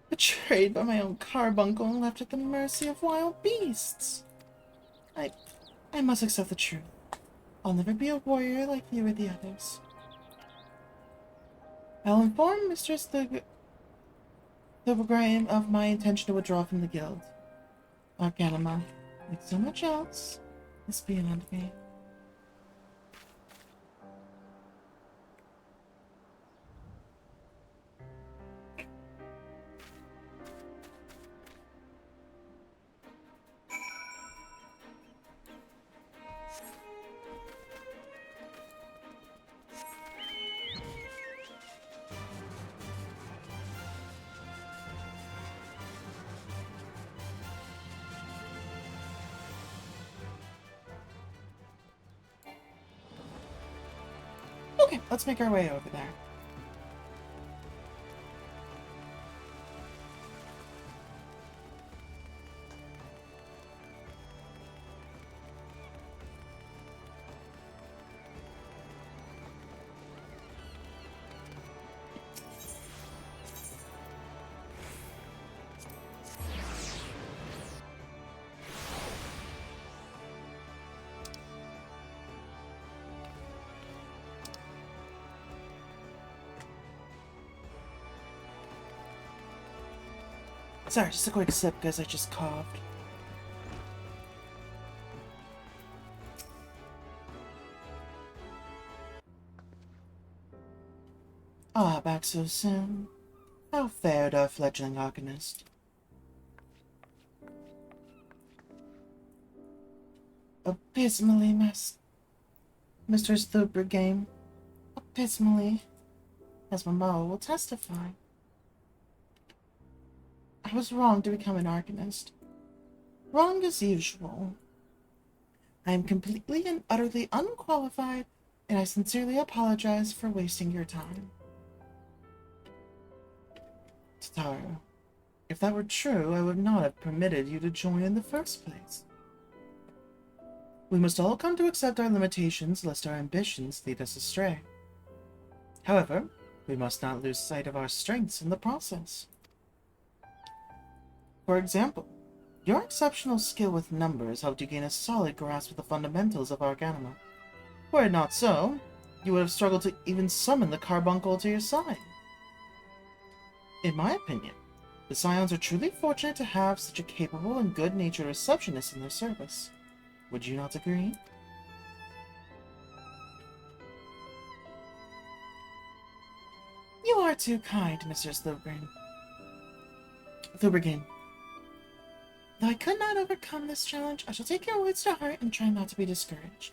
Betrayed by my own carbuncle and left at the mercy of wild beasts. I must accept the truth. I'll never be a warrior like you or the others. I'll inform Mistress Graham of my intention to withdraw from the guild. Arcanima, like so much else, is beyond me. Okay, let's make our way over there. Sorry, just a quick sip because I just coughed. Ah, back so soon. How fared our fledgling arcanist? Abysmally, Mr. Thooper game. Abysmally, as Momo will testify. I was wrong to become an arcanist. Wrong as usual. I am completely and utterly unqualified, and I sincerely apologize for wasting your time. Tataru, if that were true, I would not have permitted you to join in the first place. We must all come to accept our limitations, lest our ambitions lead us astray. However, we must not lose sight of our strengths in the process. For example, your exceptional skill with numbers helped you gain a solid grasp of the fundamentals of Arcanima. Were it not so, you would have struggled to even summon the carbuncle to your side. In my opinion, the Scions are truly fortunate to have such a capable and good-natured receptionist in their service. Would you not agree? You are too kind, Mr. Thubergane. Though I could not overcome this challenge, I shall take your words to heart and try not to be discouraged.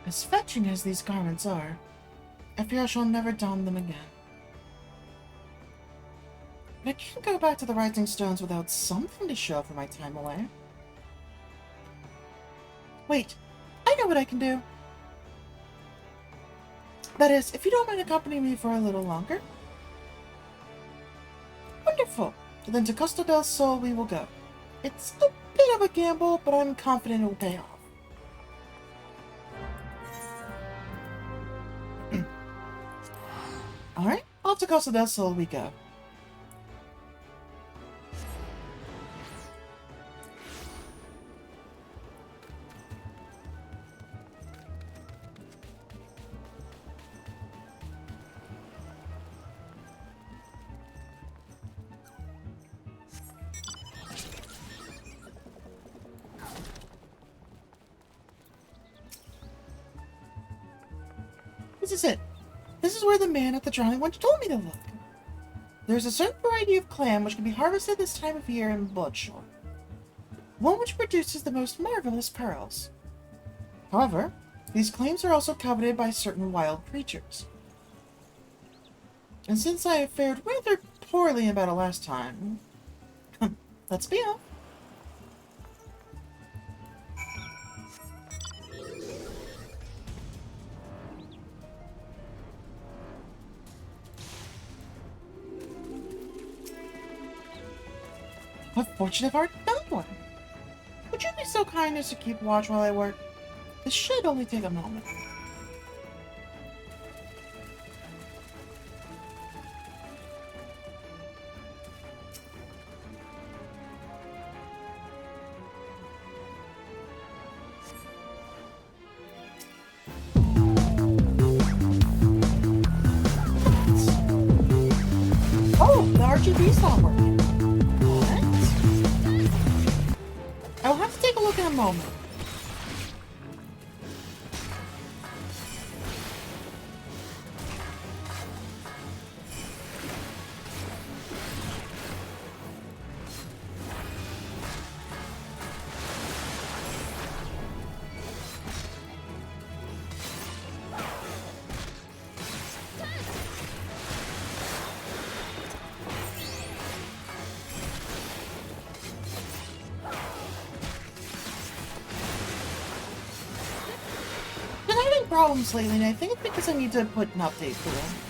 As fetching as these garments are, I fear I shall never don them again. But I can't go back to the Rising Stones without something to show for my time away. Wait, I know what I can do. That is, if you don't mind accompanying me for a little longer. Wonderful. Then to Costa del Sol we will go. It's a bit of a gamble, but I'm confident it will pay off. Alright, off to Costa del Sol we go. This is it. This is where the man at the drawing once told me to look. There's a certain variety of clam which can be harvested this time of year in Bloodshore. One which produces the most marvelous pearls. However, these clams are also coveted by certain wild creatures. And since I have fared rather poorly about it last time. Let's be off. What fortunate art found one! Would you be so kind as to keep watch while I work? This should only take a moment. Oh, the RGB stopped working. What? I will have to take a look in a moment. Been having problems lately, and I think it's because I need to put an update through.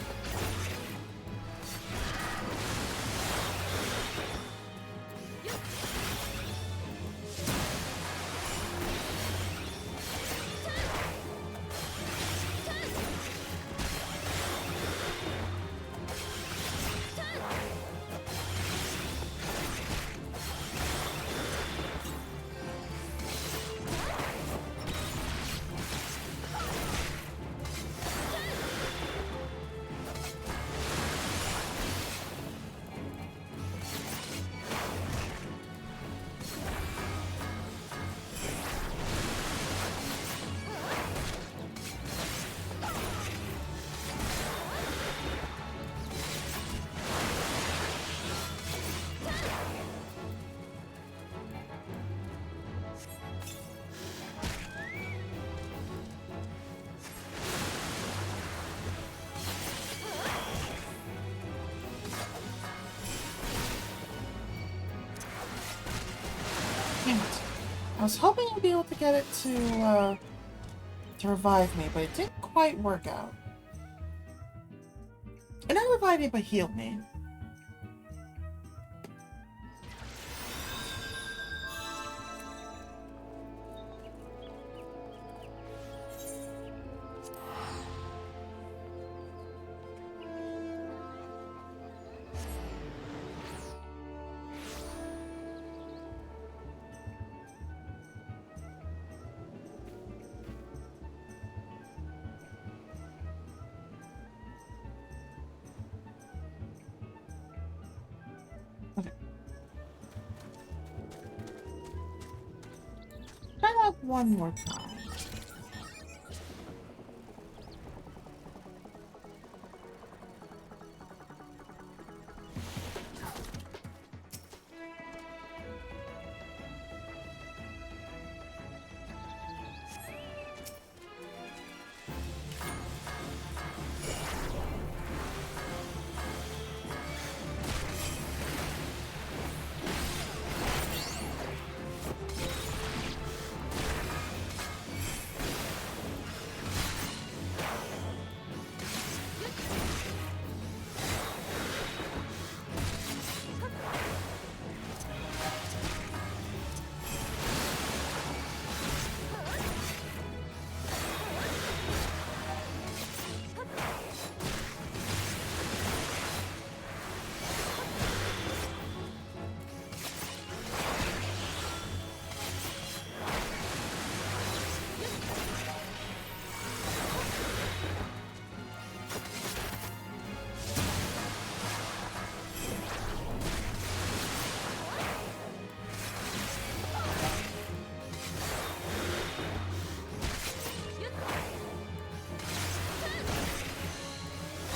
Damn it. I was hoping I'd be able to get it to revive me, but it didn't quite work out. It not revived me, but healed me. Okay. Try that one more time.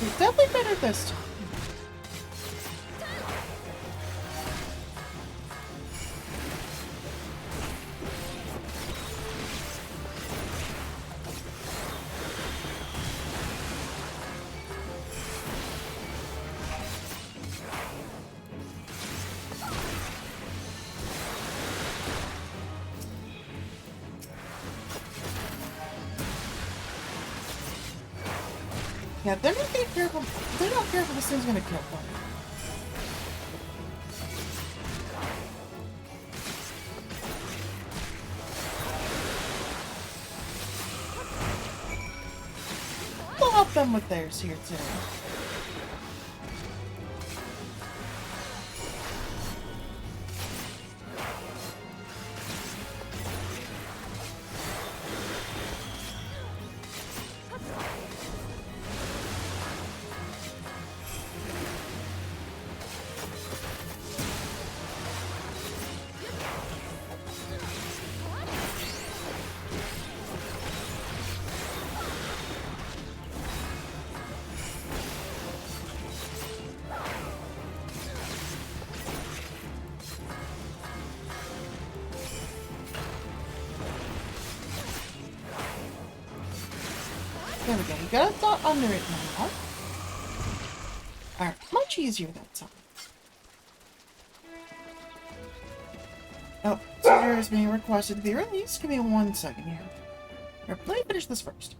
It's definitely better this time. Yeah, they're not being careful. They're not careful. This thing's gonna kill them. We'll help them with theirs here too. There we go. You got a dot under it now. Alright, much easier that time. Oh, Caesar is being requested to be released. Give me 1 second here. Let me finish this first.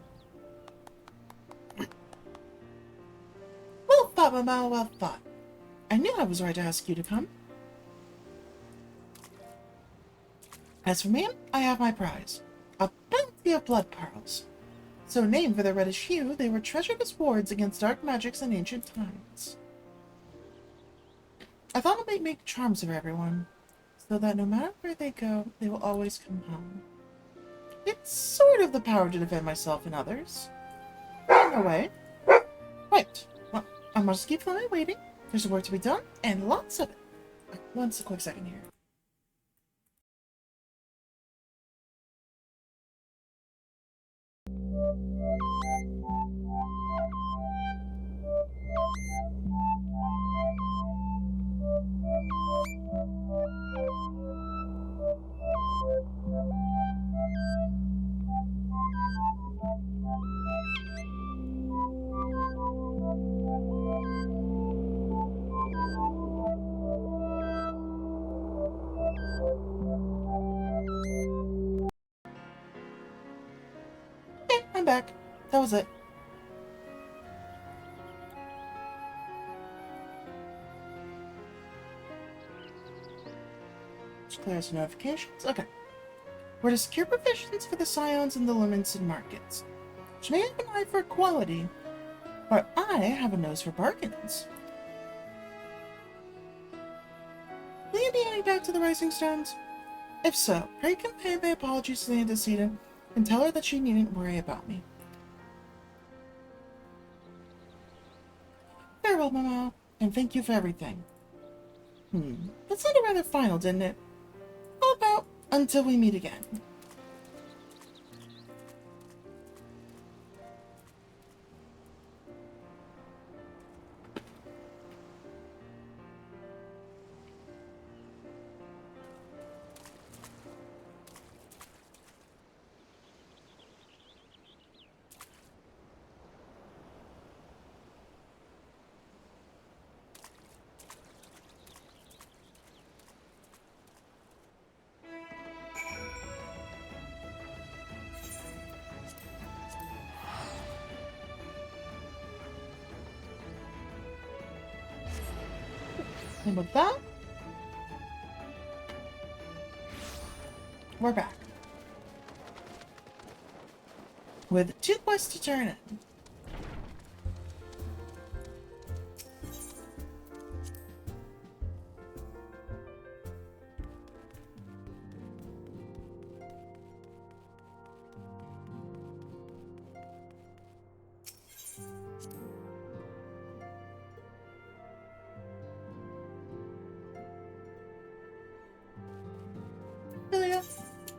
Well thought, Mama, well thought. I knew I was right to ask you to come. As for me, I have my prize. A bounty of blood pearls. So named for their reddish hue, they were treasured as wards against dark magics in ancient times. I thought I might make charms for everyone, so that no matter where they go, they will always come home. It's sort of the power to defend myself and others. In a way. Right. Well, I must keep them waiting. There's work to be done, and lots of it. One quick second here. Okay, I'm back. That was it. Just clear some notifications. Okay. We're to secure provisions for the scions and the limits and markets. Which may have an eye for quality, but I have a nose for bargains. Will you be heading back to the Rising Stones? If so, pray convey my apologies to the antecedent and tell her that she needn't worry about me. Farewell, Mama, and thank you for everything. That sounded rather final, didn't it? How about until we meet again? And with that, we're back. With 2 quests to turn in.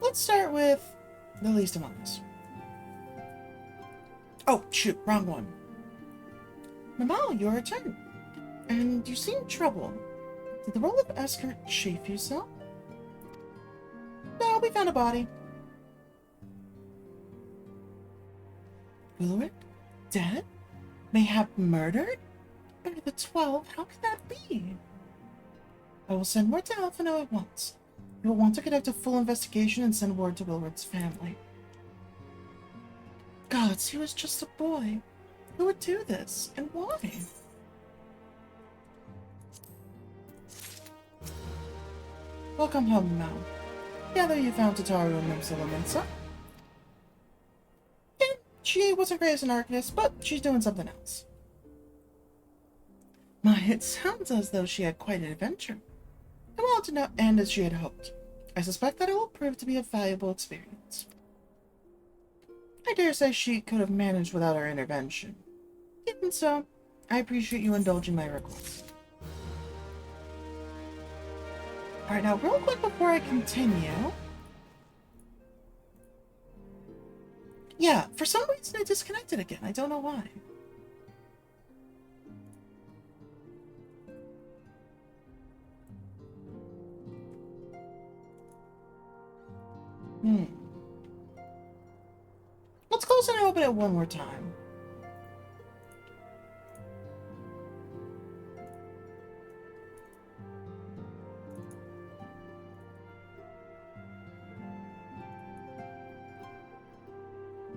Let's start with the least among us. Oh, shoot, wrong one. Mama, your return. And you seem troubled. Did the role of escort chafe you so? No, we found a body. Ulrich? Dead? Mayhap murdered? By the 12, how could that be? I will send word to Alphino at once. You will want to conduct a full investigation and send word to Wilred's family. Gods, he was just a boy. He Who would do this, and why? Welcome home now. Gather you found Tataru and Nimsa. And she wasn't great as an arcanist, but she's doing something else. My, it sounds as though she had quite an adventure. And well to know, and as she had hoped. I suspect that it will prove to be a valuable experience. I dare say she could have managed without our intervention. Even so, I appreciate you indulging my request. Alright, now real quick before I continue... Yeah, for some reason I disconnected again. I don't know why. Let's close and open it one more time.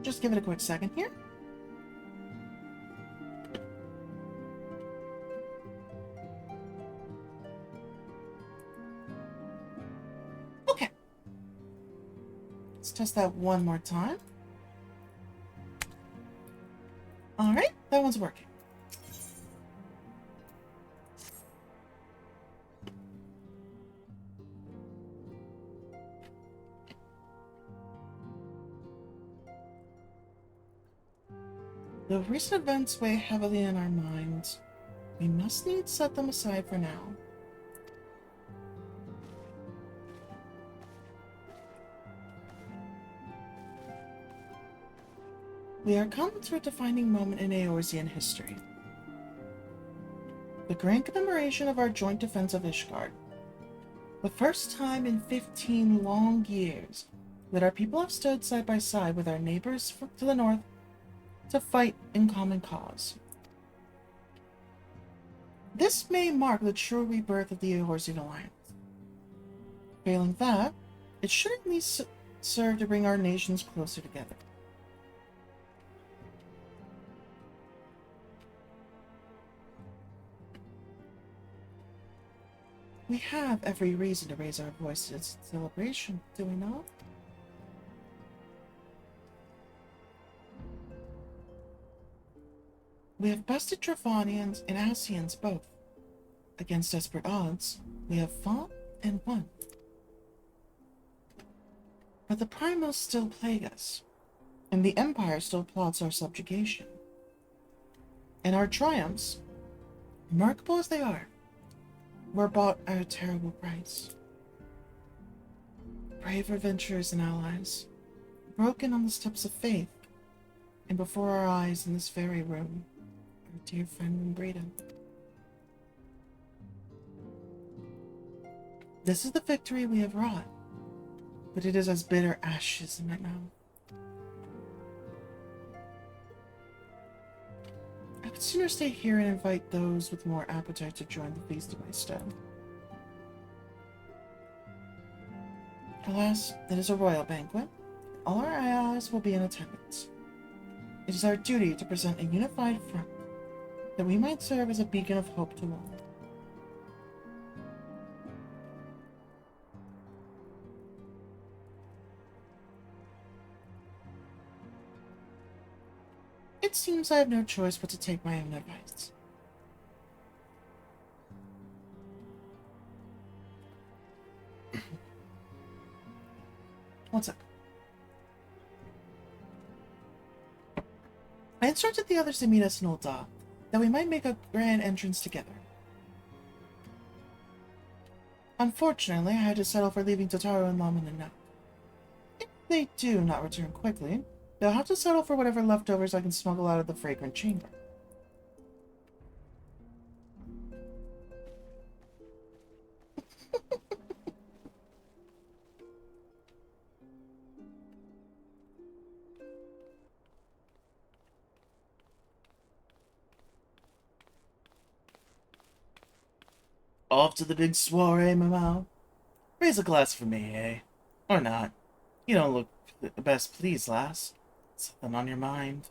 Just give it a quick second here. Okay. Let's test that one more time. Alright, that one's working. Though recent events weigh heavily on our minds, we must needs set them aside for now. We are come to a defining moment in Eorzean history. The grand commemoration of our joint defense of Ishgard. The first time in 15 long years that our people have stood side by side with our neighbors to the north to fight in common cause. This may mark the true rebirth of the Eorzean Alliance. Failing that, it should at least serve to bring our nations closer together. We have every reason to raise our voices in celebration, do we not? We have bested Travanians and Asians both. Against desperate odds, we have fought and won. But the Primals still plague us, and the Empire still plots our subjugation. And our triumphs, remarkable as they are, were bought at a terrible price. Brave adventurers and allies, broken on the steps of faith, and before our eyes in this very room, our dear friend Umbrita. This is the victory we have wrought, but it is as bitter ashes in my mouth. I would sooner stay here and invite those with more appetite to join the feast in my stead. Alas, it is a royal banquet. All our allies will be in attendance. It is our duty to present a unified front, that we might serve as a beacon of hope to all. It seems I have no choice but to take my own advice. What's up? I instructed the others to meet us in Old Daw, that we might make a grand entrance together. Unfortunately, I had to settle for leaving Totaro and Lama now. If they do not return quickly, they'll have to settle for whatever leftovers I can smuggle out of the fragrant chamber. Off to the big soiree, Mamau. Raise a glass for me, eh? Or not. You don't look the best pleased, lass. Something on your mind.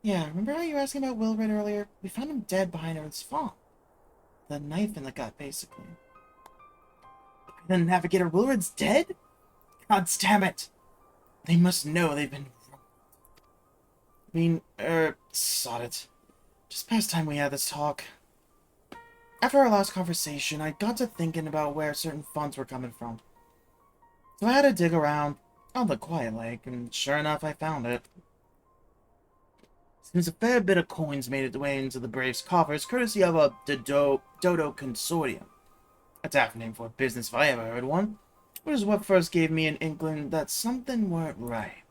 Yeah, remember how you were asking about Wilred earlier? We found him dead behind Earth's fall. The knife in the gut, basically. The Navigator Wilred's dead? God damn it! They must know they've been... sod it. Just past time we had this talk. After our last conversation, I got to thinking about where certain funds were coming from. So I had to dig around on the Quiet Lake, and sure enough, I found it. Seems a fair bit of coins made its way into the Braves' coffers, courtesy of a Dodo Consortium. A daft name for a business if I ever heard one, which is what first gave me an inkling that something weren't right.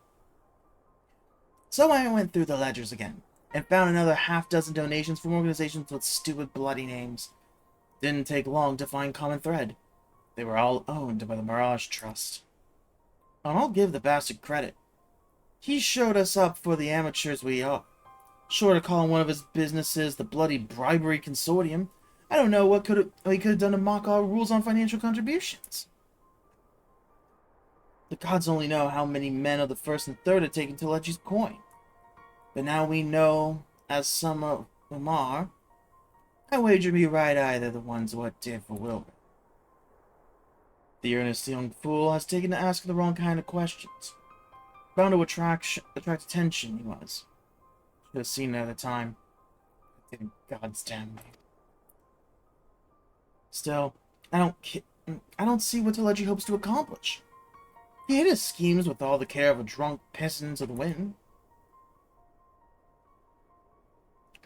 So I went through the ledgers again, and found another half-dozen donations from organizations with stupid bloody names. Didn't take long to find common thread. They were all owned by the Mirage Trust. And I'll give the bastard credit. He showed us up for the amateurs we are. Short of calling one of his businesses the bloody bribery consortium, I don't know what he could have done to mock our rules on financial contributions. The gods only know how many men of the first and third had taken Telechi's coin. But now we know, as some of them are, I wager me right eye they're the ones what did for Wilbur. The earnest young fool has taken to asking the wrong kind of questions. Bound to attract attention, he was. Should have seen it at the time. Didn't gods damn me. Still, I don't see what Telechi hopes to accomplish. He hid his schemes with all the care of a drunk peasant of the wind.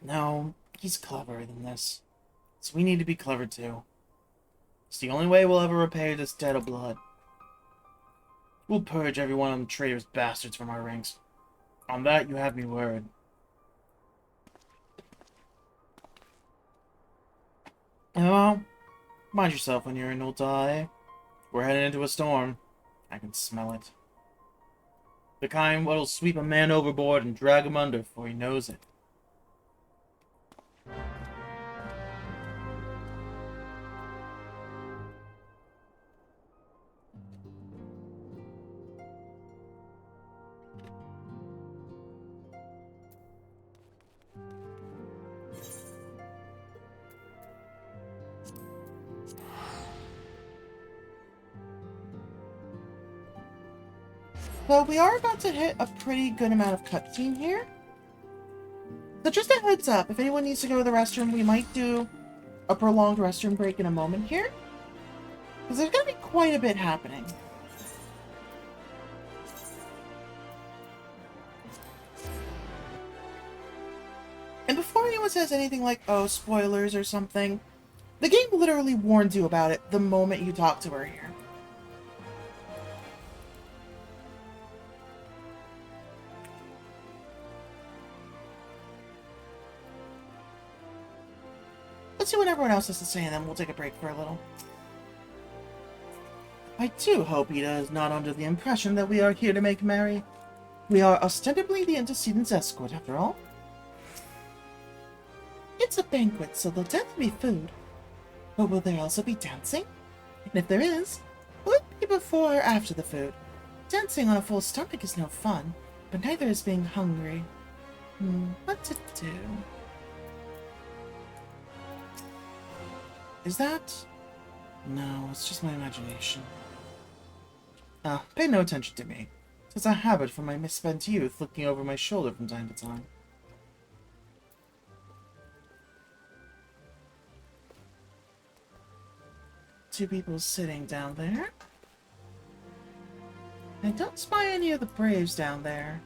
No, he's cleverer than this. So we need to be clever too. It's the only way we'll ever repay this debt of blood. We'll purge every one of them traitorous bastards from our ranks. On that you have me word. Well, mind yourself when you're in Ultai. We're heading into a storm. I can smell it. The kind what'll sweep a man overboard and drag him under before he knows it. Well, we are about to hit a pretty good amount of cutscene here. So just a heads up, if anyone needs to go to the restroom, we might do a prolonged restroom break in a moment here. Because there's going to be quite a bit happening. And before anyone says anything like, oh, spoilers or something, the game literally warns you about it the moment you talk to her here. Let's see what everyone else has to say, and then we'll take a break for a little. I do hope Ida is not under the impression that we are here to make merry. We are ostensibly the antecedents escort, after all. It's a banquet, so there'll definitely be food. But will there also be dancing? And if there is, will it be before or after the food? Dancing on a full stomach is no fun, but neither is being hungry. What to do? Is that? No, it's just my imagination. Pay no attention to me. It's a habit from my misspent youth looking over my shoulder from time to time. Two people sitting down there. I don't spy any of the Braves down there.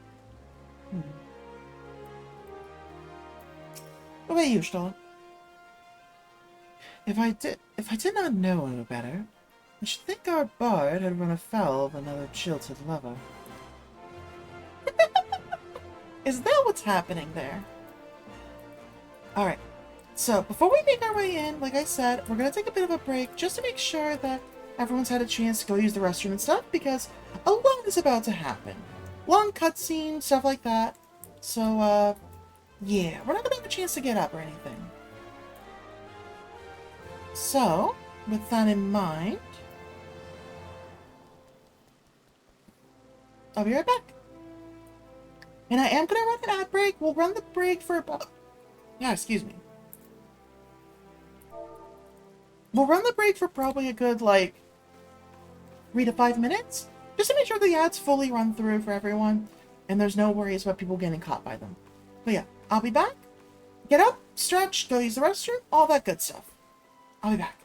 What about you, Stoll? If I did not know no better, I should think our bard had run afoul of another jilted lover. Is that what's happening there? Alright, so before we make our way in, like I said, we're going to take a bit of a break just to make sure that everyone's had a chance to go use the restroom and stuff, because a lot is about to happen. Long cutscene, stuff like that. So, yeah, we're not going to have a chance to get up or anything. So, with that in mind, I'll be right back. And I am gonna run an ad break. We'll run the break for about, yeah, excuse me. We'll run the break for probably a good, like, 3 to 5 minutes, just to make sure the ads fully run through for everyone, and there's no worries about people getting caught by them. But yeah, I'll be back. Get up, stretch, go use the restroom, all that good stuff. I'll be back.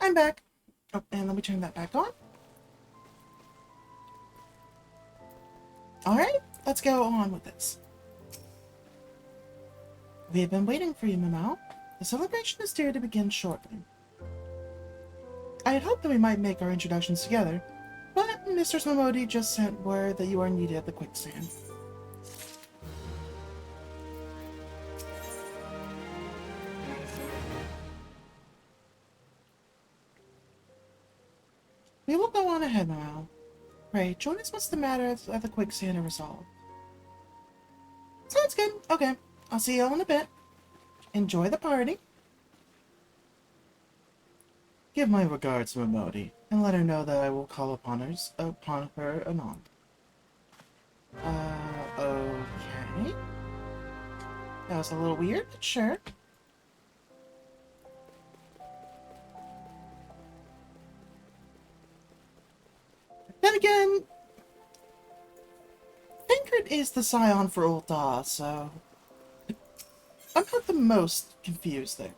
I'm back. Oh, and let me turn that back on. Alright, let's go on with this. We have been waiting for you, Mamau. The celebration is due to begin shortly. I had hoped that we might make our introductions together, but Mr. Smomodi just sent word that you are needed at the quicksand. We will go on ahead, Mamau. Pray, join us once the matter at the quicksand are resolved. Sounds good. Okay, I'll see you all in a bit. Enjoy the party. Give my regards to Momodi, and let her know that I will call upon her anon. Okay. That was a little weird, but sure. Then again, Fingrid is the scion for Ul'dah, so I'm not the most confused there.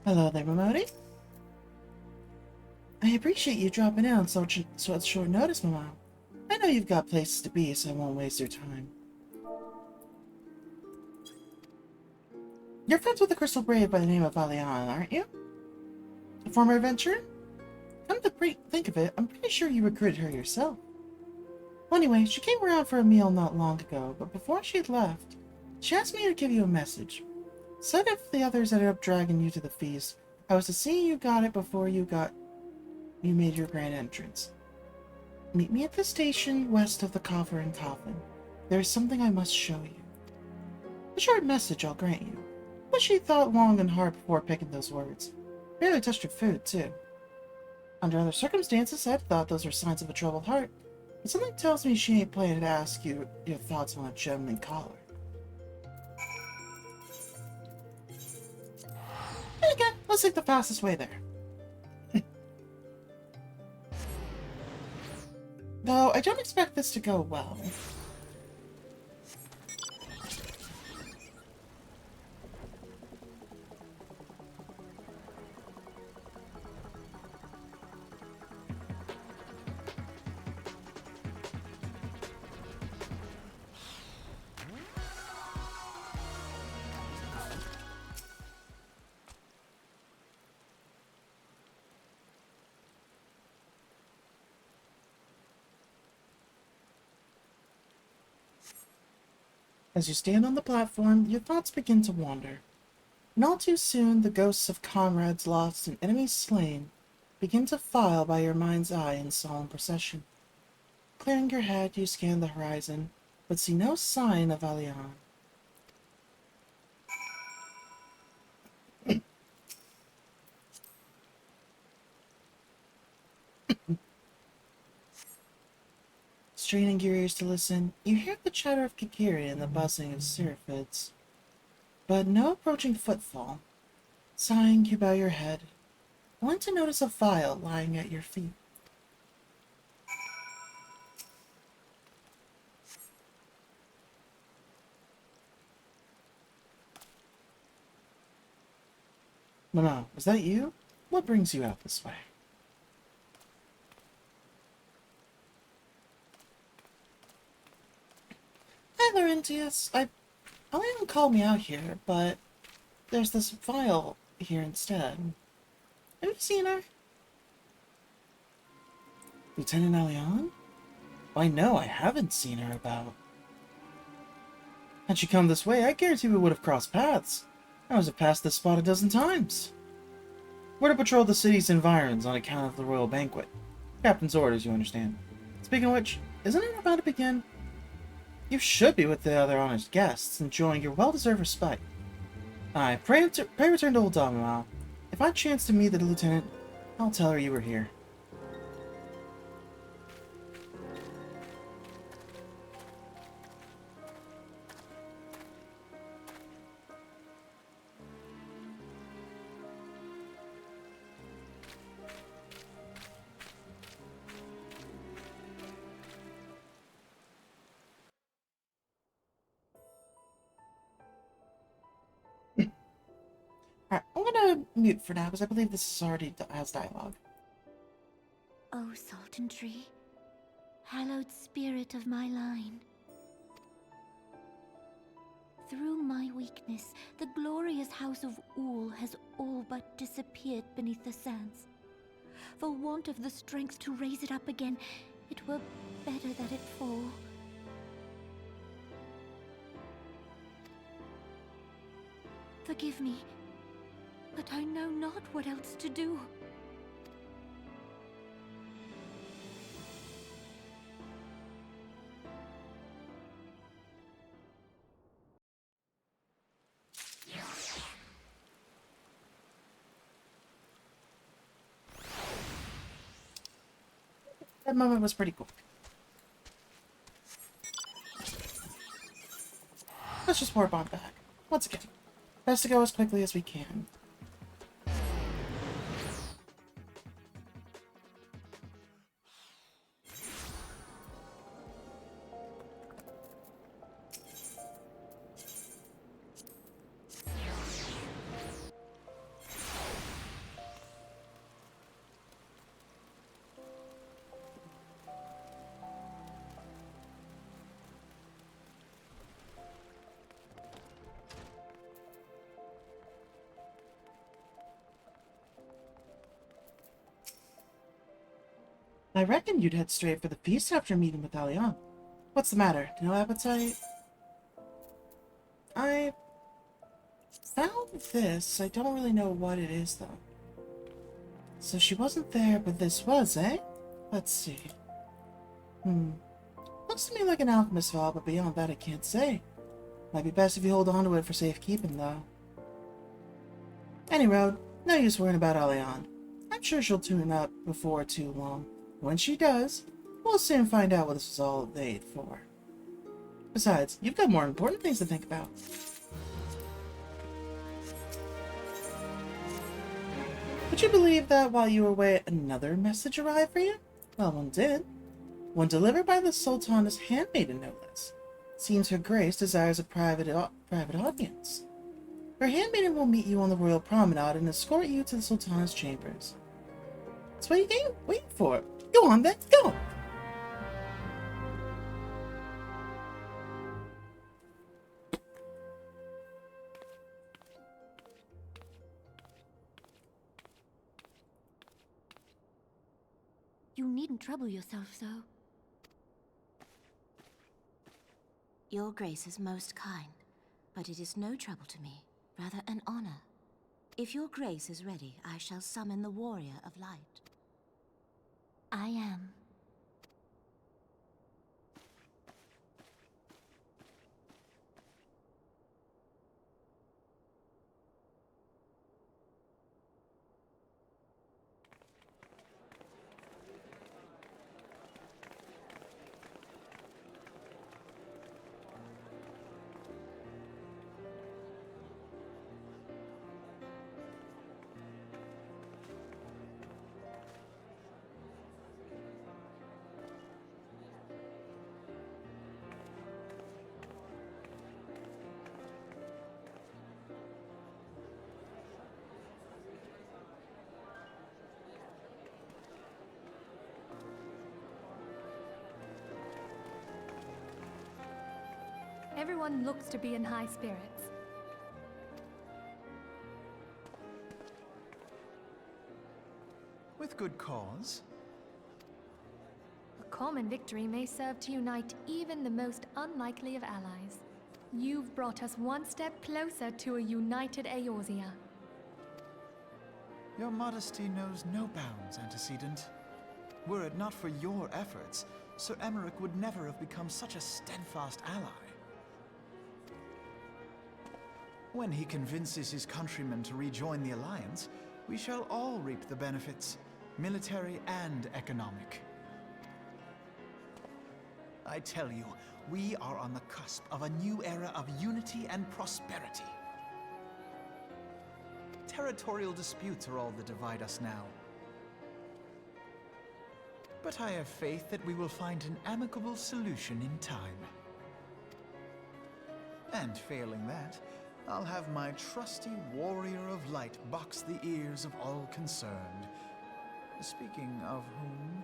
Hello there, Momodi. I appreciate you dropping in on such short notice, Mama. I know you've got places to be, so I won't waste your time. You're friends with a crystal brave by the name of Valian, aren't you? A former adventurer? Come to think of it, I'm pretty sure you recruited her yourself. Well, anyway, she came around for a meal not long ago, but before she left, she asked me to give you a message. Said if the others ended up dragging you to the feast, I was to see you got it before you made your grand entrance. Meet me at the station west of the Coffer and Coffin. There is something I must show you. A short message, I'll grant you. But she thought long and hard before picking those words. Barely touched her food, too. Under other circumstances, I'd thought those were signs of a troubled heart. But something tells me she ain't planning to ask you your thoughts on a gentleman caller. And again, let's take the fastest way there. Though I don't expect this to go well. As you stand on the platform, your thoughts begin to wander. And all too soon, the ghosts of comrades lost and enemies slain begin to file by your mind's eye in solemn procession. Clearing your head, you scan the horizon, but see no sign of Alian. Straining your ears to listen, you hear the chatter of Kikiri and the buzzing of Seraphids, but no approaching footfall. Sighing, you bow your head, only to notice a vial lying at your feet. Mama, is that you? What brings you out this way? Hi, Laurentius. Elian called me out here, but there's this vial here instead. Have you seen her? Lieutenant Elian? Why, no, I haven't seen her about. Had she come this way, I guarantee we would have crossed paths. I was have passed this spot a dozen times. We're to patrol the city's environs on account of the royal banquet. Captain's orders, you understand. Speaking of which, isn't it about to begin? You should be with the other honest guests, enjoying your well-deserved respite. Aye, pray return to Ul'dah, Mao. If I chance to meet the lieutenant, I'll tell her you were here. gonna mute for now, because I believe this is already has dialogue. O Sultan Tree, hallowed spirit of my line. Through my weakness, the glorious house of Ul has all but disappeared beneath the sands. For want of the strength to raise it up again, it were better that it fall. Forgive me, but I know not what else to do. That moment was pretty cool. Let's just warp on back. Once again, best to go as quickly as we can. I reckon you'd head straight for the feast after meeting with Alian. What's the matter? No appetite? I found this. I don't really know what it is, though. So she wasn't there, but this was, eh? Let's see. Looks to me like an alchemist file, but beyond that I can't say. Might be best if you hold on to it for safekeeping, though. Any road, no use worrying about Alian. I'm sure she'll tune up before too long. When she does, we'll soon find out what this was all made for. Besides, you've got more important things to think about. Would you believe that while you were away, another message arrived for you? Well, one did. One delivered by the Sultana's handmaiden, no less. Seems her grace desires a private audience. Her handmaiden will meet you on the royal promenade and escort you to the Sultana's chambers. So what are you waiting for? Go on then, go! You needn't trouble yourself so. Your grace is most kind, but it is no trouble to me, rather an honor. If your grace is ready, I shall summon the warrior of light. I am. Everyone looks to be in high spirits. With good cause. A common victory may serve to unite even the most unlikely of allies. You've brought us one step closer to a united Eorzea. Your modesty knows no bounds, antecedent. Were it not for your efforts, Sir Emmerich would never have become such a steadfast ally. When he convinces his countrymen to rejoin the Alliance, we shall all reap the benefits, military and economic. I tell you, we are on the cusp of a new era of unity and prosperity. Territorial disputes are all that divide us now. But I have faith that we will find an amicable solution in time. And failing that, I'll have my trusty warrior of light box the ears of all concerned. Speaking of whom...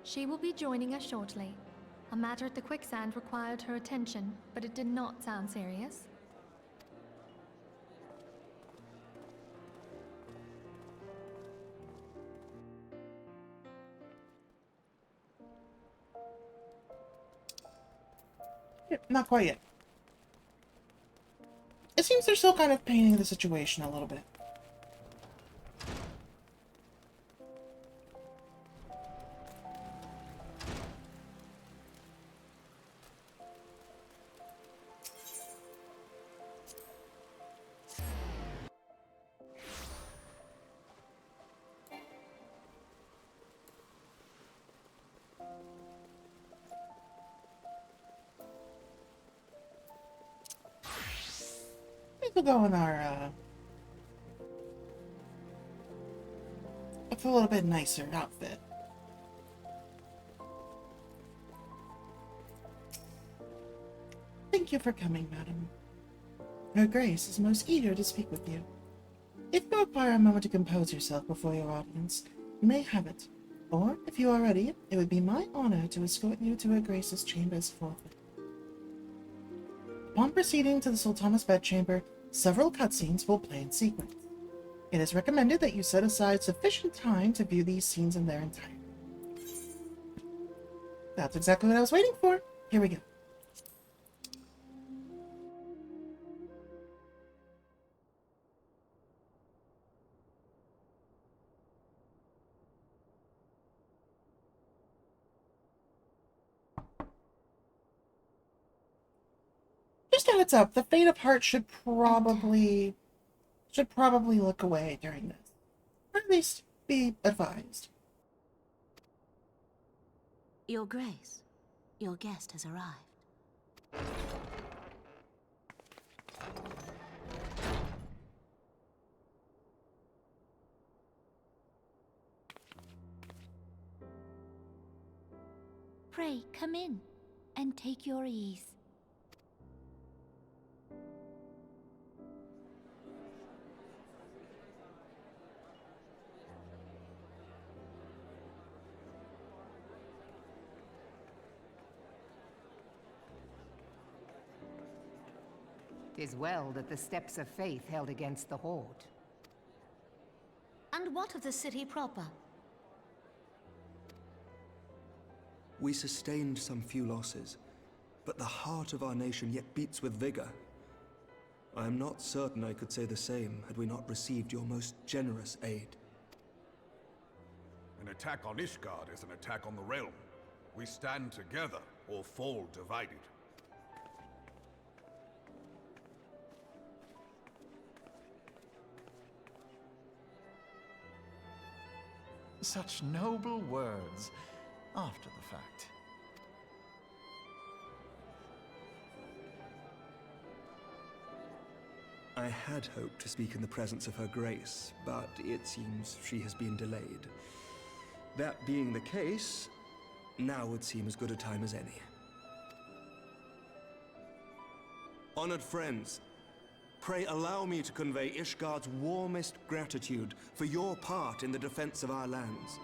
She will be joining us shortly. A matter at the quicksand required her attention, but it did not sound serious. Not quite yet. It seems they're still kind of painting the situation a little bit. We'll go in our, with a little bit nicer outfit. Thank you for coming, madam. Her Grace is most eager to speak with you. If you require a moment to compose yourself before your audience, you may have it. Or, if you are ready, it would be my honor to escort you to Her Grace's chambers forthwith. Upon proceeding to the Sultana's bedchamber, several cutscenes will play in sequence. It is recommended that you set aside sufficient time to view these scenes in their entirety. That's exactly what I was waiting for. Here we go. Just a heads up, the Fate of Heart should probably look away during this. Or at least be advised. Your Grace, your guest has arrived. Pray, come in and take your ease. Tis well that the steps of faith held against the Horde. And what of the city proper? We sustained some few losses, but the heart of our nation yet beats with vigor. I am not certain I could say the same had we not received your most generous aid. An attack on Ishgard is an attack on the realm. We stand together or fall divided. Such noble words after the fact. I had hoped to speak in the presence of Her Grace, but it seems she has been delayed. That being the case, now would seem as good a time as any. Honored friends, pray allow me to convey Ishgard's warmest gratitude for your part in the defense of our lands.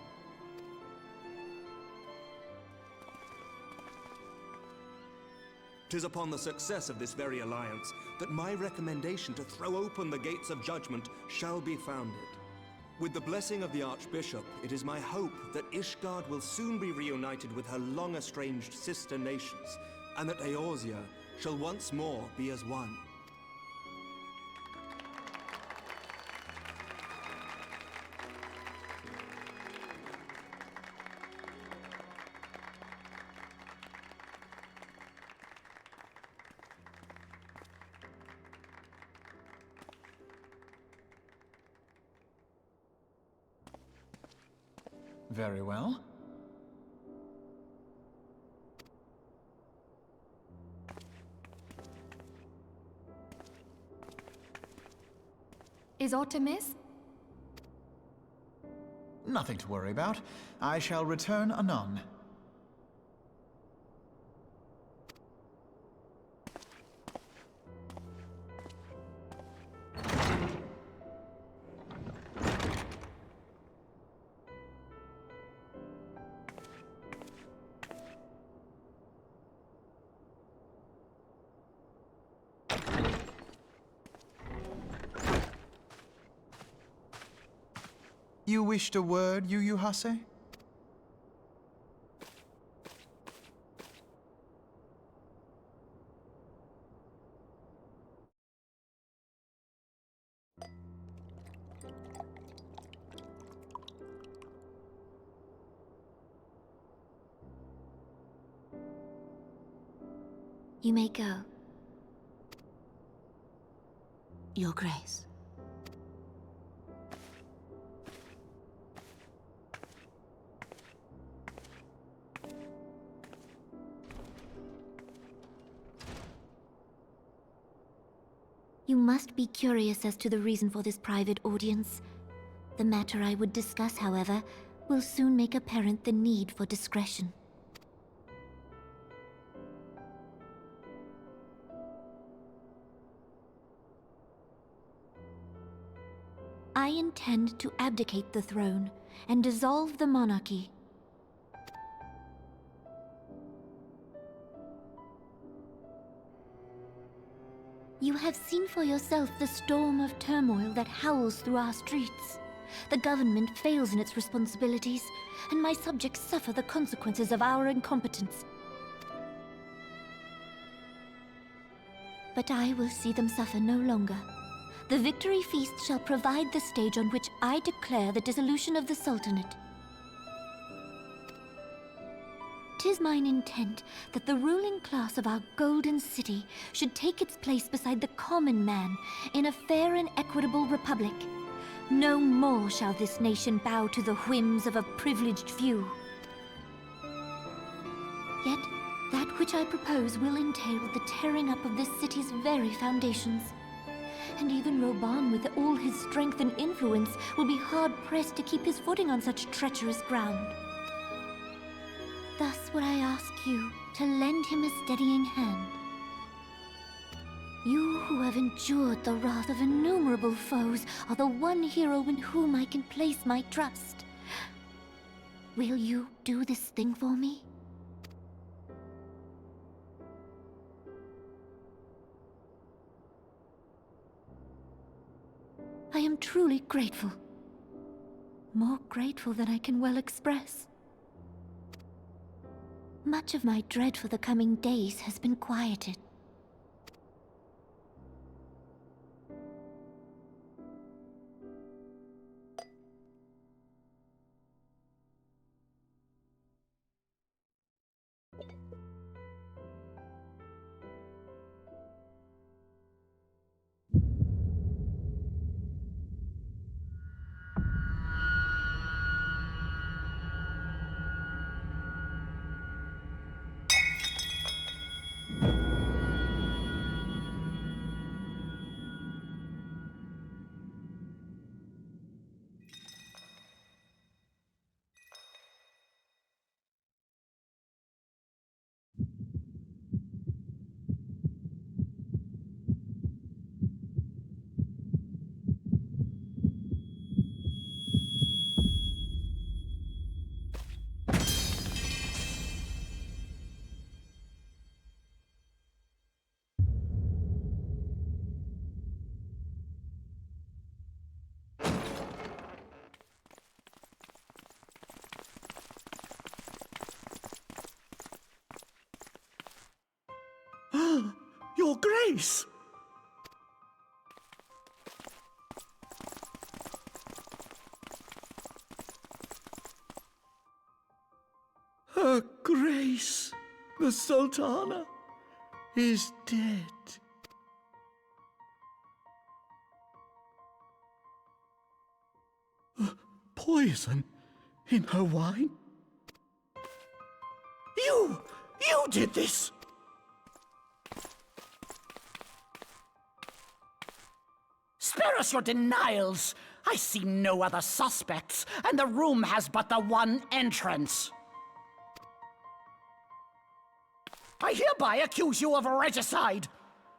Tis upon the success of this very alliance that my recommendation to throw open the gates of judgment shall be founded. With the blessing of the Archbishop, it is my hope that Ishgard will soon be reunited with her long-estranged sister nations, and that Eorzea shall once more be as one. Very well. Is aught amiss? Nothing to worry about. I shall return anon. You wished a word, Yu Hase? You may go. Your Grace. You must be curious as to the reason for this private audience. The matter I would discuss, however, will soon make apparent the need for discretion. I intend to abdicate the throne and dissolve the monarchy. You have seen for yourself the storm of turmoil that howls through our streets. The government fails in its responsibilities, and my subjects suffer the consequences of our incompetence. But I will see them suffer no longer. The victory feast shall provide the stage on which I declare the dissolution of the Sultanate. 'Tis mine intent that the ruling class of our golden city should take its place beside the common man in a fair and equitable republic. No more shall this nation bow to the whims of a privileged few. Yet, that which I propose will entail the tearing up of this city's very foundations. And even Roban, with all his strength and influence, will be hard-pressed to keep his footing on such treacherous ground. Thus would I ask you to lend him a steadying hand. You who have endured the wrath of innumerable foes are the one hero in whom I can place my trust. Will you do this thing for me? I am truly grateful. More grateful than I can well express. Much of my dread for the coming days has been quieted. Your Grace! Her Grace, the Sultana, is dead. Poison in her wine? You did this! Spare us your denials! I see no other suspects, and the room has but the one entrance. I hereby accuse you of regicide!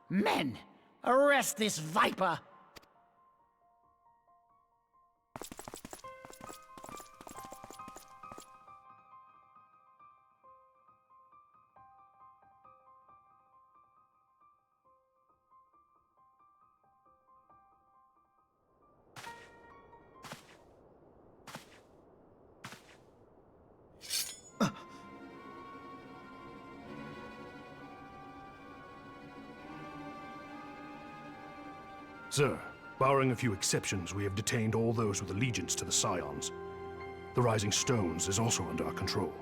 Men, arrest this viper! Sir, barring a few exceptions, we have detained all those with allegiance to the Scions. The Rising Stones is also under our control.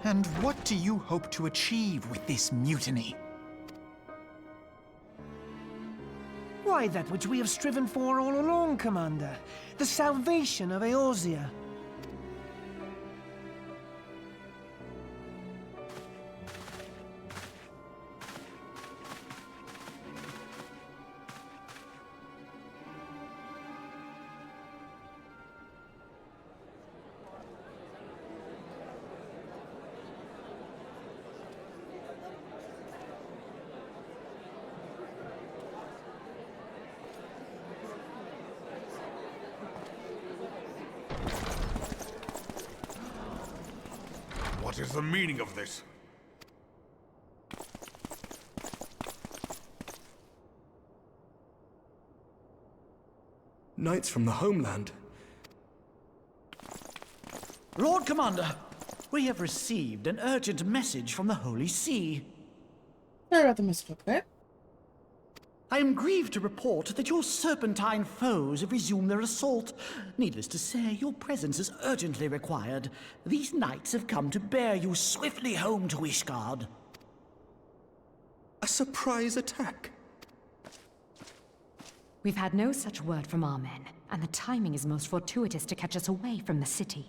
And what do you hope to achieve with this mutiny? Why, that which we have striven for all along, Commander. The salvation of Eorzea. What is the meaning of this? Knights from the homeland. Lord Commander, we have received an urgent message from the Holy See. Sorry about the misspoke there. I am grieved to report that your serpentine foes have resumed their assault. Needless to say, your presence is urgently required. These knights have come to bear you swiftly home to Ishgard. A surprise attack? We've had no such word from our men, and the timing is most fortuitous to catch us away from the city.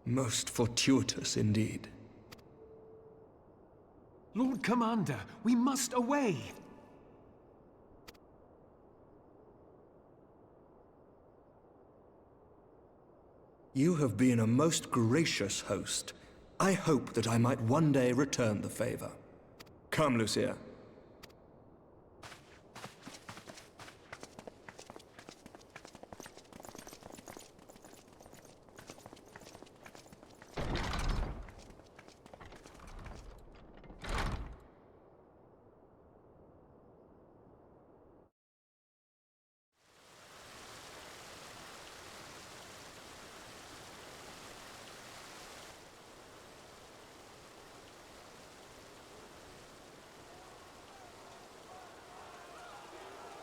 Most fortuitous indeed. Lord Commander, we must away. You have been a most gracious host. I hope that I might one day return the favor. Come, Lucia.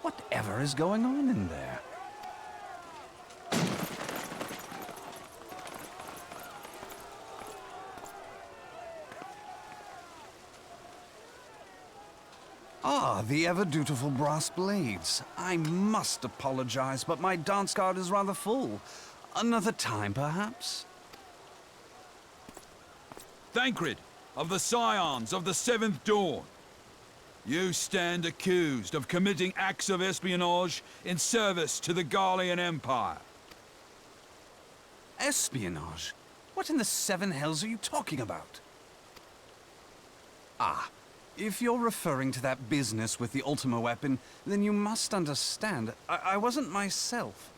Whatever is going on in there? Ah, the ever-dutiful brass blades. I must apologize, but my dance card is rather full. Another time, perhaps? Thancred, of the Scions of the Seventh Dawn. You stand accused of committing acts of espionage in service to the Garlean Empire. Espionage? What in the seven hells are you talking about? Ah, if you're referring to that business with the Ultima weapon, then you must understand, I wasn't myself.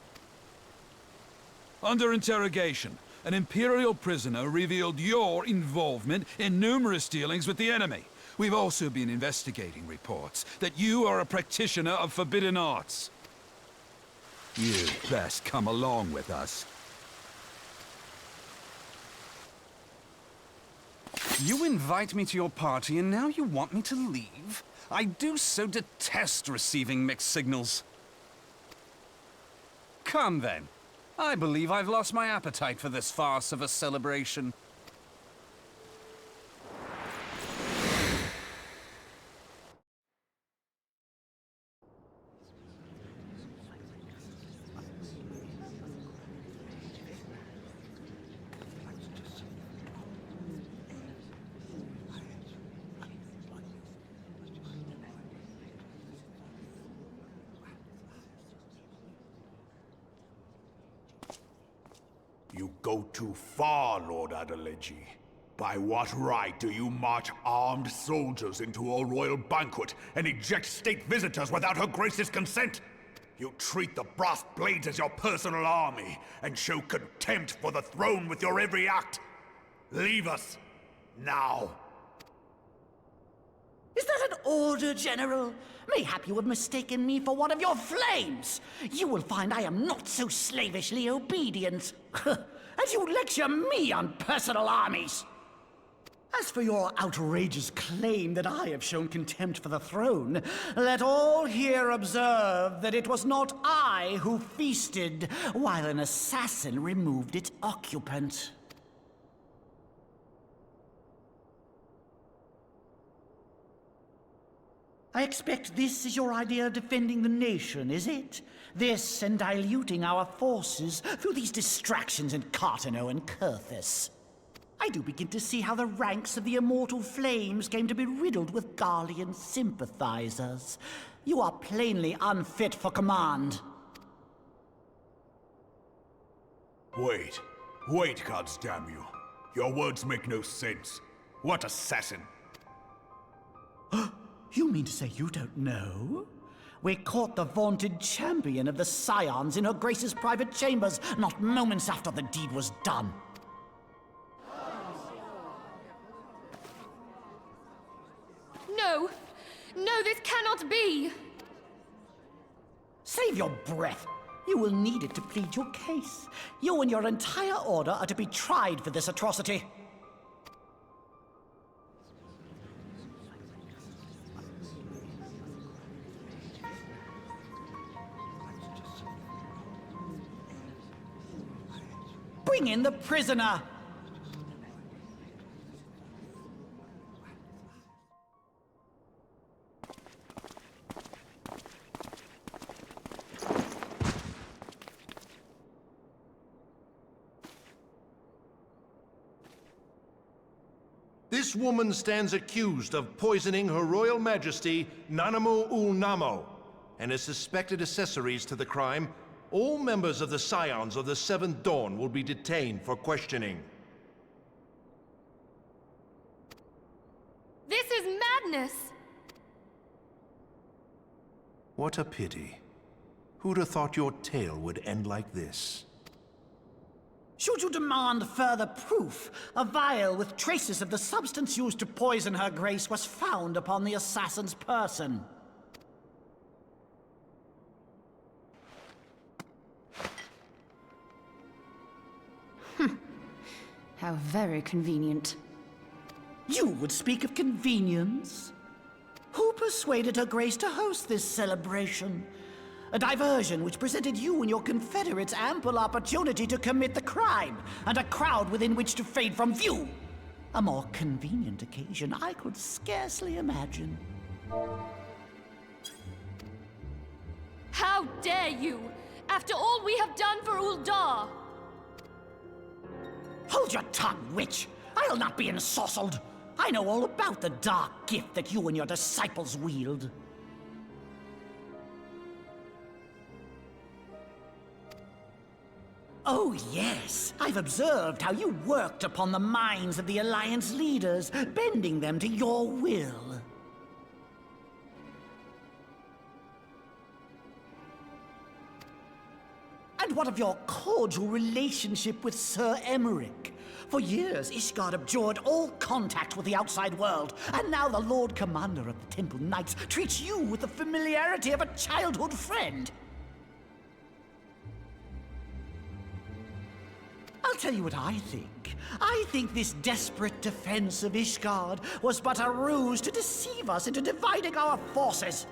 Under interrogation, an Imperial prisoner revealed your involvement in numerous dealings with the enemy. We've also been investigating reports that you are a practitioner of forbidden arts. You'd best come along with us. You invite me to your party and now you want me to leave? I do so detest receiving mixed signals. Come then. I believe I've lost my appetite for this farce of a celebration. You go too far, Lord Adeleji. By what right do you march armed soldiers into a royal banquet and eject state visitors without her grace's consent? You treat the brass blades as your personal army and show contempt for the throne with your every act. Leave us, now. Is that an order, General? Mayhap you have mistaken me for one of your flames. You will find I am not so slavishly obedient. As you lecture me on personal armies. As for your outrageous claim that I have shown contempt for the throne, let all here observe that it was not I who feasted while an assassin removed its occupant. I expect this is your idea of defending the nation, is it? This and diluting our forces through these distractions in Cartano and Kurthus. I do begin to see how the ranks of the Immortal Flames came to be riddled with Garlean sympathizers. You are plainly unfit for command. Wait, goddamn you. Your words make no sense. What assassin? You mean to say you don't know? We caught the vaunted champion of the Scions in her Grace's private chambers, not moments after the deed was done. No! No, this cannot be! Save your breath. You will need it to plead your case. You and your entire order are to be tried for this atrocity. Bring in the prisoner! This woman stands accused of poisoning Her Royal Majesty Nanamu ul Namo and as suspected accessories to the crime. All members of the Scions of the Seventh Dawn will be detained for questioning. This is madness! What a pity. Who'd have thought your tale would end like this? Should you demand further proof, a vial with traces of the substance used to poison Her Grace was found upon the assassin's person. How very convenient. You would speak of convenience? Who persuaded Her Grace to host this celebration? A diversion which presented you and your confederates ample opportunity to commit the crime, and a crowd within which to fade from view. A more convenient occasion I could scarcely imagine. How dare you! After all we have done for Uldar! Hold your tongue, witch! I'll not be ensorcelled! I know all about the dark gift that you and your disciples wield. Oh yes, I've observed how you worked upon the minds of the Alliance leaders, bending them to your will. And what of your cordial relationship with Sir Emmerich? For years, Ishgard abjured all contact with the outside world, and now the Lord Commander of the Temple Knights treats you with the familiarity of a childhood friend. I'll tell you what I think. I think this desperate defense of Ishgard was but a ruse to deceive us into dividing our forces.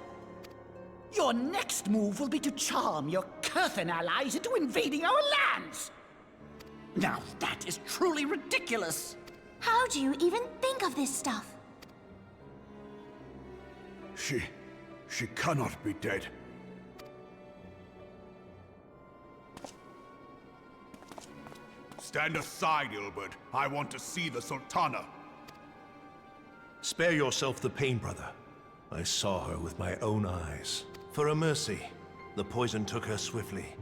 Your next move will be to charm your Kurthan allies into invading our lands! Now that is truly ridiculous! How do you even think of this stuff? She cannot be dead. Stand aside, Ilbert. I want to see the Sultana. Spare yourself the pain, brother. I saw her with my own eyes. For a mercy, the poison took her swiftly.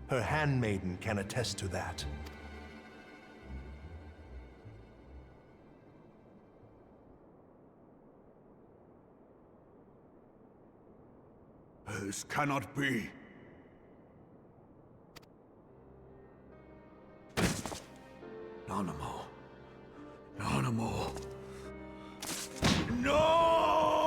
Her handmaiden can attest to that. This cannot be. Nanamu. Nanamu. No!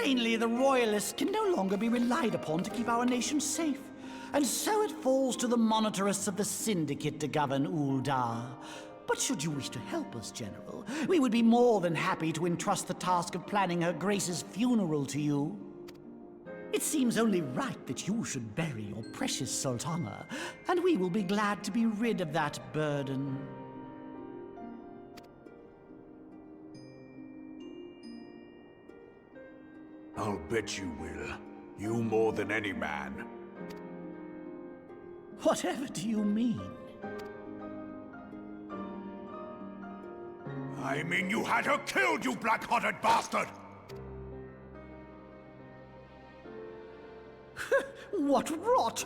Plainly, the Royalists can no longer be relied upon to keep our nation safe. And so it falls to the monitorists of the Syndicate to govern Uldar. But should you wish to help us, General, we would be more than happy to entrust the task of planning Her Grace's funeral to you. It seems only right that you should bury your precious Sultana, and we will be glad to be rid of that burden. I'll bet you will. You more than any man. Whatever do you mean? I mean you had her killed, you black-hearted bastard! What rot!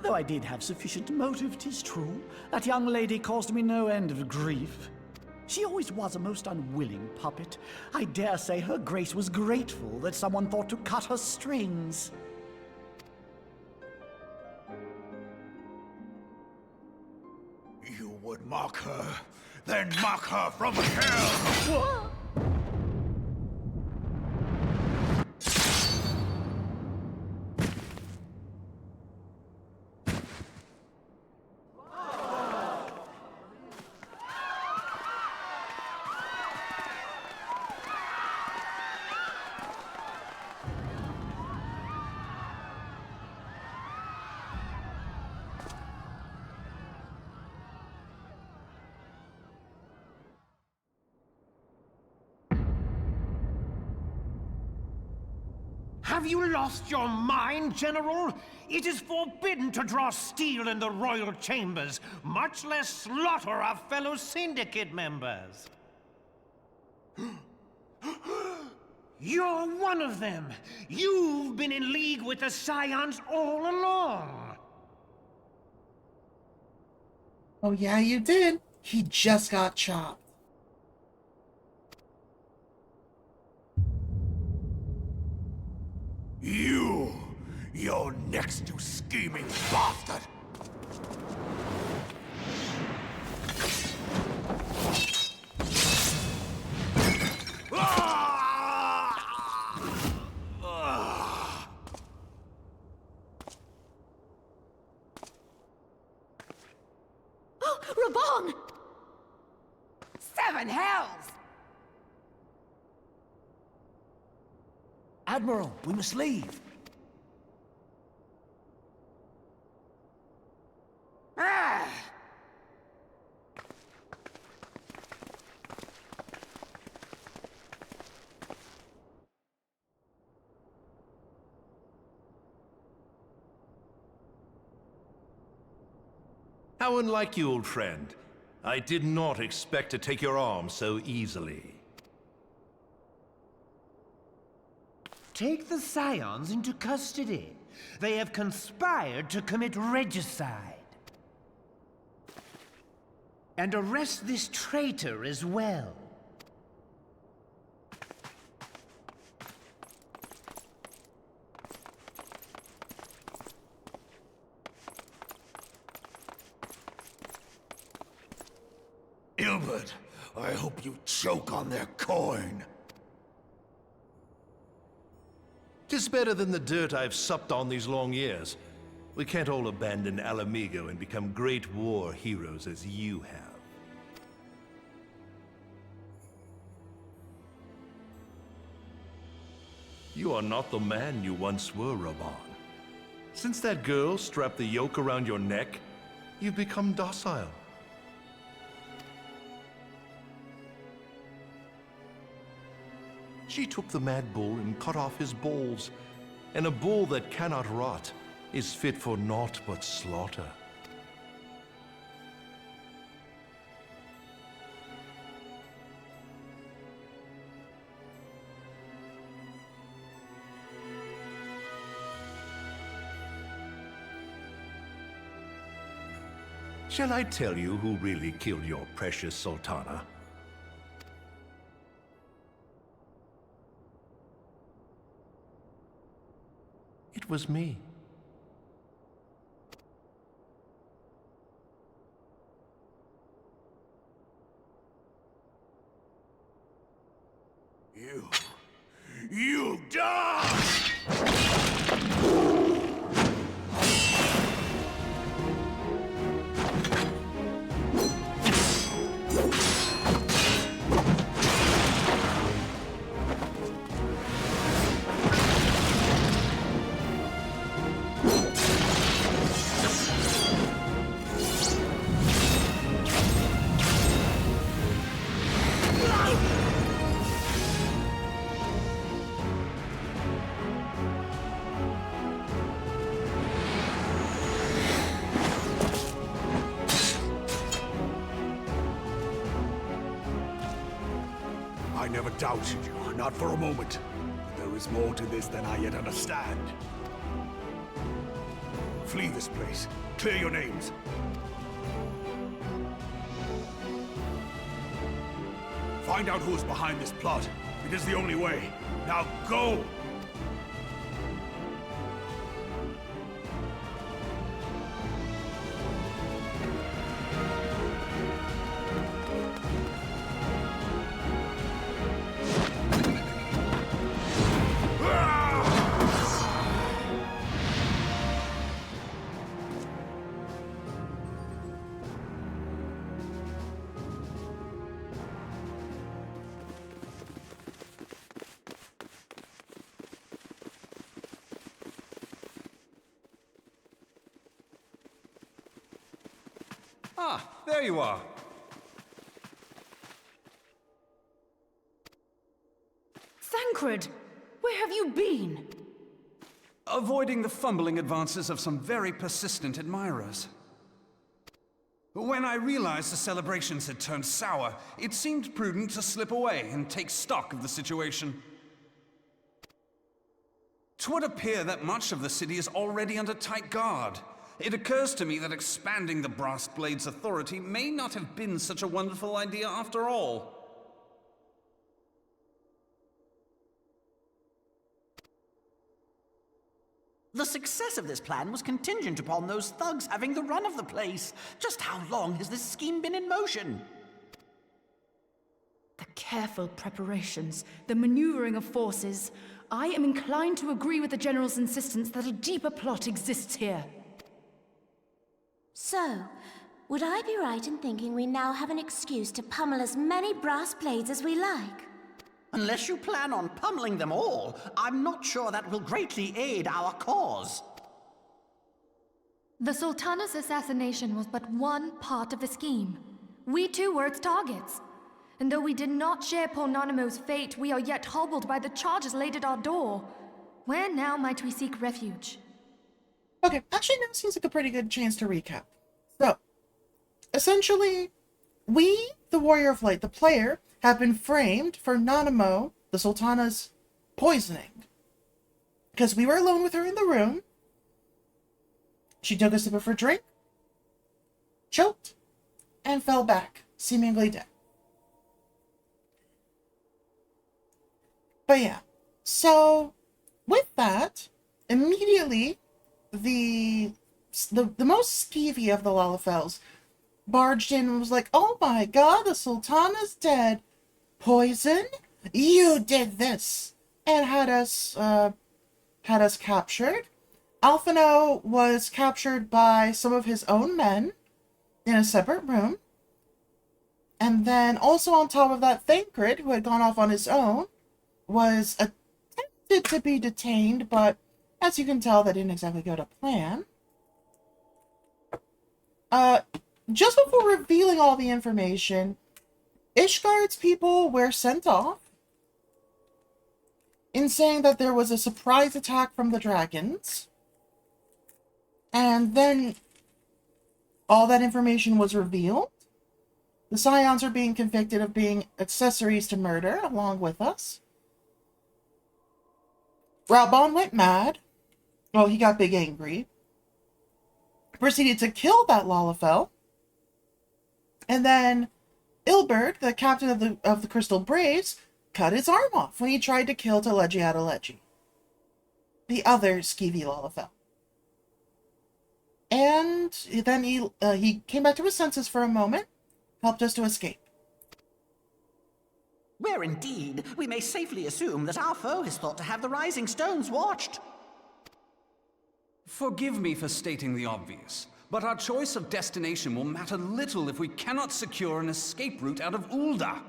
Though I did have sufficient motive, 'tis true. That young lady caused me no end of grief. She always was a most unwilling puppet. I dare say Her Grace was grateful that someone thought to cut her strings. You would mock her, then mock her from hell! What? Have you lost your mind, General? It is forbidden to draw steel in the royal chambers, much less slaughter our fellow Syndicate members. You're one of them! You've been in league with the Scions all along! Oh yeah, you did. He just got chopped. You're next, you scheming bastard! Oh, Raban! Seven hells! Admiral, we must leave. Ah! How unlike you, old friend. I did not expect to take your arm so easily. Take the Scions into custody. They have conspired to commit regicide. And arrest this traitor as well. Ilbert, I hope you choke on their coin. 'Tis better than the dirt I've supped on these long years. We can't all abandon Alamigo and become great war heroes as you have. You are not the man you once were, Raban. Since that girl strapped the yoke around your neck, you've become docile. She took the mad bull and cut off his balls, and a bull that cannot rot is fit for naught but slaughter. Shall I tell you who really killed your precious Sultana? It was me. You die! doubted you, not for a moment. But there is more to this than I yet understand. Flee this place. Clear your names. Find out who is behind this plot. It is the only way. Now go! Ah, there you are. Thancred! Where have you been? Avoiding the fumbling advances of some very persistent admirers. When I realized the celebrations had turned sour, it seemed prudent to slip away and take stock of the situation. 'Twould appear that much of the city is already under tight guard. It occurs to me that expanding the Brass Blade's authority may not have been such a wonderful idea after all. The success of this plan was contingent upon those thugs having the run of the place. Just how long has this scheme been in motion? The careful preparations, the maneuvering of forces. I am inclined to agree with the General's insistence that a deeper plot exists here. So, would I be right in thinking we now have an excuse to pummel as many brass blades as we like? Unless you plan on pummeling them all, I'm not sure that will greatly aid our cause. The Sultana's assassination was but one part of the scheme. We too were its targets. And though we did not share poor Nanamo's fate, we are yet hobbled by the charges laid at our door. Where now might we seek refuge? Okay, actually now seems like a pretty good chance to recap. So, essentially, we, the Warrior of Light, the player, have been framed for Nanamo, the Sultana's poisoning. Because we were alone with her in the room. She took a sip of her drink, choked, and fell back, seemingly dead. But yeah, so with that, immediately the most skeevy of the Lalafels barged in and was like, "Oh my god, the Sultana's dead. Poison? You did this!" And had us captured. Alphino was captured by some of his own men in a separate room. And then also on top of that, Thancred, who had gone off on his own, was attempted to be detained, but as you can tell, that didn't exactly go to plan. Just before revealing all the information, Ishgard's people were sent off in saying that there was a surprise attack from the dragons. And then all that information was revealed. The Scions are being convicted of being accessories to murder along with us. Raubon went mad. Well, he got big angry. Proceeded to kill that Lalafell. And then Ilberd, the captain of the Crystal Braves, cut his arm off when he tried to kill Teleji Adeleji, the other skeevy Lalafell. And then he came back to his senses for a moment, helped us to escape. Where indeed, we may safely assume that our foe is thought to have the Rising Stones watched. Forgive me for stating the obvious, but our choice of destination will matter little if we cannot secure an escape route out of Ul'dah.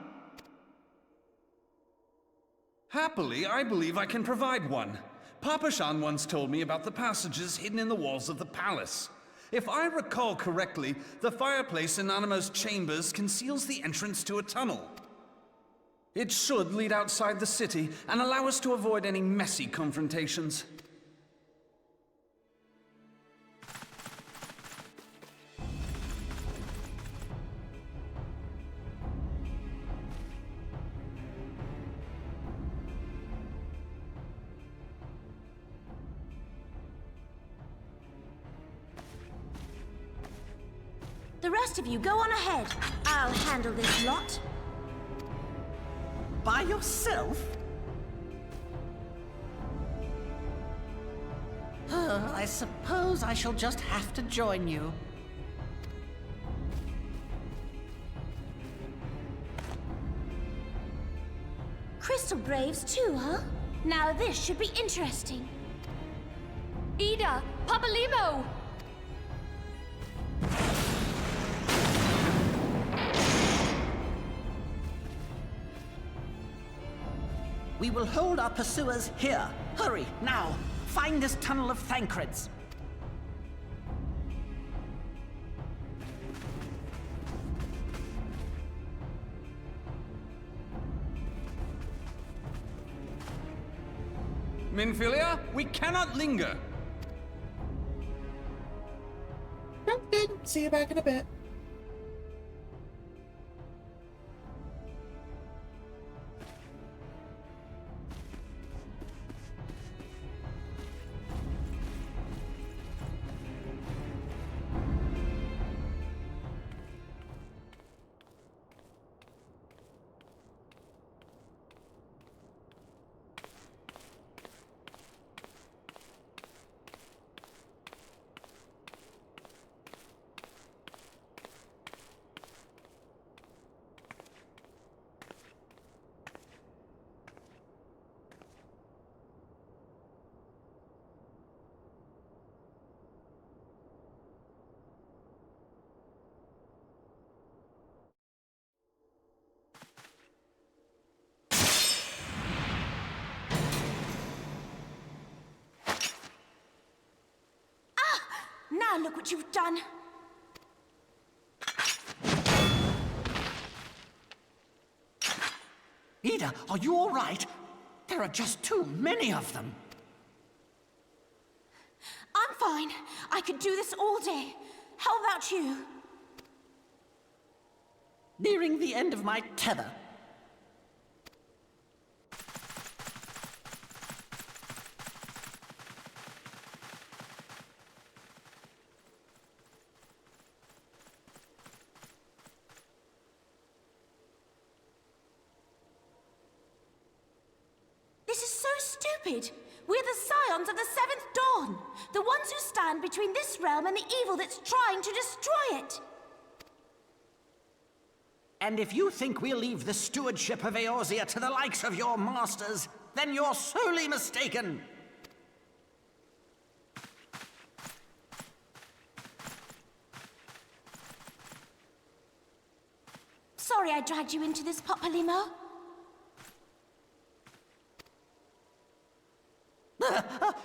Happily, I believe I can provide one. Papashan once told me about the passages hidden in the walls of the palace. If I recall correctly, the fireplace in Nanamo's chambers conceals the entrance to a tunnel. It should lead outside the city and allow us to avoid any messy confrontations. The rest of you go on ahead. I'll handle this lot. By yourself? I suppose I shall just have to join you. Crystal Braves too, huh? Now this should be interesting. Ida! Papalimo! We will hold our pursuers here. Hurry, now! Find this tunnel of Thancred's. Minfilia, we cannot linger. Sounds good. See you back in a bit. Now look what you've done. Ida, are you all right? There are just too many of them. I'm fine. I could do this all day. How about you? Nearing the end of my tether. This is so stupid. We're the scions of the Seventh Dawn. The ones who stand between this realm and the evil that's trying to destroy it. And if you think we'll leave the stewardship of Eorzea to the likes of your masters, then you're sorely mistaken. Sorry I dragged you into this, Papalimo.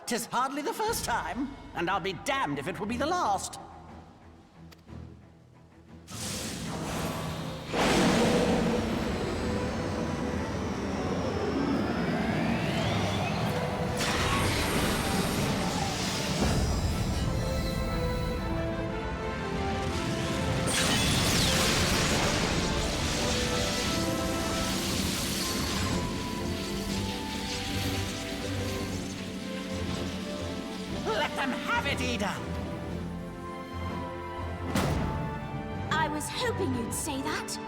'Tis hardly the first time, and I'll be damned if it will be the last. Let them have it, Ida! I was hoping you'd say that.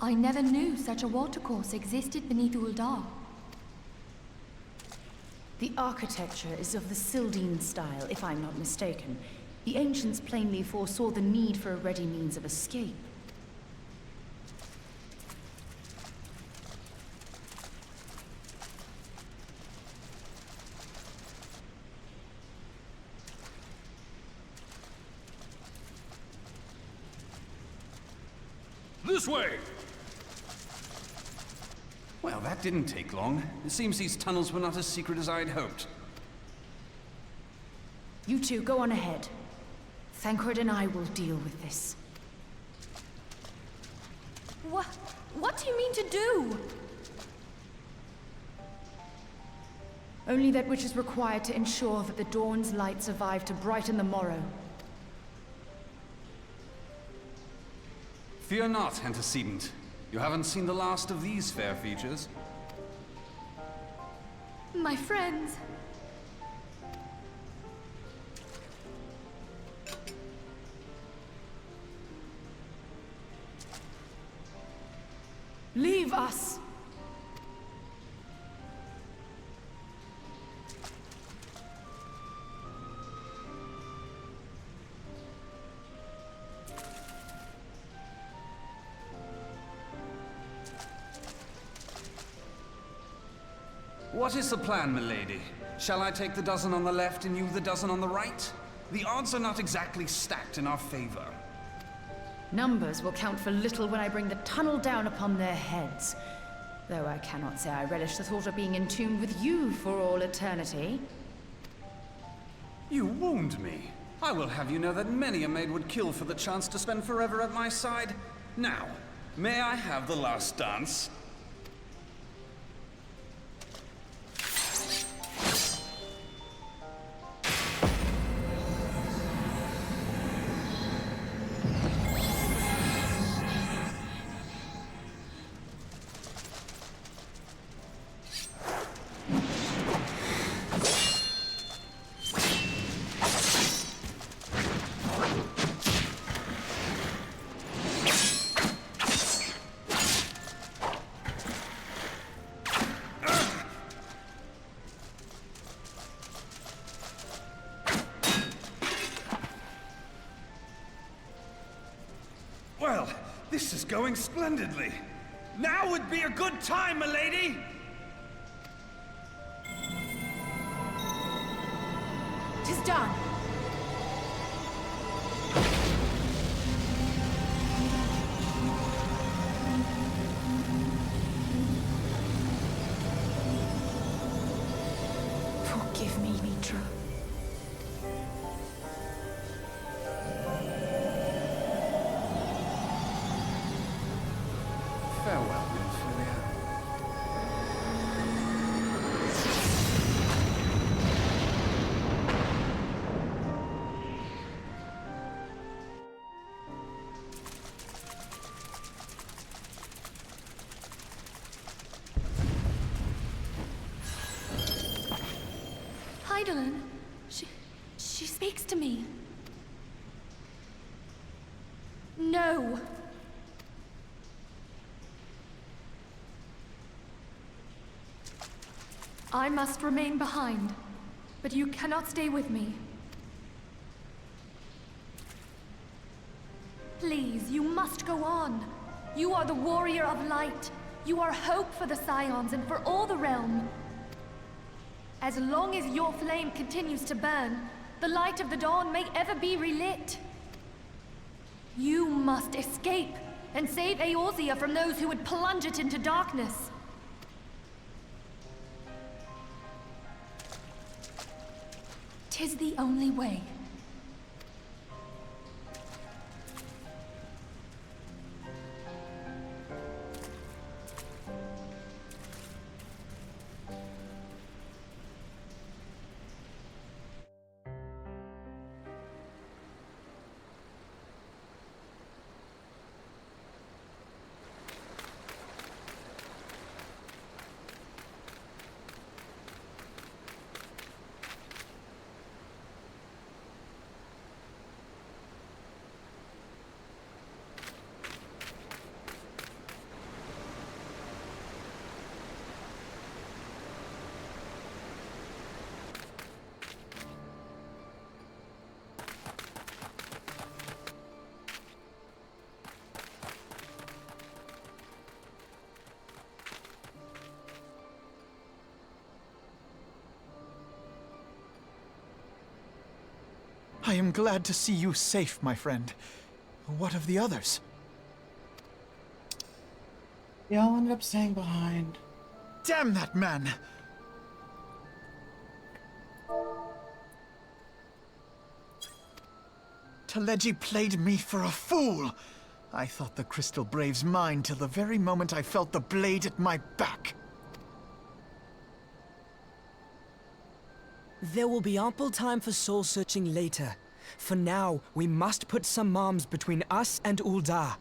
I never knew such a watercourse existed beneath Uldar. The architecture is of the Sildine style, if I'm not mistaken. The ancients plainly foresaw the need for a ready means of escape. This way! Well, that didn't take long. It seems these tunnels were not as secret as I'd hoped. You two, go on ahead. Thancred and I will deal with this. What do you mean to do? Only that which is required to ensure that the dawn's light survive to brighten the morrow. Fear not, antecedent. You haven't seen the last of these fair features. My friends. Leave us! What is the plan, milady? Shall I take the dozen on the left and you the dozen on the right? The odds are not exactly stacked in our favor. Numbers will count for little when I bring the tunnel down upon their heads. Though I cannot say I relish the thought of being in tune with you for all eternity. You wound me. I will have you know that many a maid would kill for the chance to spend forever at my side. Now, may I have the last dance? Well, this is going splendidly. Now would be a good time, milady! 'Tis done! Forgive me, Mitra. Farewell, Ophelia. Heidelin, she speaks to me. No. I must remain behind, but you cannot stay with me. Please, you must go on. You are the warrior of light. You are hope for the Scions and for all the realm. As long as your flame continues to burn, the light of the dawn may ever be relit. You must escape and save Eorzea from those who would plunge it into darkness. Tis the only way. I am glad to see you safe, my friend. What of the others? We all ended up staying behind. Damn that man! Teleji played me for a fool! I thought the Crystal Brave's mine till the very moment I felt the blade at my back. There will be ample time for soul-searching later. For now, we must put some arms between us and Ul'dah.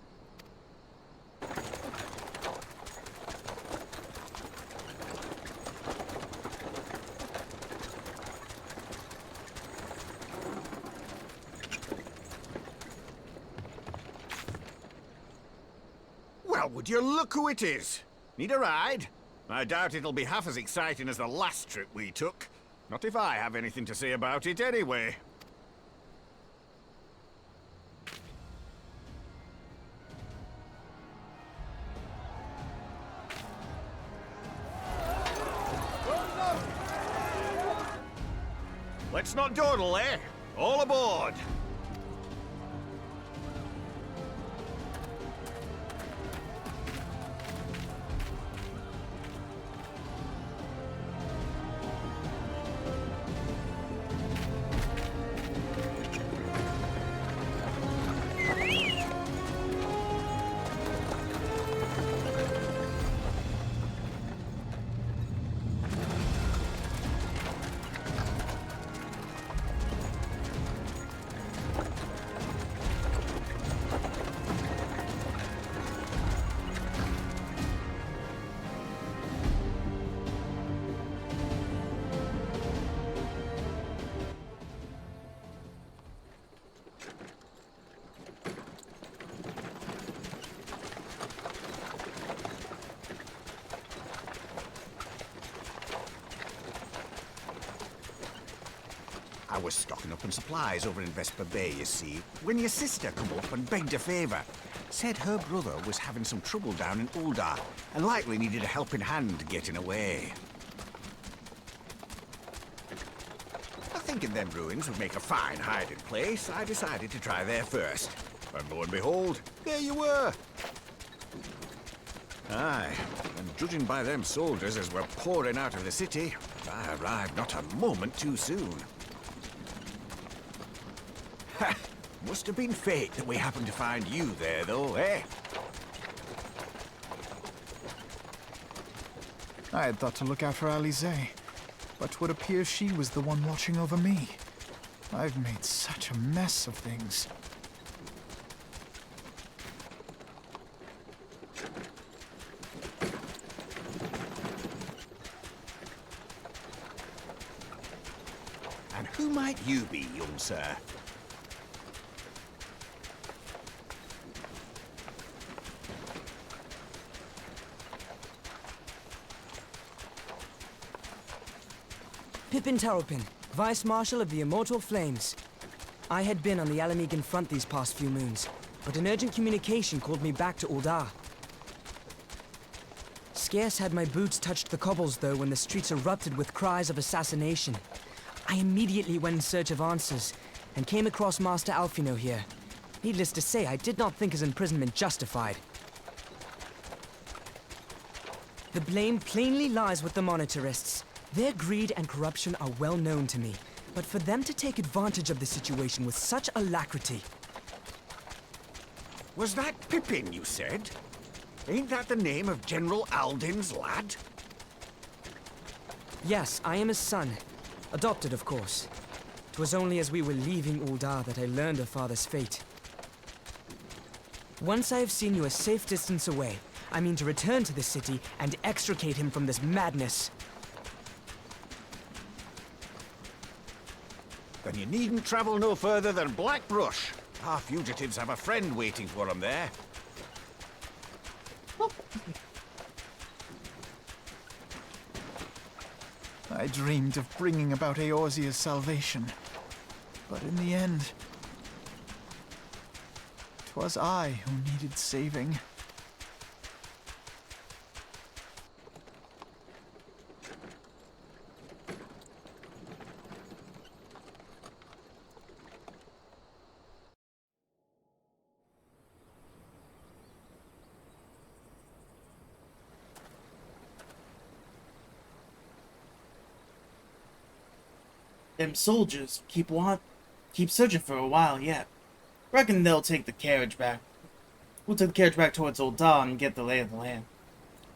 Well, would you look who it is? Need a ride? I doubt it'll be half as exciting as the last trip we took. Not if I have anything to say about it anyway. Let's not dawdle, eh? All aboard! I was stocking up on supplies over in Vesper Bay, you see, when your sister come up and begged a favour. Said her brother was having some trouble down in Ul'dah, and likely needed a helping hand getting away. I thinking them ruins would make a fine hiding place, I decided to try there first. And lo and behold, there you were! Aye, and judging by them soldiers as were pouring out of the city, I arrived not a moment too soon. Ha! Must have been fate that we happened to find you there, though, eh? I had thought to look out for Eorzea, but would appear she was the one watching over me. I've made such a mess of things. And who might you be, young sir? Pippin Taropin, Vice Marshal of the Immortal Flames. I had been on the Alamegan front these past few moons, but an urgent communication called me back to Ul'dah. Scarce had my boots touched the cobbles, though, when the streets erupted with cries of assassination. I immediately went in search of answers, and came across Master Alfino here. Needless to say, I did not think his imprisonment justified. The blame plainly lies with the Monitarists. Their greed and corruption are well known to me, but for them to take advantage of the situation with such alacrity... Was that Pippin, you said? Ain't that the name of General Alden's lad? Yes, I am his son. Adopted, of course. It was only as we were leaving Ul'dah that I learned of father's fate. Once I have seen you a safe distance away, I mean to return to the city and extricate him from this madness. Then you needn't travel no further than Blackbrush. Our fugitives have a friend waiting for them there. I dreamed of bringing about Eorzea's salvation. But in the end, 'twas I who needed saving. Them soldiers keep searching for a while yet. Reckon they'll take the carriage back. We'll take the carriage back towards Old Dawn and get the lay of the land.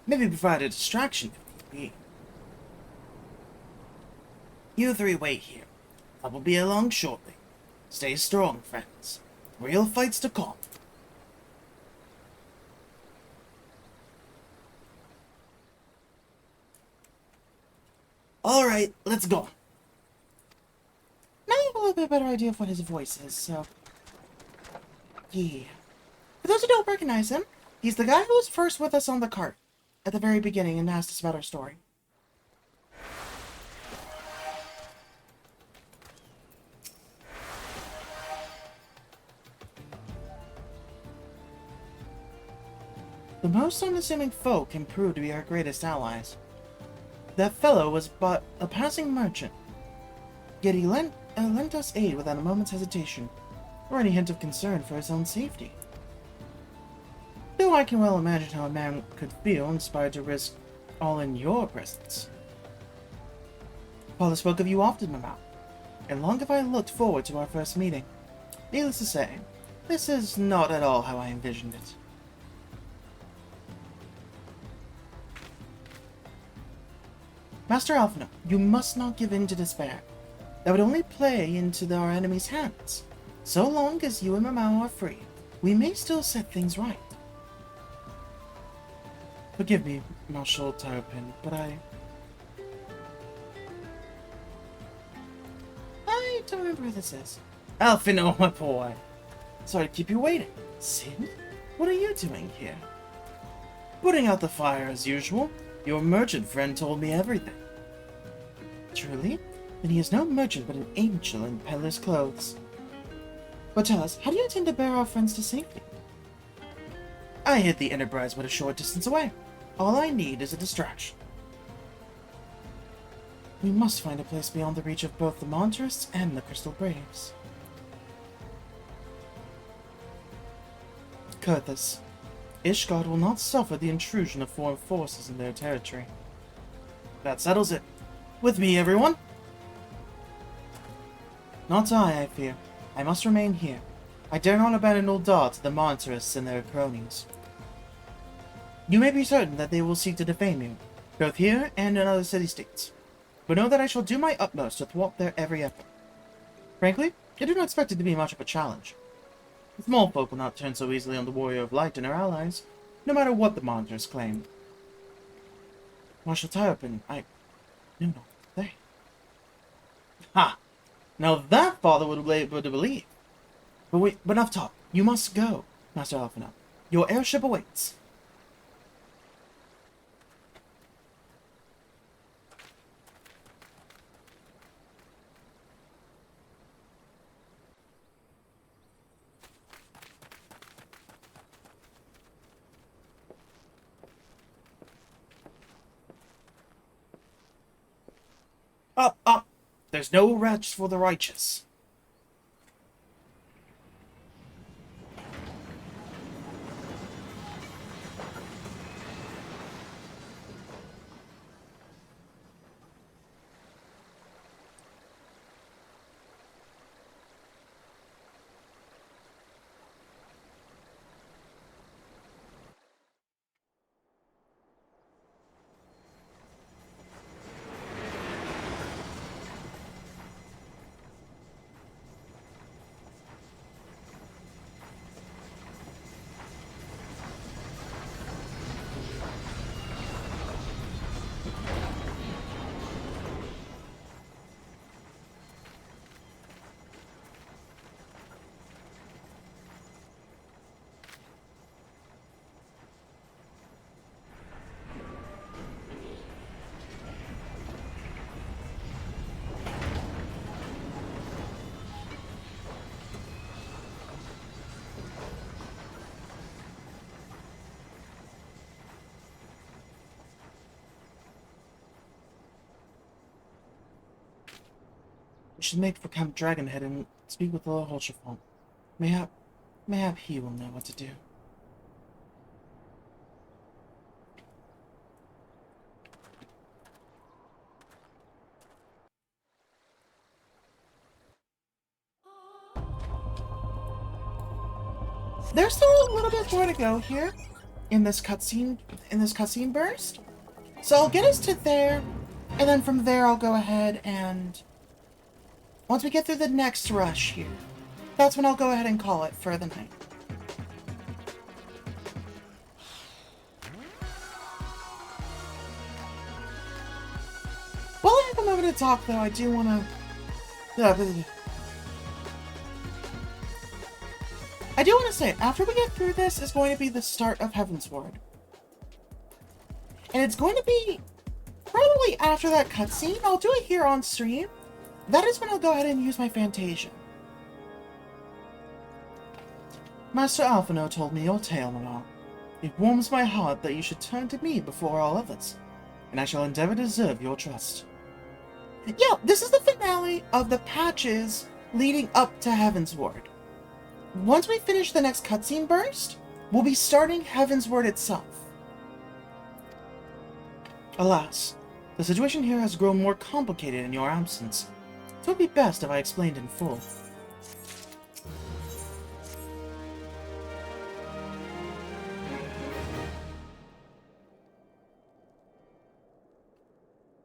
Maybe provide a distraction if need be. You three wait here. I will be along shortly. Stay strong, friends. Real fights to come. Alright, let's go. Now you have a little bit better idea of what his voice is, so... yeah. For those who don't recognize him, he's the guy who was first with us on the cart at the very beginning and asked us about our story. The most unassuming folk can prove to be our greatest allies. That fellow was but a passing merchant, yet he lent us aid without a moment's hesitation, or any hint of concern for his own safety. Though I can well imagine how a man could feel inspired to risk all in your presence. Father spoke of you often, Mama, and long have I looked forward to our first meeting. Needless to say, this is not at all how I envisioned it. Master Alphino, you must not give in to despair. That would only play into our enemy's hands. So long as you and Mamao are free, we may still set things right. Forgive me, Marshal Tarpin, but I don't remember who this is. Alphino, my boy. Sorry to keep you waiting. Sid, what are you doing here? Putting out the fire as usual. Your merchant friend told me everything. Truly? Then he is no merchant but an angel in peddler's clothes. But tell us, how do you intend to bear our friends to safety? I hid the Enterprise but a short distance away. All I need is a distraction. We must find a place beyond the reach of both the Monterists and the Crystal Braves. Kurthus, Ishgard will not suffer the intrusion of foreign forces in their territory. That settles it. With me, everyone? Not I fear. I must remain here. I dare not abandon Old Dawn to the Monterists and their cronies. You may be certain that they will seek to defame you, both here and in other city-states. But know that I shall do my utmost to thwart their every effort. Frankly, I do not expect it to be much of a challenge. The small folk will not turn so easily on the Warrior of Light and her allies, no matter what the Monitors claim. Marshal Tarpin, I know not they. Ha! Now that father would be able to believe. But enough talk. You must go, Master Alphino. Your airship awaits. Up, up! There's no rest for the righteous. We should make for Camp Dragonhead and speak with Lord Holshafon. Mayhap he will know what to do. there's still a little bit more to go here in this cutscene burst. So I'll get us to there, and then from there I'll go ahead and once we get through the next rush here, that's when I'll go ahead and call it for the night. While I have a moment to talk, though, I do want to... I do want to say, after we get through this, is going to be the start of Heavensward. And it's going to be probably after that cutscene. I'll do it here on stream. That is when I'll go ahead and use my Fantasia. Master Alphino told me your tale, Mama. It warms my heart that you should turn to me before all others, and I shall endeavor to deserve your trust. Yeah, this is the finale of the patches leading up to Heavensward. Once we finish the next cutscene burst, we'll be starting Heavensward itself. Alas, the situation here has grown more complicated in your absence, so it would be best if I explained in full.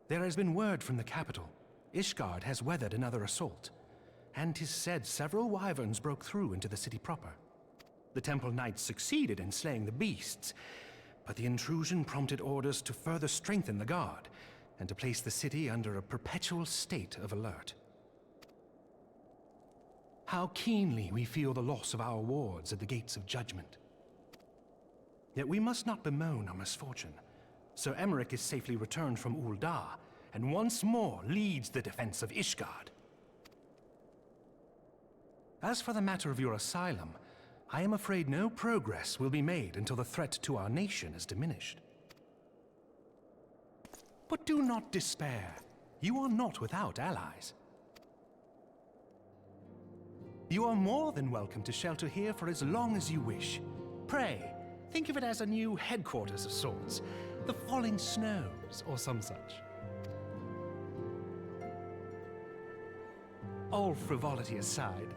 There has been word from the capital. Ishgard has weathered another assault, and 'tis said several wyverns broke through into the city proper. The temple knights succeeded in slaying the beasts, but the intrusion prompted orders to further strengthen the guard, and to place the city under a perpetual state of alert. How keenly we feel the loss of our wards at the gates of judgment. Yet we must not bemoan our misfortune. Sir Emmerich is safely returned from Ul'dah, and once more leads the defense of Ishgard. As for the matter of your asylum, I am afraid no progress will be made until the threat to our nation is diminished. But do not despair. You are not without allies. You are more than welcome to shelter here for as long as you wish. Pray, think of it as a new headquarters of sorts. The Falling Snows, or some such. All frivolity aside,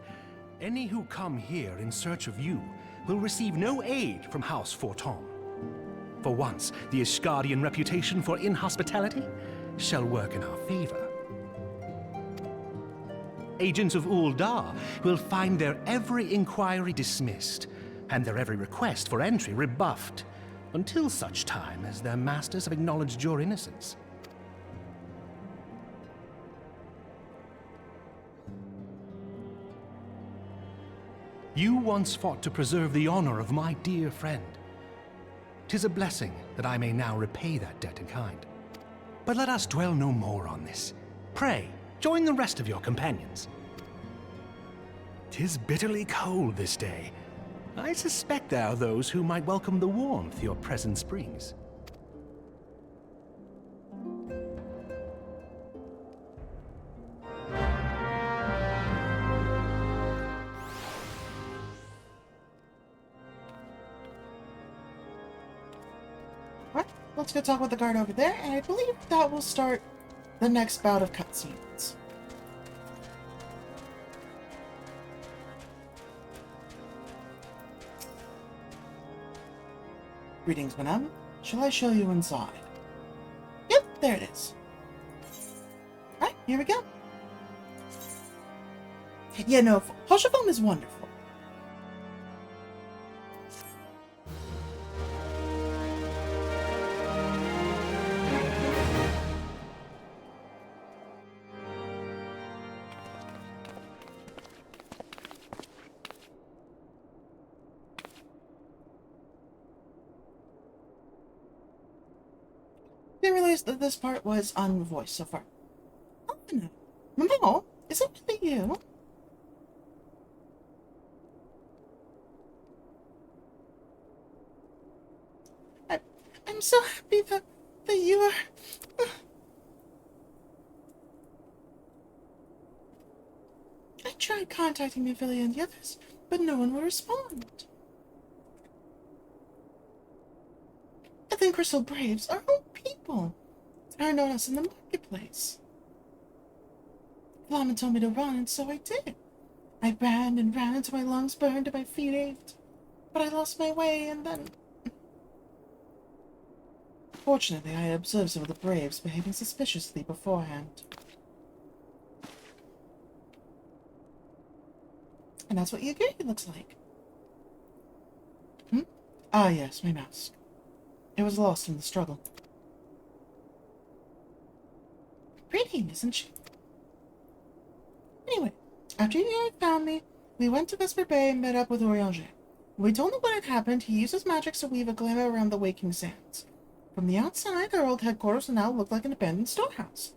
any who come here in search of you will receive no aid from House Forton. For once, the Ishgardian reputation for inhospitality shall work in our favor. Agents of Ul'dah will find their every inquiry dismissed, and their every request for entry rebuffed, until such time as their masters have acknowledged your innocence. You once fought to preserve the honor of my dear friend. 'Tis a blessing that I may now repay that debt in kind. But let us dwell no more on this. Pray, join the rest of your companions. 'Tis bitterly cold this day. I suspect there are those who might welcome the warmth your presence brings. Alright, let's go talk with the guard over there, and I believe that will start the next bout of cutscenes. Greetings, madame. Shall I show you inside? Yep, there it is. Alright, here we go. Yeah, no, Hoshaphone is wonderful. Didn't realize that this part was unvoiced so far. Oh no. Mamo, is it really you? I'm so happy that you are... I tried contacting Mephilia and the others, but no one will respond. The Thin Crystal Braves are own people. Are known us in the marketplace. Lama told me to run, and so I did. I ran and ran until my lungs burned and my feet ached. but I lost my way and then... Fortunately, I observed some of the braves behaving suspiciously beforehand. And that's what your gear looks like. Ah, yes, my mask. It was lost in the struggle. Pretty, isn't she? Anyway, after you had found me, we went to Vesper Bay and met up with Eorzea. When we told him what had happened, he used his magic to weave a glamour around the waking sands. From the outside, our old headquarters now looked like an abandoned storehouse.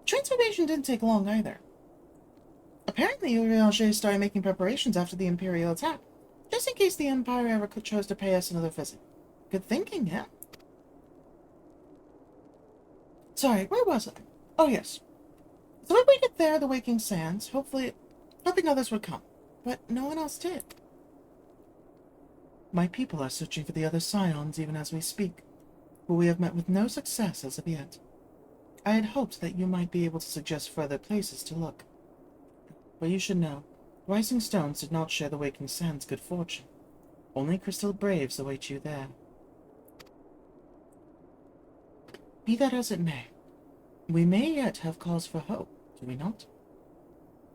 Transformation didn't take long either. Apparently, Eorzea started making preparations after the Imperial attack, just in case the Empire ever chose to pay us another visit. Good thinking, yeah? Sorry, where was I? Oh, yes. So we waited there at the Waking Sands, hoping others would come, but no one else did. My people are searching for the other Scions even as we speak, but we have met with no success as of yet. I had hoped that you might be able to suggest further places to look. But you should know, Rising Stones did not share the Waking Sands' good fortune. Only Crystal Braves await you there. Be that as it may, we may yet have cause for hope, do we not?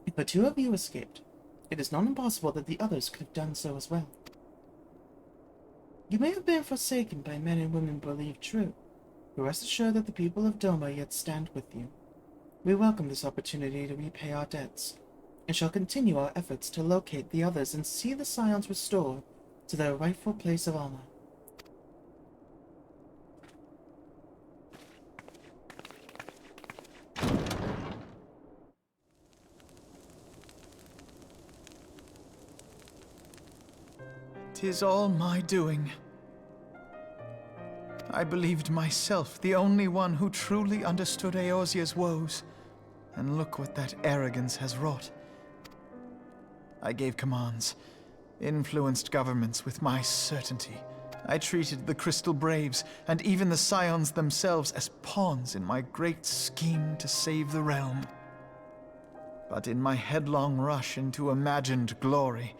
If the two of you escaped, it is not impossible that the others could have done so as well. You may have been forsaken by men and women believed true, but rest assured that the people of Doma yet stand with you. We welcome this opportunity to repay our debts, and shall continue our efforts to locate the others and see the Scions restored to their rightful place of honor. "'Tis all my doing. I believed myself the only one who truly understood Eorzea's woes, and look what that arrogance has wrought. I gave commands, influenced governments with my certainty. I treated the Crystal Braves, and even the Scions themselves, as pawns in my great scheme to save the realm. But in my headlong rush into imagined glory,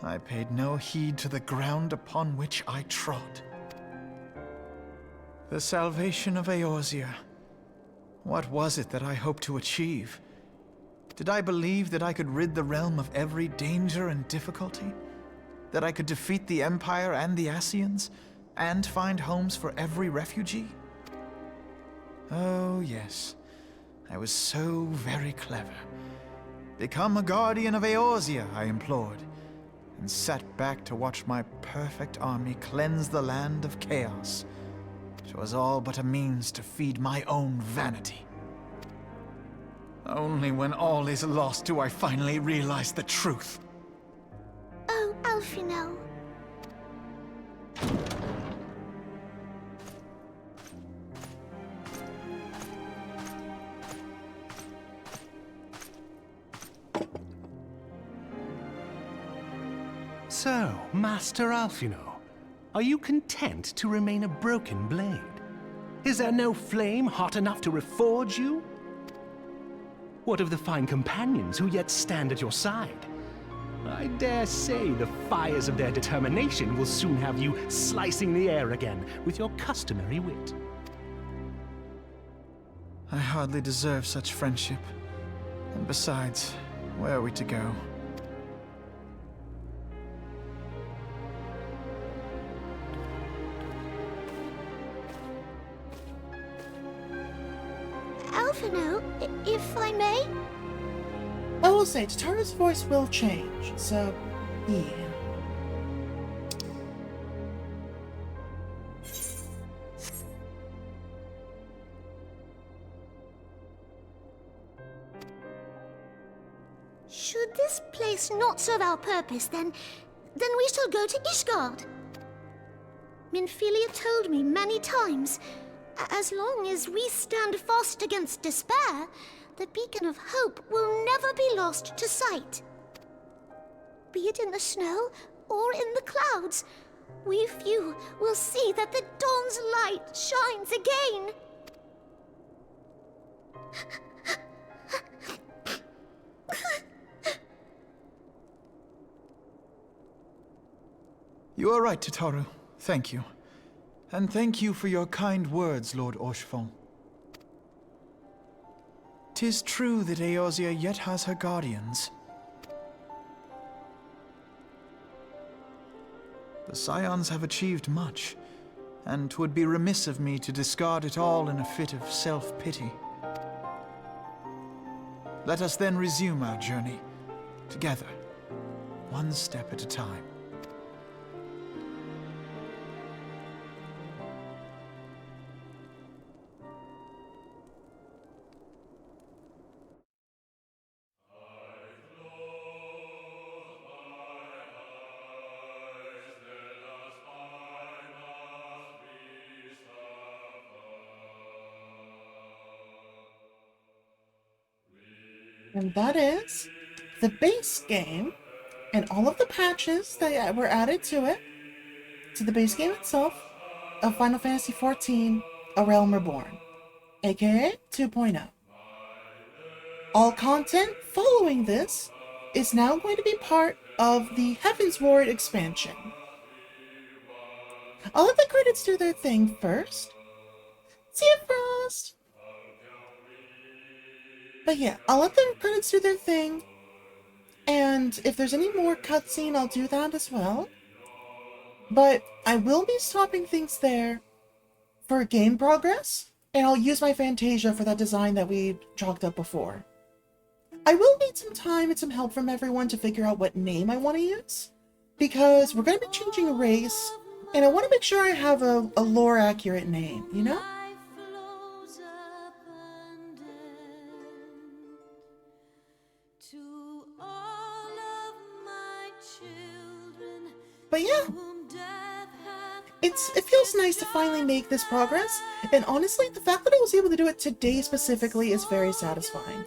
I paid no heed to the ground upon which I trod. The salvation of Eorzea. What was it that I hoped to achieve? Did I believe that I could rid the realm of every danger and difficulty? That I could defeat the Empire and the Ascians, and find homes for every refugee? Oh, yes. I was so very clever. Become a guardian of Eorzea, I implored, and sat back to watch my perfect army cleanse the land of chaos. It was all but a means to feed my own vanity. Only when all is lost do I finally realize the truth. Oh, Alphino. So, Master Alphino, are you content to remain a broken blade? Is there no flame hot enough to reforge you? What of the fine companions who yet stand at your side? I dare say the fires of their determination will soon have you slicing the air again with your customary wit. I hardly deserve such friendship. And besides, where are we to go? Alphino, if I may? I will say, Tatara's voice will change, so, yeah. Should this place not serve our purpose, then we shall go to Ishgard. Minfilia told me many times, as long as we stand fast against despair, the beacon of hope will never be lost to sight. Be it in the snow or in the clouds, we few will see that the dawn's light shines again. You are right, Tataru. Thank you. And thank you for your kind words, Lord Orchefon. 'Tis true that Eorzea yet has her guardians. The Scions have achieved much, and 'twould be remiss of me to discard it all in a fit of self-pity. Let us then resume our journey, together, one step at a time. And that is the base game and all of the patches that were added to it, to the base game itself, of Final Fantasy XIV, A Realm Reborn, aka 2.0. All content following this is now going to be part of the Heavensward expansion. I'll let the credits do their thing first. See you, Frost! But yeah, I'll let the credits do their thing, and if there's any more cutscene, I'll do that as well. But I will be stopping things there for game progress, and I'll use my Fantasia for that design that we chalked up before. I will need some time and some help from everyone to figure out what name I want to use, because we're going to be changing a race, and I want to make sure I have a lore-accurate name, you know? But yeah, it feels nice to finally make this progress, and honestly, the fact that I was able to do it today specifically is very satisfying.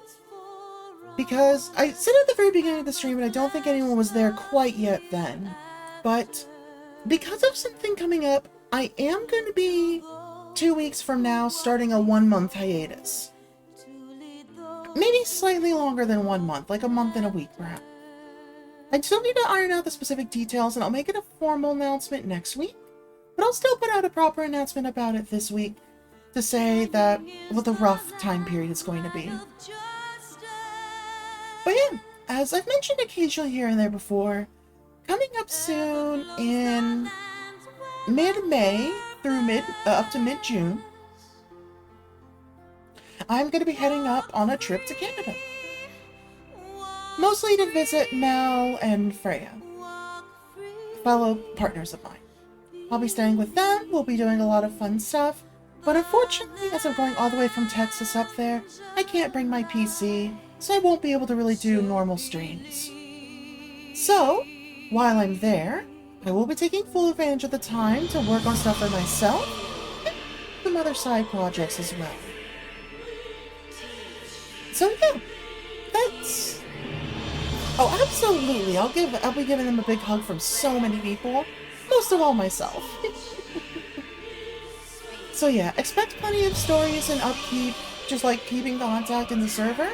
Because I said at the very beginning of the stream, and I don't think anyone was there quite yet then, but because of something coming up, I am going to be 2 weeks from now starting a 1-month hiatus. Maybe slightly longer than 1 month, like a month and a week perhaps. I still need to iron out the specific details, and I'll make it a formal announcement next week. But I'll still put out a proper announcement about it this week to say that what the rough time period is going to be. But yeah, as I've mentioned occasionally here and there before, coming up soon in mid-May through up to mid-June, I'm going to be heading up on a trip to Canada. Mostly to visit Mel and Freya, fellow partners of mine. I'll be staying with them, we'll be doing a lot of fun stuff, but unfortunately, as I'm going all the way from Texas up there, I can't bring my PC, so I won't be able to really do normal streams. So, while I'm there, I will be taking full advantage of the time to work on stuff for myself, and some other side projects as well. So yeah, that's... Oh, absolutely. I'll be giving them a big hug from so many people. Most of all myself. So yeah, expect plenty of stories and upkeep, just like keeping contact in the server.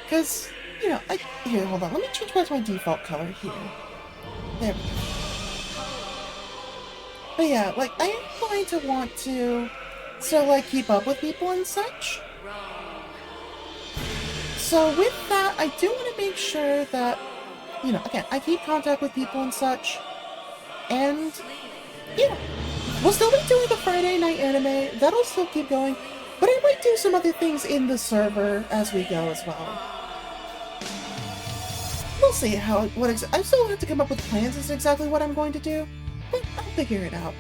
Because, you know, here, hold on. Let me change back to my default color here. There we go. But yeah, like, I am going to want to still, like, keep up with people and such. So with that, I do want to make sure that, you know, again, I keep contact with people and such, and, you know, we'll still be doing the Friday night anime, that'll still keep going, but I might do some other things in the server as we go as well. We'll see I still have to come up with plans as to exactly what I'm going to do, but I'll figure it out.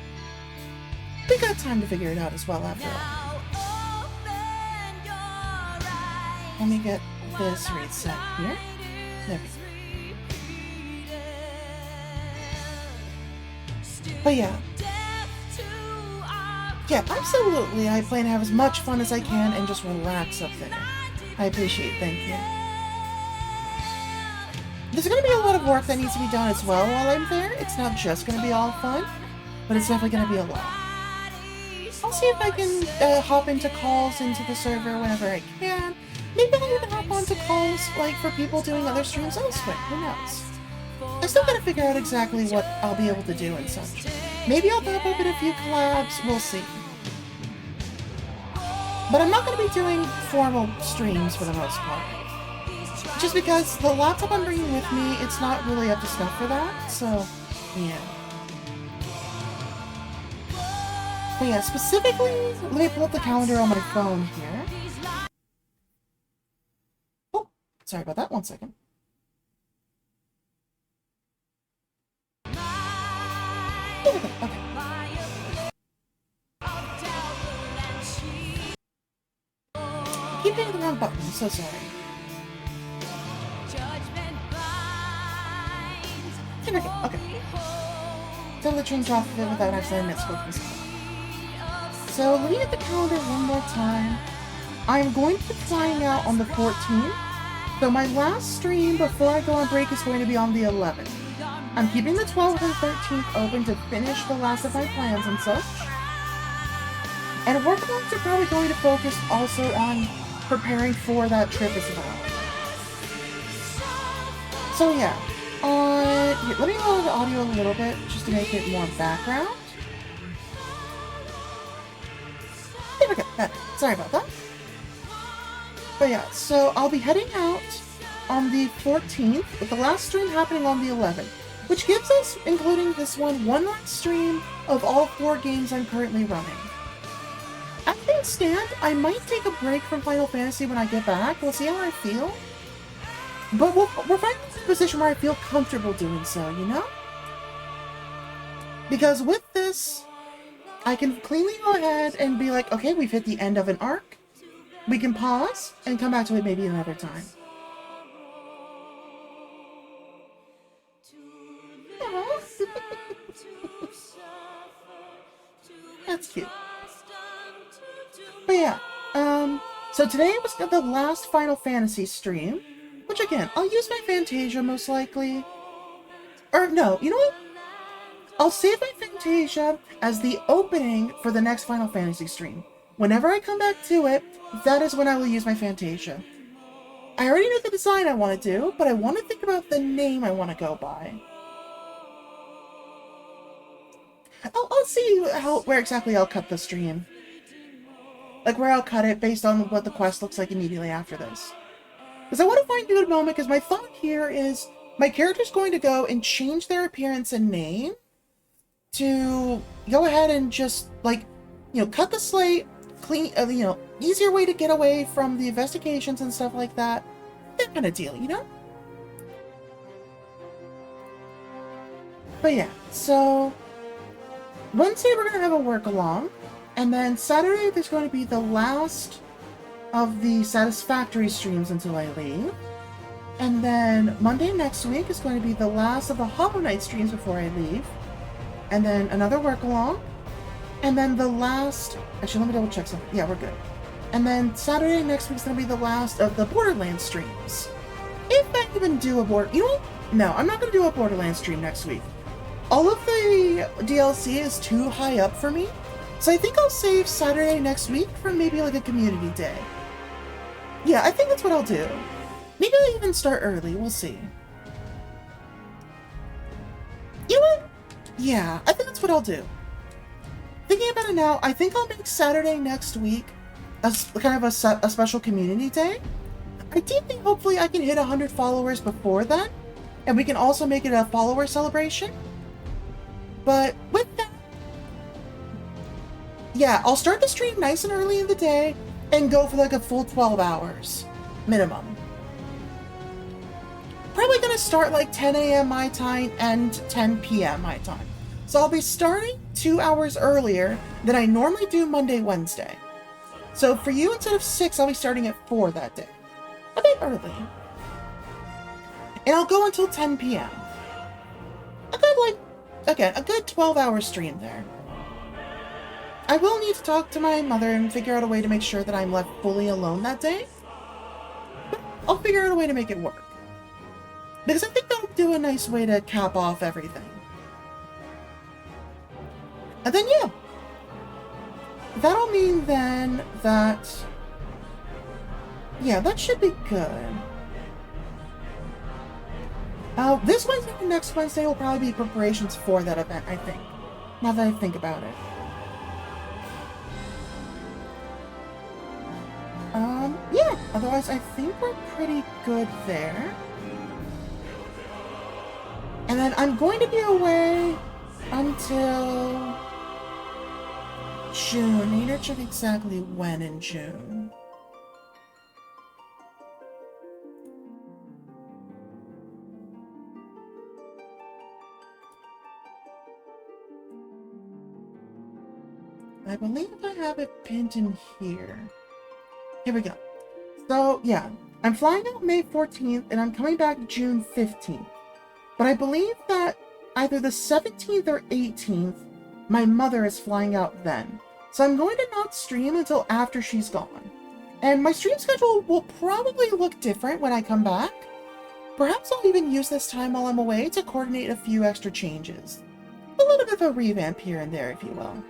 We got time to figure it out as well after all. Let me get this reset here. There we go. But yeah. Yeah, absolutely. I plan to have as much fun as I can and just relax up there. I appreciate it. Thank you. There's going to be a lot of work that needs to be done as well while I'm there. It's not just going to be all fun, but it's definitely going to be a lot. I'll see if I can hop into calls into the server whenever I can. Maybe I'll even hop onto calls, like, for people doing other streams elsewhere. Who knows? I still gotta figure out exactly what I'll be able to do and such. Maybe I'll pop up in a few collabs, we'll see. But I'm not gonna be doing formal streams for the most part. Just because the laptop I'm bringing with me, it's not really up to snuff for that, so, yeah. But yeah, specifically, let me pull up the calendar on my phone here. Oh, sorry about that, 1 second. There we go, okay. Keep hitting the wrong button, I'm so sorry. There we go, okay. Don't let change off of it without accidentally missing. So, looking at the calendar one more time, I'm going to be flying out on the 14th. So my last stream before I go on break is going to be on the 11th. I'm keeping the 12th and 13th open to finish the last of my plans and such. And workloads are probably going to focus also on preparing for that trip as well. So yeah, let me lower the audio a little bit just to make it more background. There we go, better. Sorry about that. But yeah, so I'll be heading out on the 14th, with the last stream happening on the 11th, which gives us, including this one last stream of all 4 games I'm currently running. As things stand, I might take a break from Final Fantasy when I get back. We'll see how I feel. But we're finally in a position where I feel comfortable doing so, you know? Because with this, I can cleanly go ahead and be like, okay, we've hit the end of an arc. We can pause and come back to it maybe another time. That's cute. But yeah, so today was the last Final Fantasy stream, which again, I'll use my Fantasia most likely. Or no, you know what? I'll save my Fantasia as the opening for the next Final Fantasy stream. Whenever I come back to it, that is when I will use my Fantasia. I already know the design I want to do, but I want to think about the name I want to go by. I'll see where exactly I'll cut the stream. Like where I'll cut it based on what the quest looks like immediately after this. Because I want to find a good moment, because my thought here is my character's going to go and change their appearance and name to go ahead and just, like, you know, cut the slate, clean, you know, easier way to get away from the investigations and stuff like that. That kind of deal, you know? But yeah, so Wednesday we're going to have a work along, and then Saturday there's going to be the last of the Satisfactory streams until I leave. And then Monday next week is going to be the last of the Hollow Knight streams before I leave. And then another work along. And then the last... Actually, let me double check something. Yeah, we're good. And then Saturday next week is going to be the last of the Borderlands streams. If I even do a You know what? No, I'm not going to do a Borderlands stream next week. All of the DLC is too high up for me. So I think I'll save Saturday next week for maybe like a community day. Yeah, I think that's what I'll do. Maybe I'll even start early. We'll see. You know what? Yeah, I think that's what I'll do. Thinking about it now, I think I'll make Saturday next week as kind of a special community day. Ideally, hopefully I can hit 100 followers before then, and we can also make it a follower celebration. But with that, yeah, I'll start the stream nice and early in the day and go for like a full 12 hours minimum. Probably gonna start like 10 a.m. my time and 10 p.m. my time. So I'll be starting 2 hours earlier than I normally do Monday, Wednesday. So for you, instead of 6, I'll be starting at 4 that day. A bit early. And I'll go until 10 p.m. A good, like, again, a good 12-hour stream there. I will need to talk to my mother and figure out a way to make sure that I'm left fully alone that day. But I'll figure out a way to make it work. Because I think that'll do a nice way to cap off everything. And then, yeah. That'll mean then that... Yeah, that should be good. This Wednesday and next Wednesday will probably be preparations for that event, I think. Now that I think about it. Yeah, otherwise I think we're pretty good there. And then I'm going to be away until June. I need to check exactly when in June. I believe I have it pinned in here. Here we go. So, yeah, I'm flying out May 14th and I'm coming back June 15th. But I believe that either the 17th or 18th, my mother is flying out then. So I'm going to not stream until after she's gone. And my stream schedule will probably look different when I come back. Perhaps I'll even use this time while I'm away to coordinate a few extra changes. A little bit of a revamp here and there, if you will.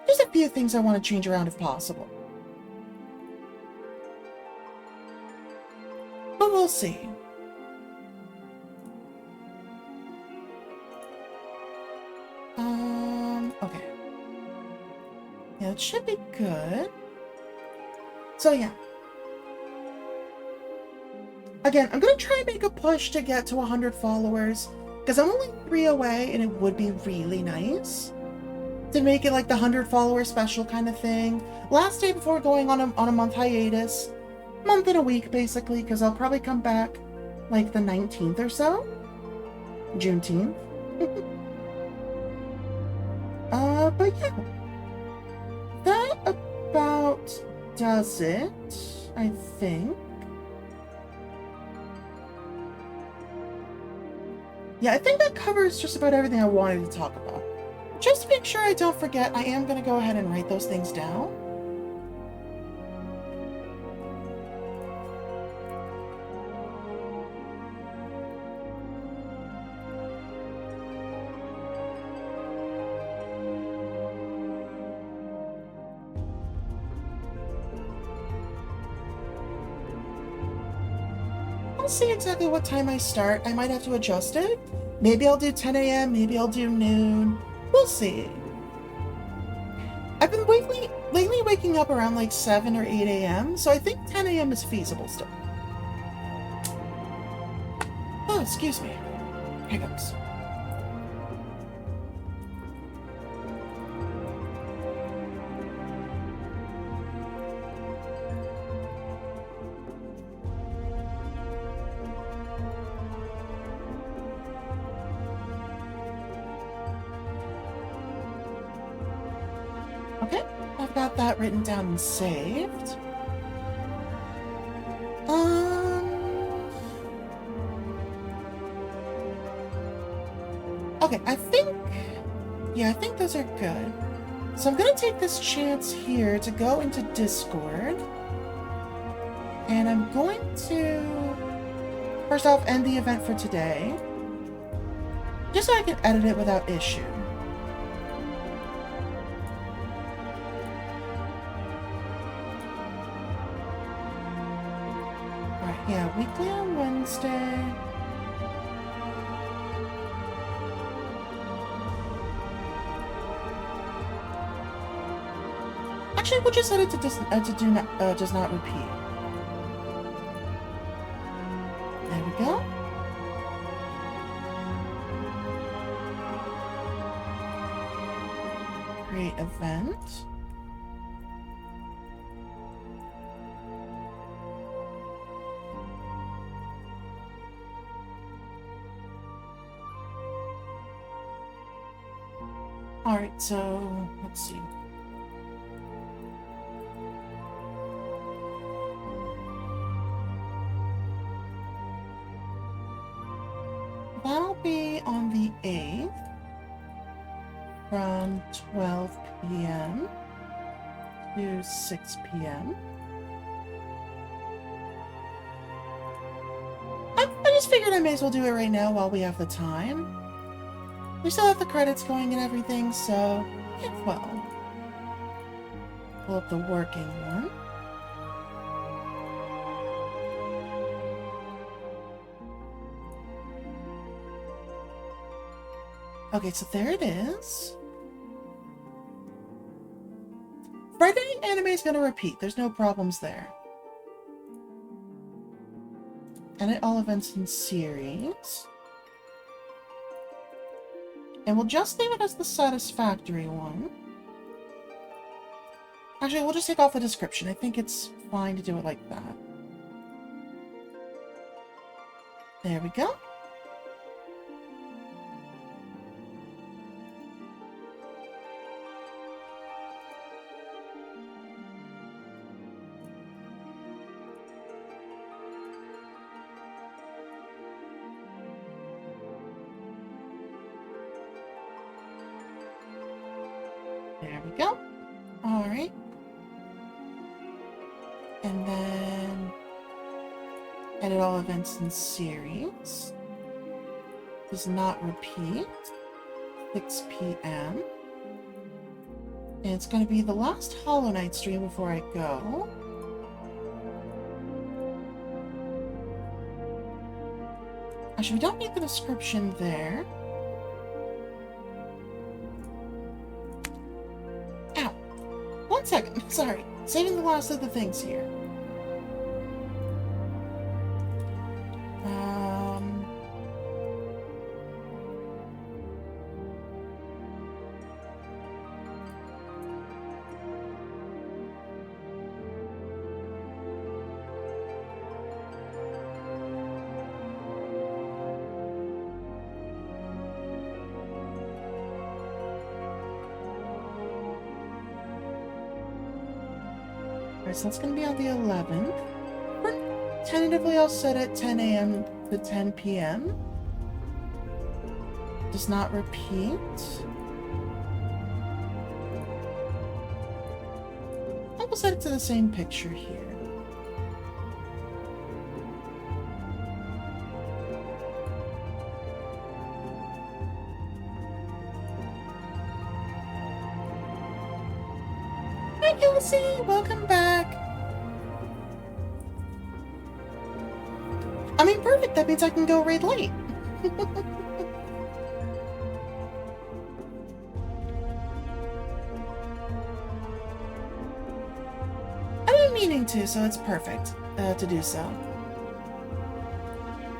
Just a few things I want to change around if possible. But we'll see. Okay. Yeah, it should be good. So yeah. Again, I'm gonna try and make a push to get to 100 followers, because I'm only 3 away, and it would be really nice to make it like the 100 follower special kind of thing. Last day before going on a month hiatus. Month and a week, basically, because I'll probably come back like the 19th or so. Juneteenth. But yeah. That about does it, I think. Yeah, I think that covers just about everything I wanted to talk about. Just to make sure I don't forget, I am going to go ahead and write those things down. I'll see exactly what time I start. I might have to adjust it. Maybe I'll do 10 a.m., maybe I'll do noon. We'll see. I've been lately waking up around like 7 or 8 a.m., so I think 10 a.m. is feasible still. Oh, excuse me. Hiccups. Okay, I've got that written down and saved. Okay, I think those are good. So I'm gonna take this chance here to go into Discord. And I'm going to, first off, end the event for today. Just so I can edit it without issue. Alright, yeah, weekly on Wednesday. Actually, we'll just set it to does not repeat. There we go. Create event. Alright, so let's see. That'll be on the 8th from 12 p.m. to 6 p.m. I just figured I may as well do it right now while we have the time. We still have the credits going and everything, so yeah, well. Pull up the working one. Okay, so there it is. Friday anime is going to repeat. There's no problems there. Edit all events in series. And we'll just leave it as the satisfactory one. Actually, we'll just take off the description. I think it's fine to do it like that. There we go. There we go. All right. And then edit all events in series. Does not repeat. 6 p.m. And it's going to be the last Hollow Knight stream before I go. Actually, we don't need the description there. Ow. 1 second. Sorry. Saving the last of the things here. So that's going to be on the 11th. Tentatively, I'll set it 10 a.m. to 10 p.m. Does not repeat. I will set it to the same picture here. Hi, Kelsey! Welcome back! I mean, perfect! That means I can go raid late! I've been meaning to, so it's perfect to do so.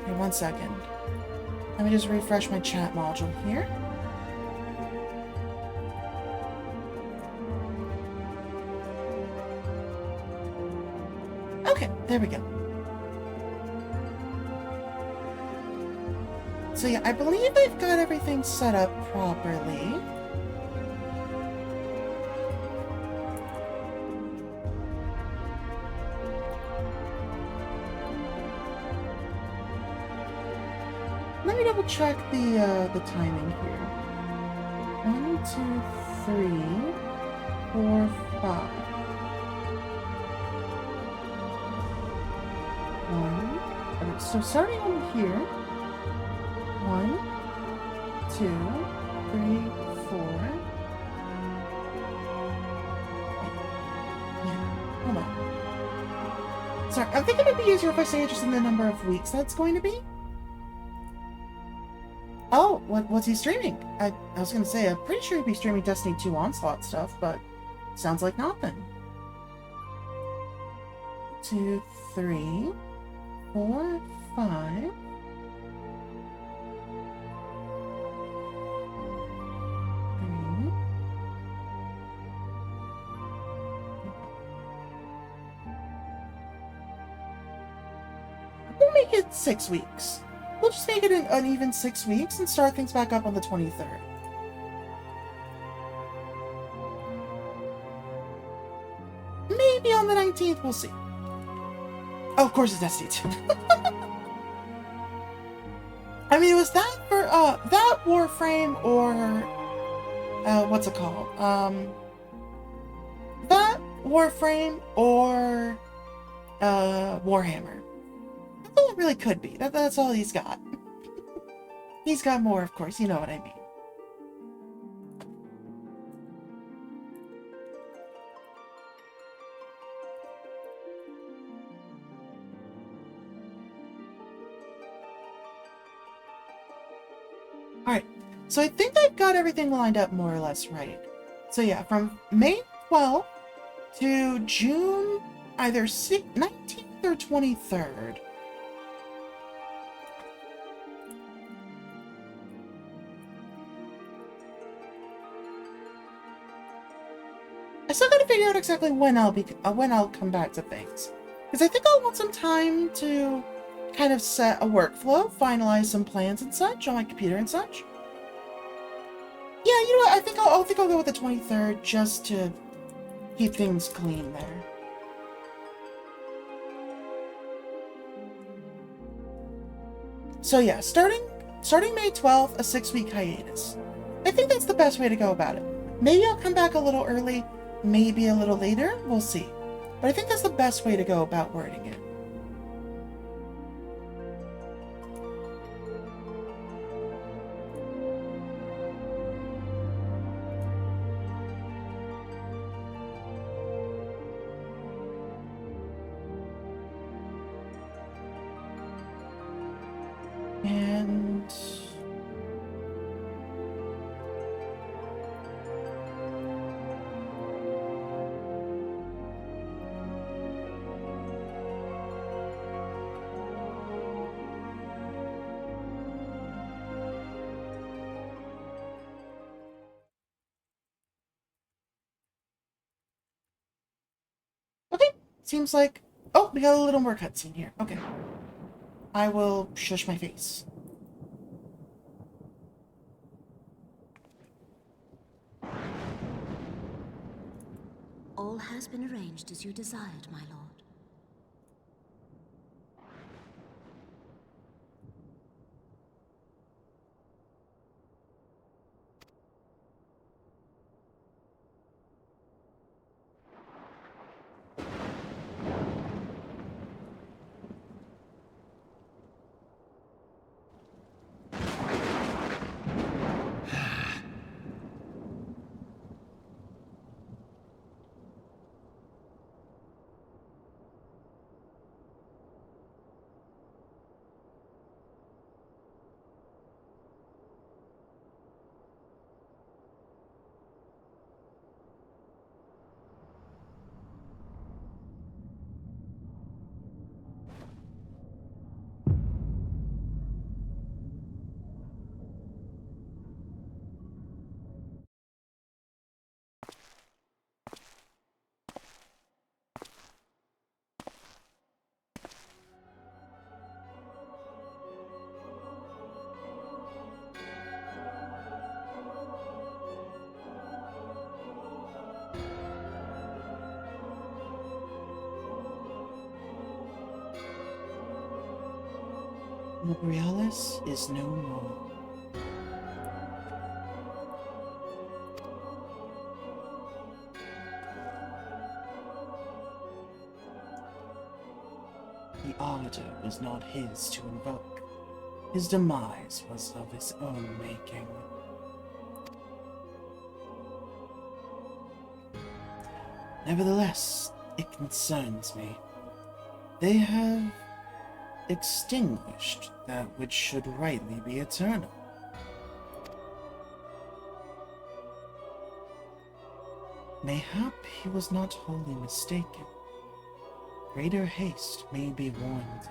Here, 1 second. Let me just refresh my chat module here. Okay, there we go. So yeah, I believe I've got everything set up properly. Let me double check the timing here. 1, 2, 3, 4, 5. 1. Okay, so starting on here. 1, 2, 3, 4. Yeah, hold on. Sorry, I think it would be easier if I say just in the number of weeks that's going to be. Oh, what's he streaming? I was going to say, I'm pretty sure he'd be streaming Destiny 2 Onslaught stuff, but sounds like not then. 2, 3, 4, 5. We'll make it 6 weeks. We'll just make it an even 6 weeks and start things back up on the 23rd. Maybe on the 19th, we'll see. Oh, of course it's Destiny 2. I mean, it was that for, that Warframe or, what's it called? That Warframe or, Warhammer. That's all it really could be. That's all he's got. He's got more, of course, you know what I mean. Alright, So I think I've got everything lined up more or less right. So yeah, from May 12th to June either 19th or 23rd. I still gotta figure out exactly when I'll come back to things. Because I think I'll want some time to kind of set a workflow, finalize some plans and such on my computer and such. Yeah, you know what? I think I'll go with the 23rd just to keep things clean there. So yeah, starting May 12th, a 6-week hiatus. I think that's the best way to go about it. Maybe I'll come back a little early, maybe a little later, we'll see. But I think that's the best way to go about wording it. And okay, seems like, oh, we got a little more cutscene here. Okay. I will shush my face. All has been arranged as you desired, my lord. Borealis is no more. The Arbiter was not his to invoke. His demise was of his own making. Nevertheless, it concerns me. They have extinguished that which should rightly be eternal. Mayhap he was not wholly mistaken. Greater haste may be warned.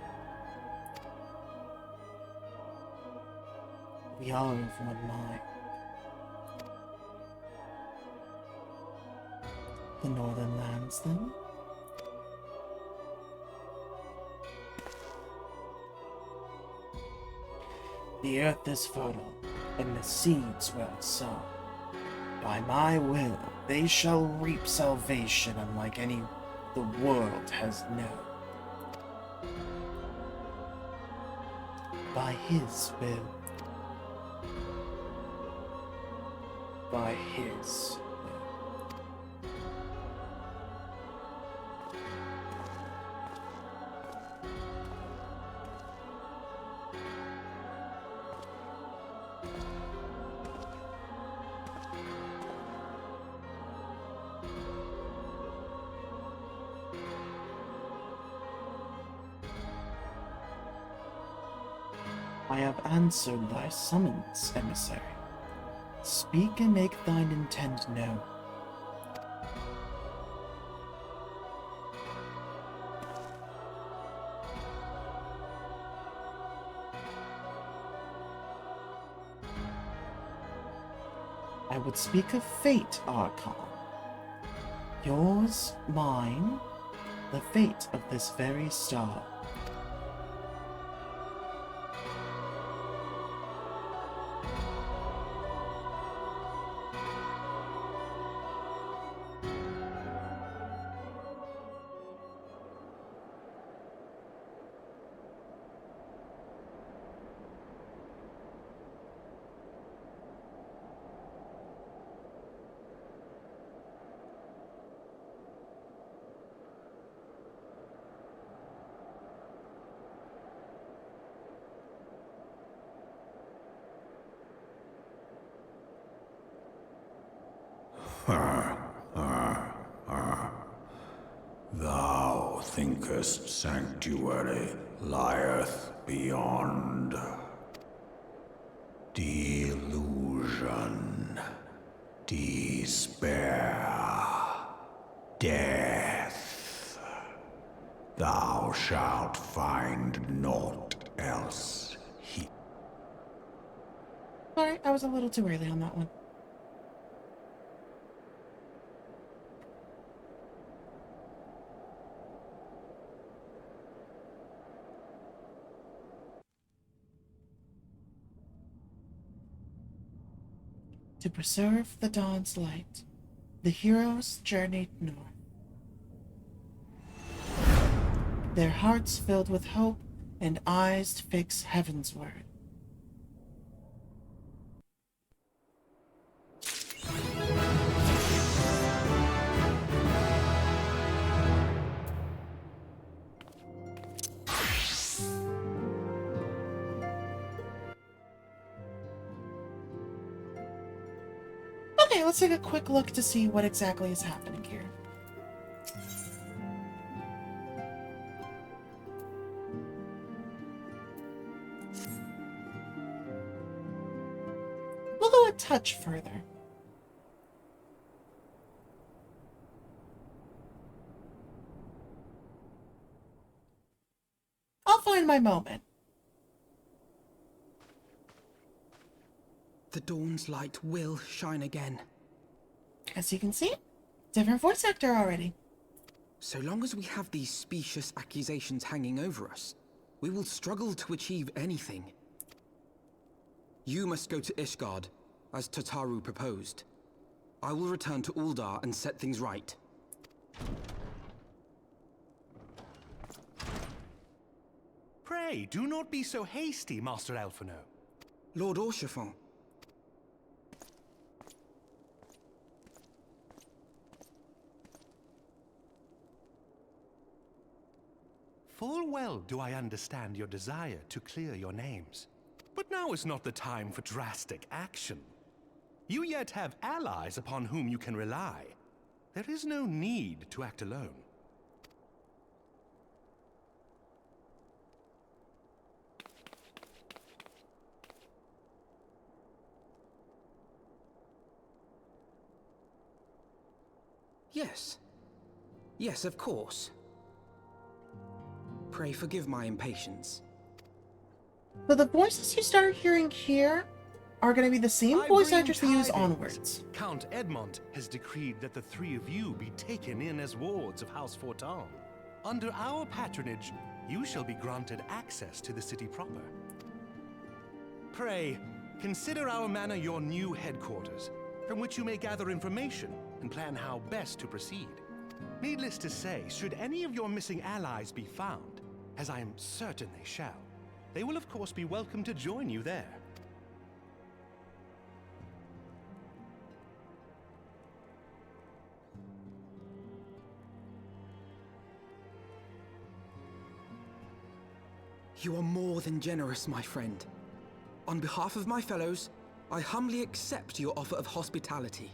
We are of one mind. The northern lands, then? The earth is fertile, and the seeds well sown. By my will, they shall reap salvation unlike any the world has known. By his will. By his will. I have answered thy summons, emissary. Speak and make thine intent known. I would speak of fate, Archon. Yours, mine, the fate of this very star. Thou thinkest sanctuary lieth beyond. Delusion, despair, death. Thou shalt find naught else here. Sorry, I was a little too early on that one. To preserve the dawn's light, the heroes journeyed north. Their hearts filled with hope and eyes to fix heavensward. Okay, let's take a quick look to see what exactly is happening here. We'll go a touch further. I'll find my moment. The dawn's light will shine again. As you can see, different voice actor already. So long as we have these specious accusations hanging over us, we will struggle to achieve anything. You must go to Ishgard, as Tataru proposed. I will return to Uldar and set things right. Pray, do not be so hasty, Master Alphino. Lord Orchiffon. Full well do I understand your desire to clear your names. But now is not the time for drastic action. You yet have allies upon whom you can rely. There is no need to act alone. Yes. Yes, of course. Pray forgive my impatience. So the voices you start hearing here are going to be the same voice actors they use onwards. Count Edmond has decreed that the three of you be taken in as wards of House Fortan. Under our patronage, you shall be granted access to the city proper. Pray, consider our manor your new headquarters, from which you may gather information and plan how best to proceed. Needless to say, should any of your missing allies be found, as I am certain they shall, they will of course be welcome to join you there. You are more than generous, my friend. On behalf of my fellows, I humbly accept your offer of hospitality.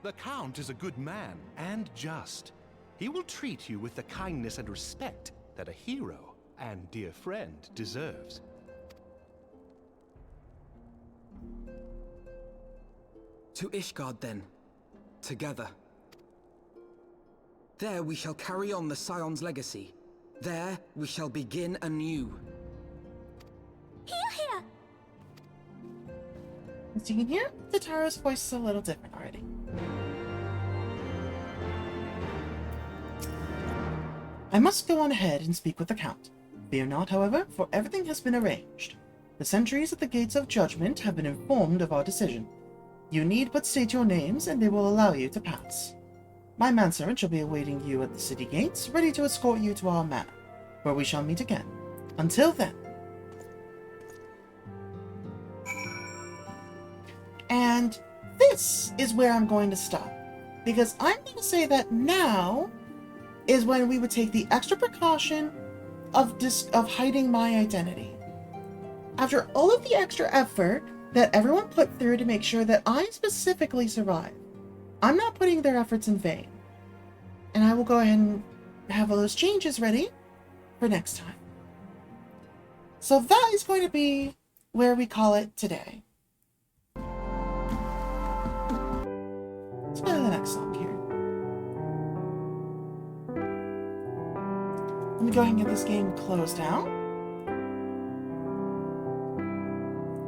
The Count is a good man, and just. He will treat you with the kindness and respect that a hero and dear friend deserves. To Ishgard, then. Together. There we shall carry on the Scion's legacy. There we shall begin anew. Hear, hear! As you can hear, Tataro's voice is a little different already. I must go on ahead and speak with the Count. Fear not, however, for everything has been arranged. The sentries at the Gates of Judgment have been informed of our decision. You need but state your names, and they will allow you to pass. My manservant shall be awaiting you at the city gates, ready to escort you to our manor, where we shall meet again. Until then. And this is where I'm going to stop, because I'm going to say that now is when we would take the extra precaution of hiding my identity. After all of the extra effort that everyone put through to make sure that I specifically survive, I'm not putting their efforts in vain. And I will go ahead and have all those changes ready for next time. So that is going to be where we call it today. Let's go to the next song here. Let me go ahead and get this game closed out.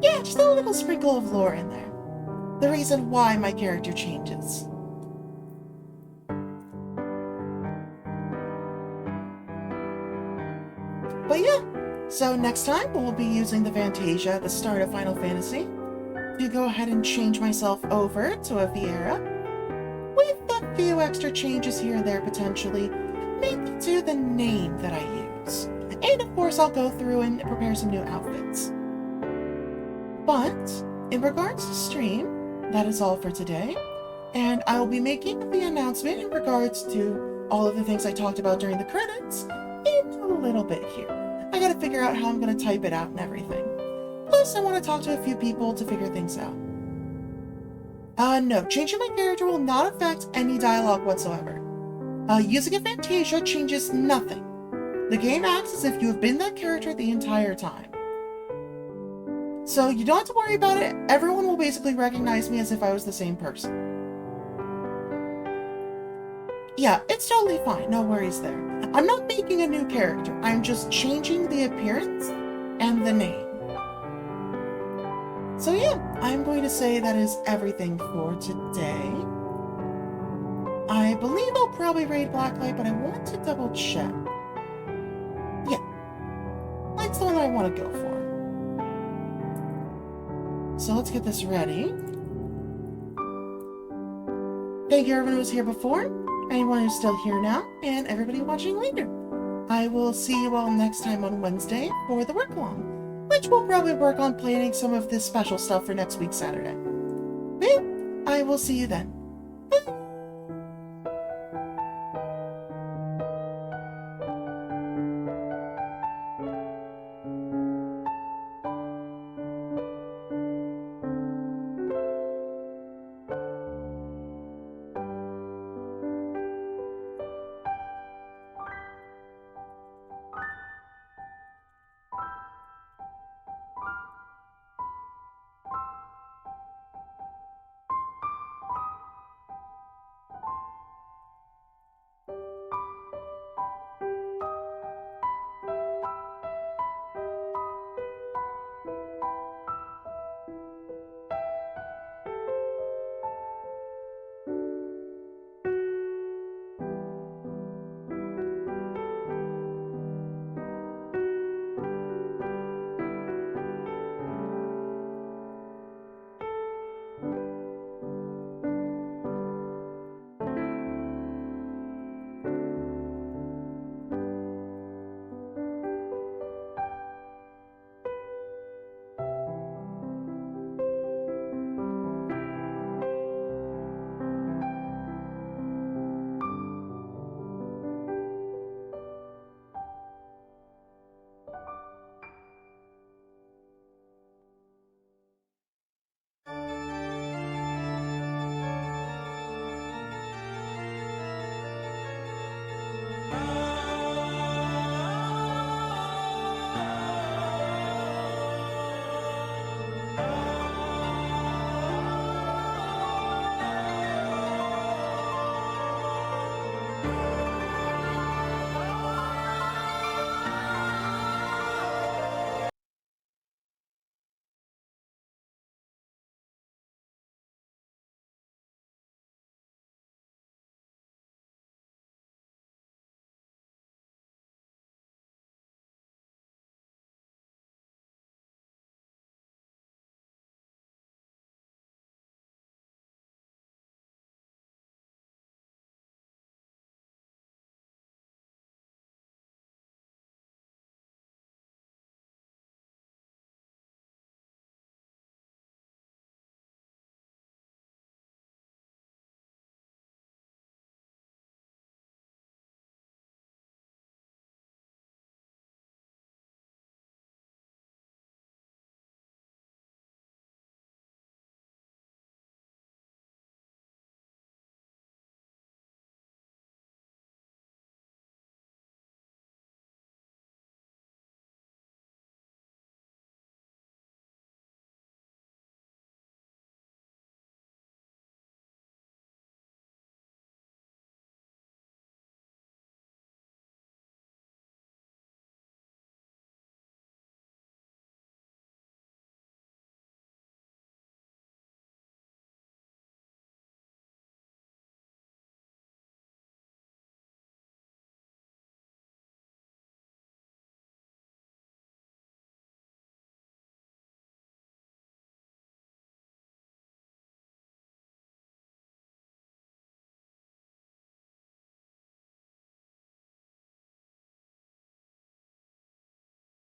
Yeah, just a little sprinkle of lore in there. The reason why my character changes. But yeah, so next time we'll be using the Fantasia at the start of Final Fantasy to go ahead and change myself over to a Viera, with a few extra changes here and there potentially, maybe to the name that I use. And of course I'll go through and prepare some new outfits. But in regards to stream, that is all for today, and I will be making the announcement in regards to all of the things I talked about during the credits in a little bit here. I gotta figure out how I'm gonna type it out and everything. Plus, I want to talk to a few people to figure things out. No, changing my character will not affect any dialogue whatsoever. Using a Fantasia changes nothing. The game acts as if you have been that character the entire time. So you don't have to worry about it. Everyone will basically recognize me as if I was the same person. Yeah, it's totally fine. No worries there. I'm not making a new character. I'm just changing the appearance and the name. So yeah, I'm going to say that is everything for today. I believe I'll probably raid Blacklight, but I want to double check. Yeah, that's the one I want to go for. So let's get this ready. Thank you everyone who was here before, anyone who's still here now, and everybody watching later. I will see you all next time on Wednesday for the work-along, which we'll probably work on planning some of this special stuff for next week Saturday. But I will see you then. Bye!